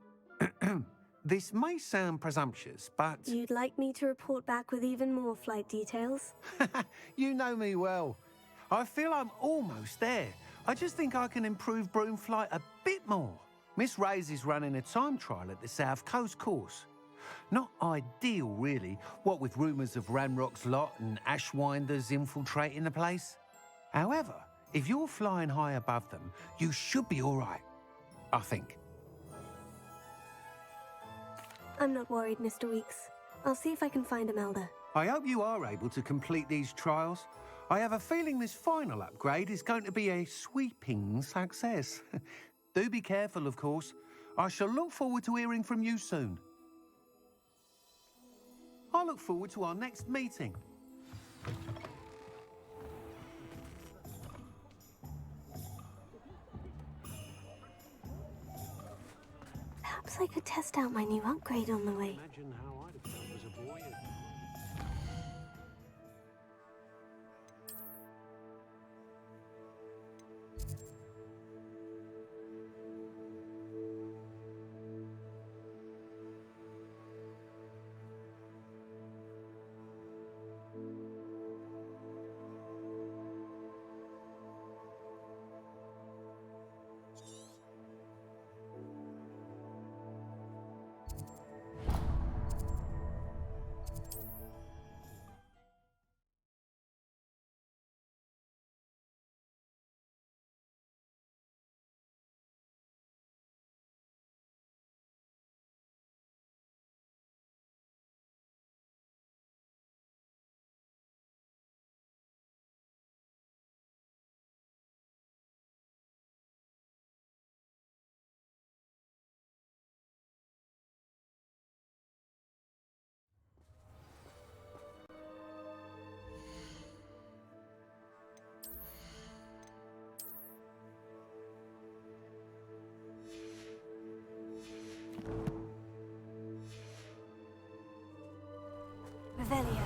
This may sound presumptuous, but... You'd like me to report back with even more flight details? You know me well. I feel I'm almost there. I just think I can improve broom flight a bit more. Miss Ray's is running a time trial at the South Coast course. Not ideal, really, what with rumours of Ranrock's lot and Ashwinders infiltrating the place. However, if you're flying high above them, you should be all right, I think. I'm not worried, Mr. Weeks. I'll see if I can find Imelda. I hope you are able to complete these trials. I have a feeling this final upgrade is going to be a sweeping success. Do be careful, of course. I shall look forward to hearing from you soon. I look forward to our next meeting. Perhaps I could test out my new upgrade on the way. Imagine how I'd have felt as a boy. Revelio.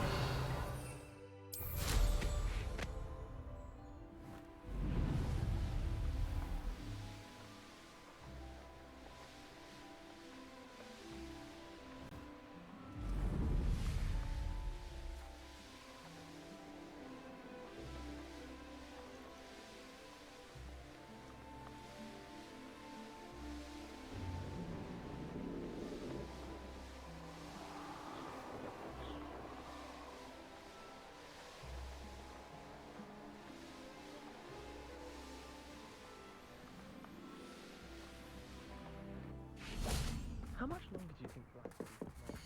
How much longer do you think you'll have to be this?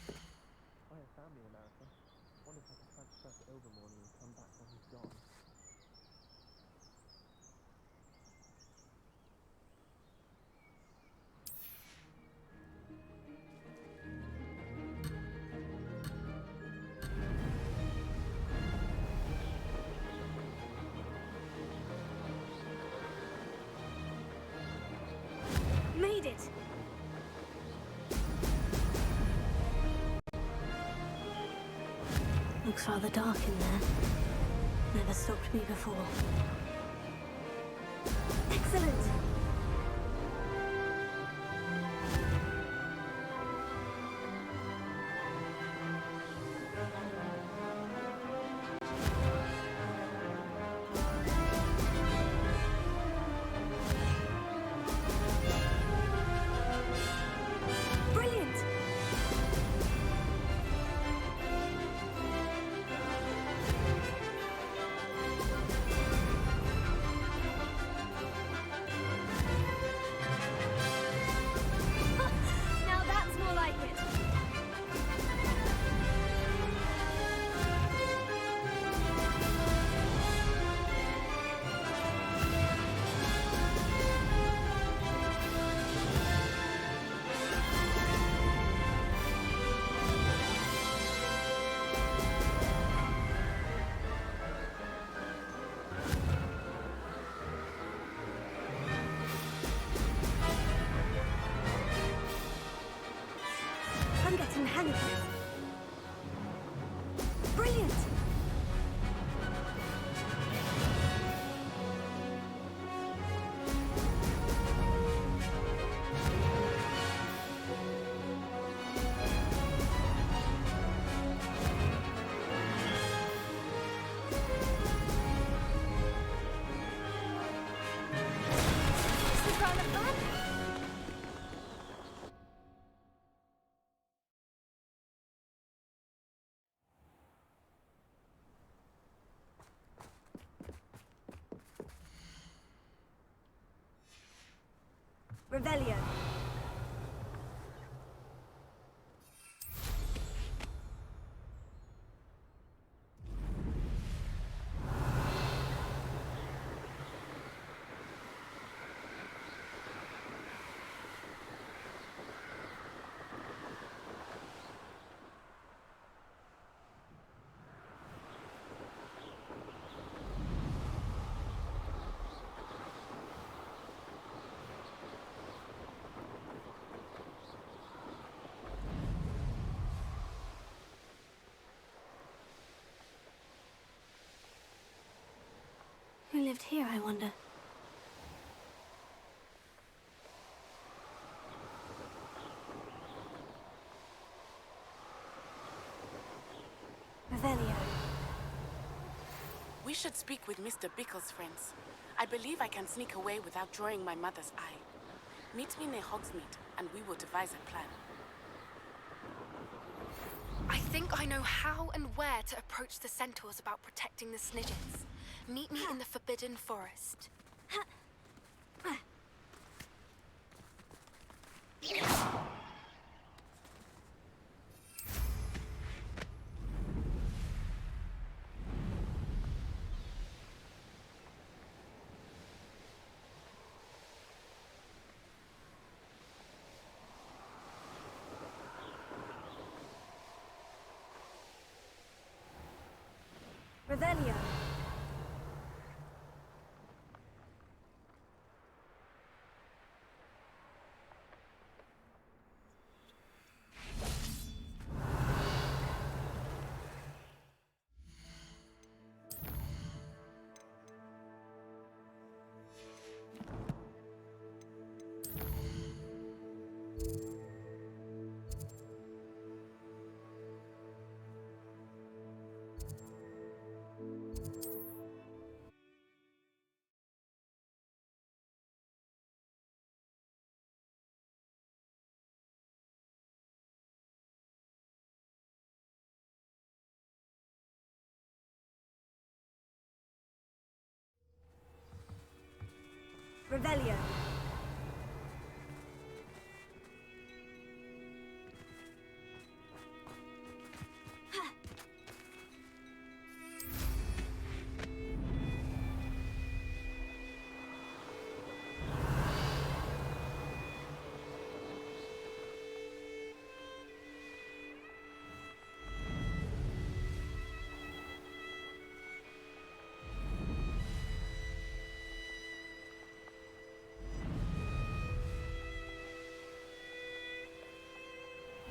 I have family in America. Wonder if I can transfer to Ilvermorny and come back when he's gone. Made it! Looks rather dark in there. Never stopped me before. Excellent! Brilliant! Now that's more like it. I'm getting the hang of this. Brilliant! This is rather fun. Revelio. Who lived here, I wonder? Revelio. We should speak with Mr. Bickle's friends. I believe I can sneak away without drawing my mother's eye. Meet me near Hogsmeade, and we will devise a plan. I think I know how and where to approach the centaurs about protecting the Snidgets. Meet me in the Forbidden Forest. Revelio. Revelio.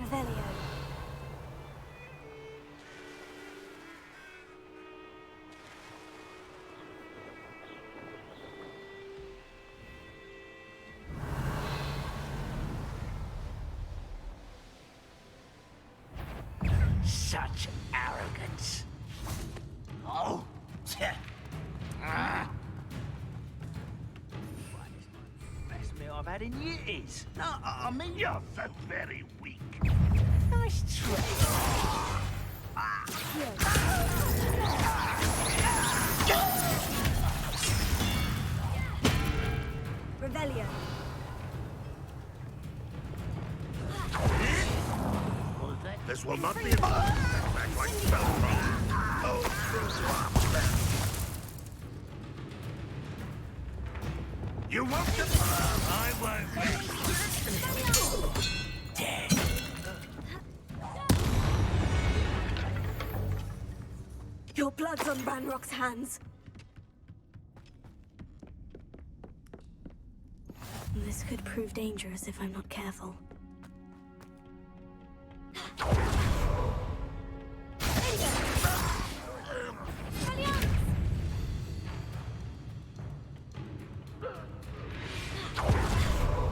Revelio. Such arrogance. Oh, best meal I've had in years. No, I mean, you're so very weak. Nice try. Revelio. This will not be a back like spellcraft. Oh, you won't get I won't let Dead. Your blood's on Ranrock's hands. This could prove dangerous if I'm not careful.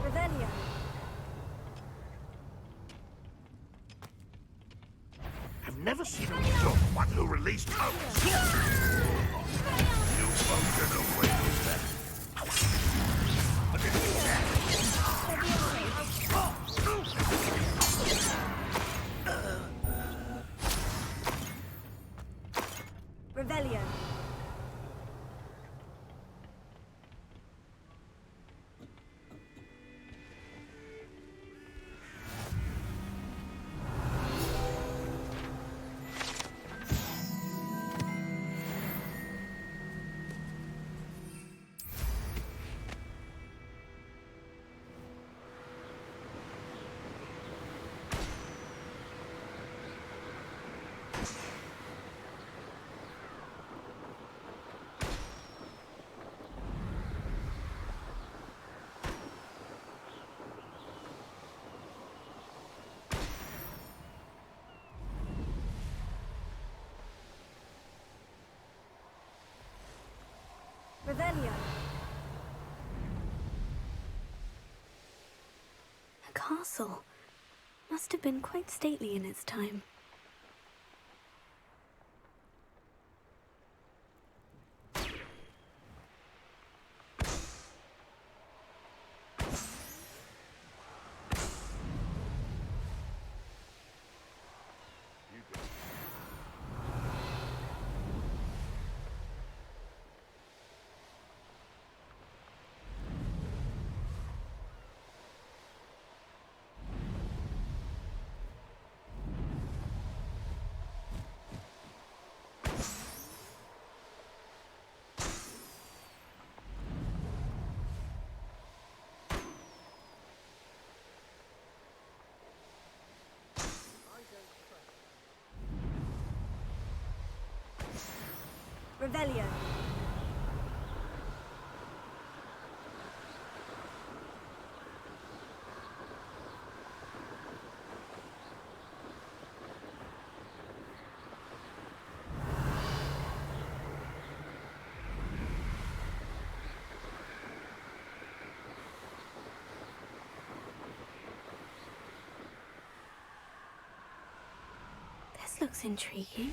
Revelio. I've never seen a result one who released oaths. You won't get away with that. Revelio. Revelio. A castle. Must have been quite stately in its time. Revelio. looks intriguing.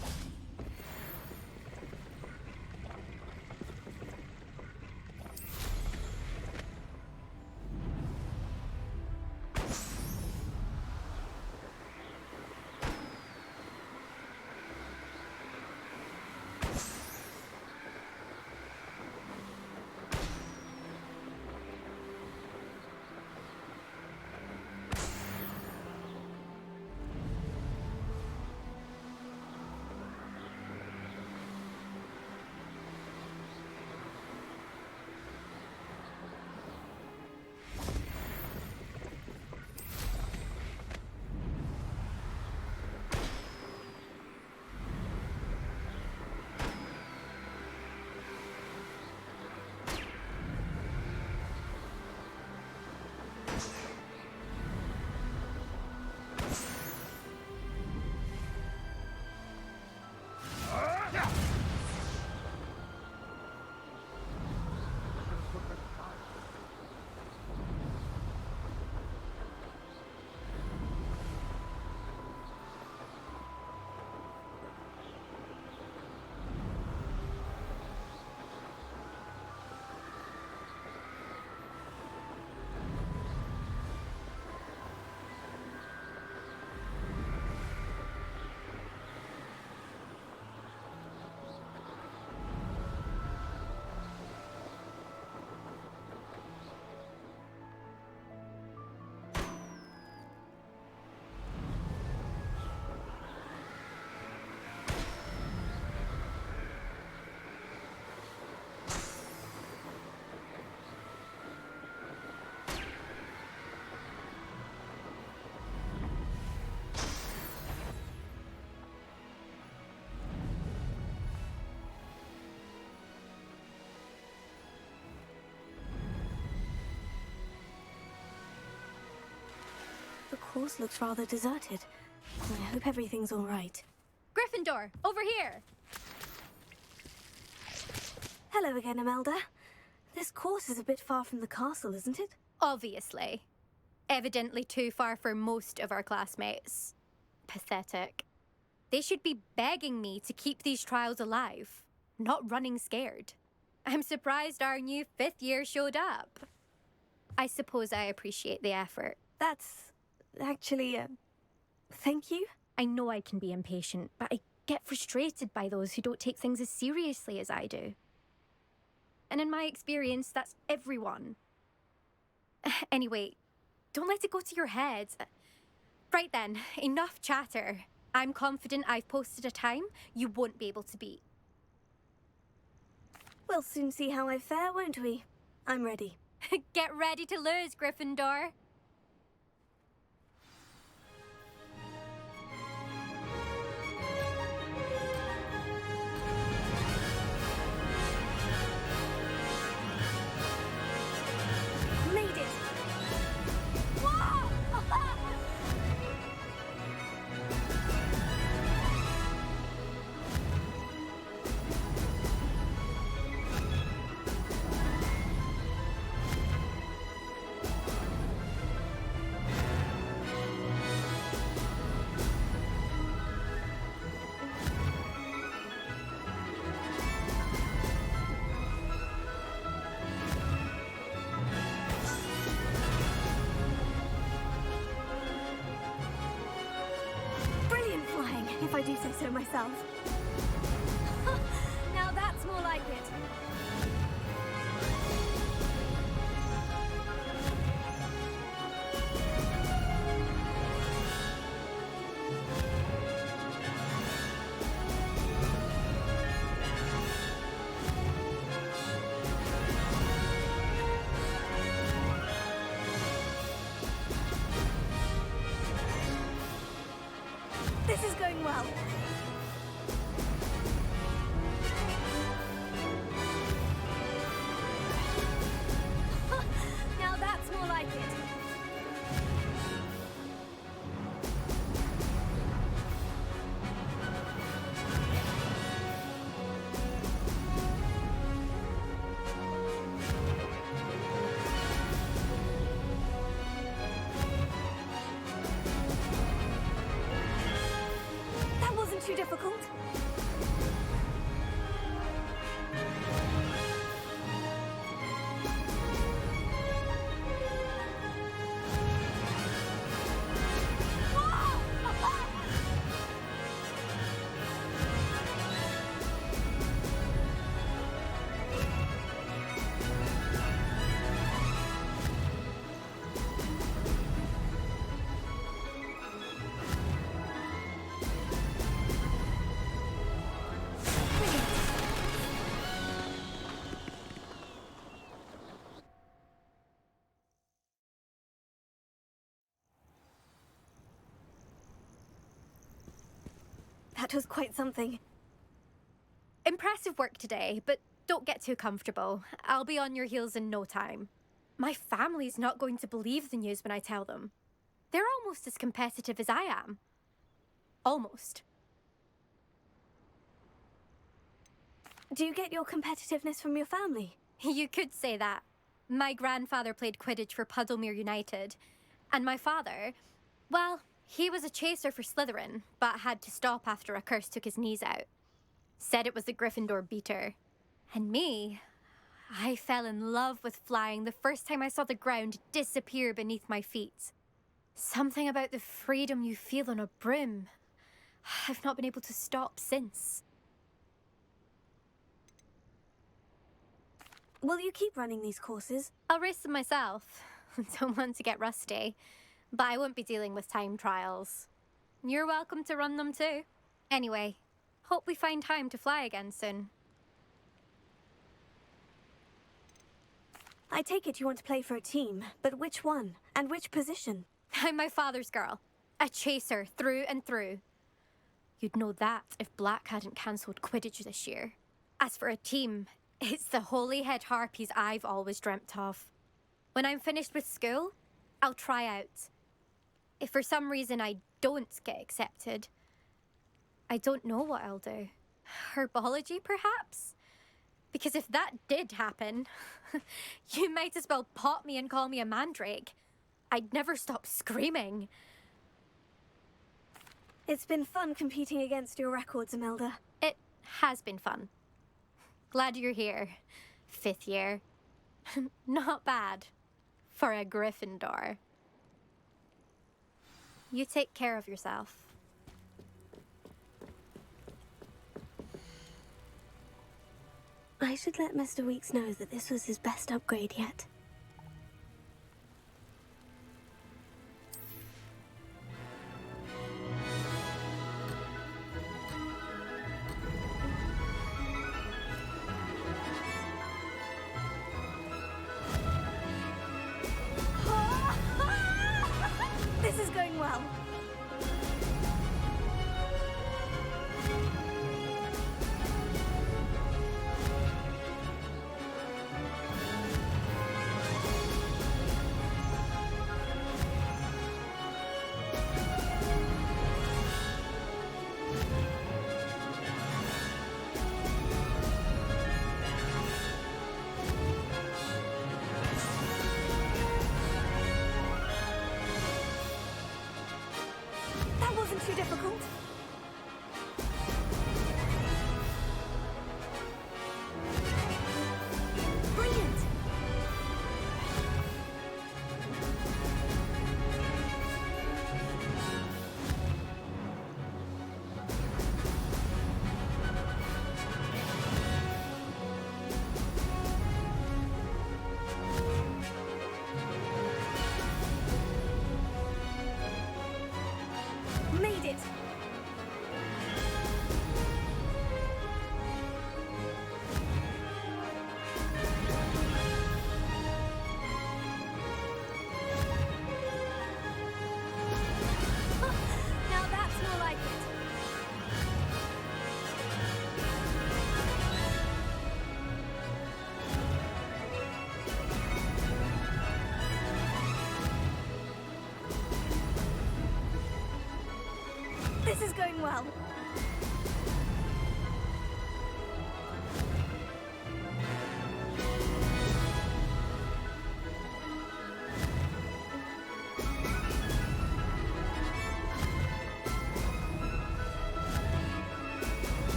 The course looks rather deserted. I hope everything's all right. Gryffindor, over here! Hello again, Imelda. This course is a bit far from the castle, isn't it? Obviously. Evidently too far for most of our classmates. Pathetic. They should be begging me to keep these trials alive, not running scared. I'm surprised our new 5th year showed up. I suppose I appreciate the effort. That's actually, thank you. I know I can be impatient, but I get frustrated by those who don't take things as seriously as I do. And in my experience, that's everyone. Anyway, don't let it go to your head. Right then, enough chatter. I'm confident I've posted a time you won't be able to beat. We'll soon see how I fare, won't we? I'm ready. Get ready to lose, Gryffindor. Made it! Whoa! Brilliant flying, if I do say so myself. Now that's more like it. This is going well. Now that's more like it. That wasn't That was quite something. Impressive work today, but don't get too comfortable. I'll be on your heels in no time. My family's not going to believe the news when I tell them. They're almost as competitive as I am. Almost. Do you get your competitiveness from your family? You could say that. My grandfather played Quidditch for Puddlemere United. And my father, well, he was a chaser for Slytherin, but had to stop after a curse took his knees out. Said it was the Gryffindor beater. And me, I fell in love with flying the first time I saw the ground disappear beneath my feet. Something about the freedom you feel on a broom. I've not been able to stop since. Will you keep running these courses? I'll race them myself. Don't want to get rusty. But I won't be dealing with time trials. You're welcome to run them too. Anyway, hope we find time to fly again soon. I take it you want to play for a team, but which one? And which position? I'm my father's girl. A chaser through and through. You'd know that if Black hadn't cancelled Quidditch this year. As for a team, it's the Holyhead Harpies I've always dreamt of. When I'm finished with school, I'll try out. If for some reason I don't get accepted, I don't know what I'll do. Herbology, perhaps? Because if that did happen, you might as well pop me and call me a mandrake. I'd never stop screaming. It's been fun competing against your records, Imelda. It has been fun. Glad you're here. 5th year. Not bad. For a Gryffindor. You take care of yourself. I should let Mr. Weeks know that this was his best upgrade yet. This is going well. That wasn't too difficult. Brilliant! Made it! Now that's more like it. This is going well.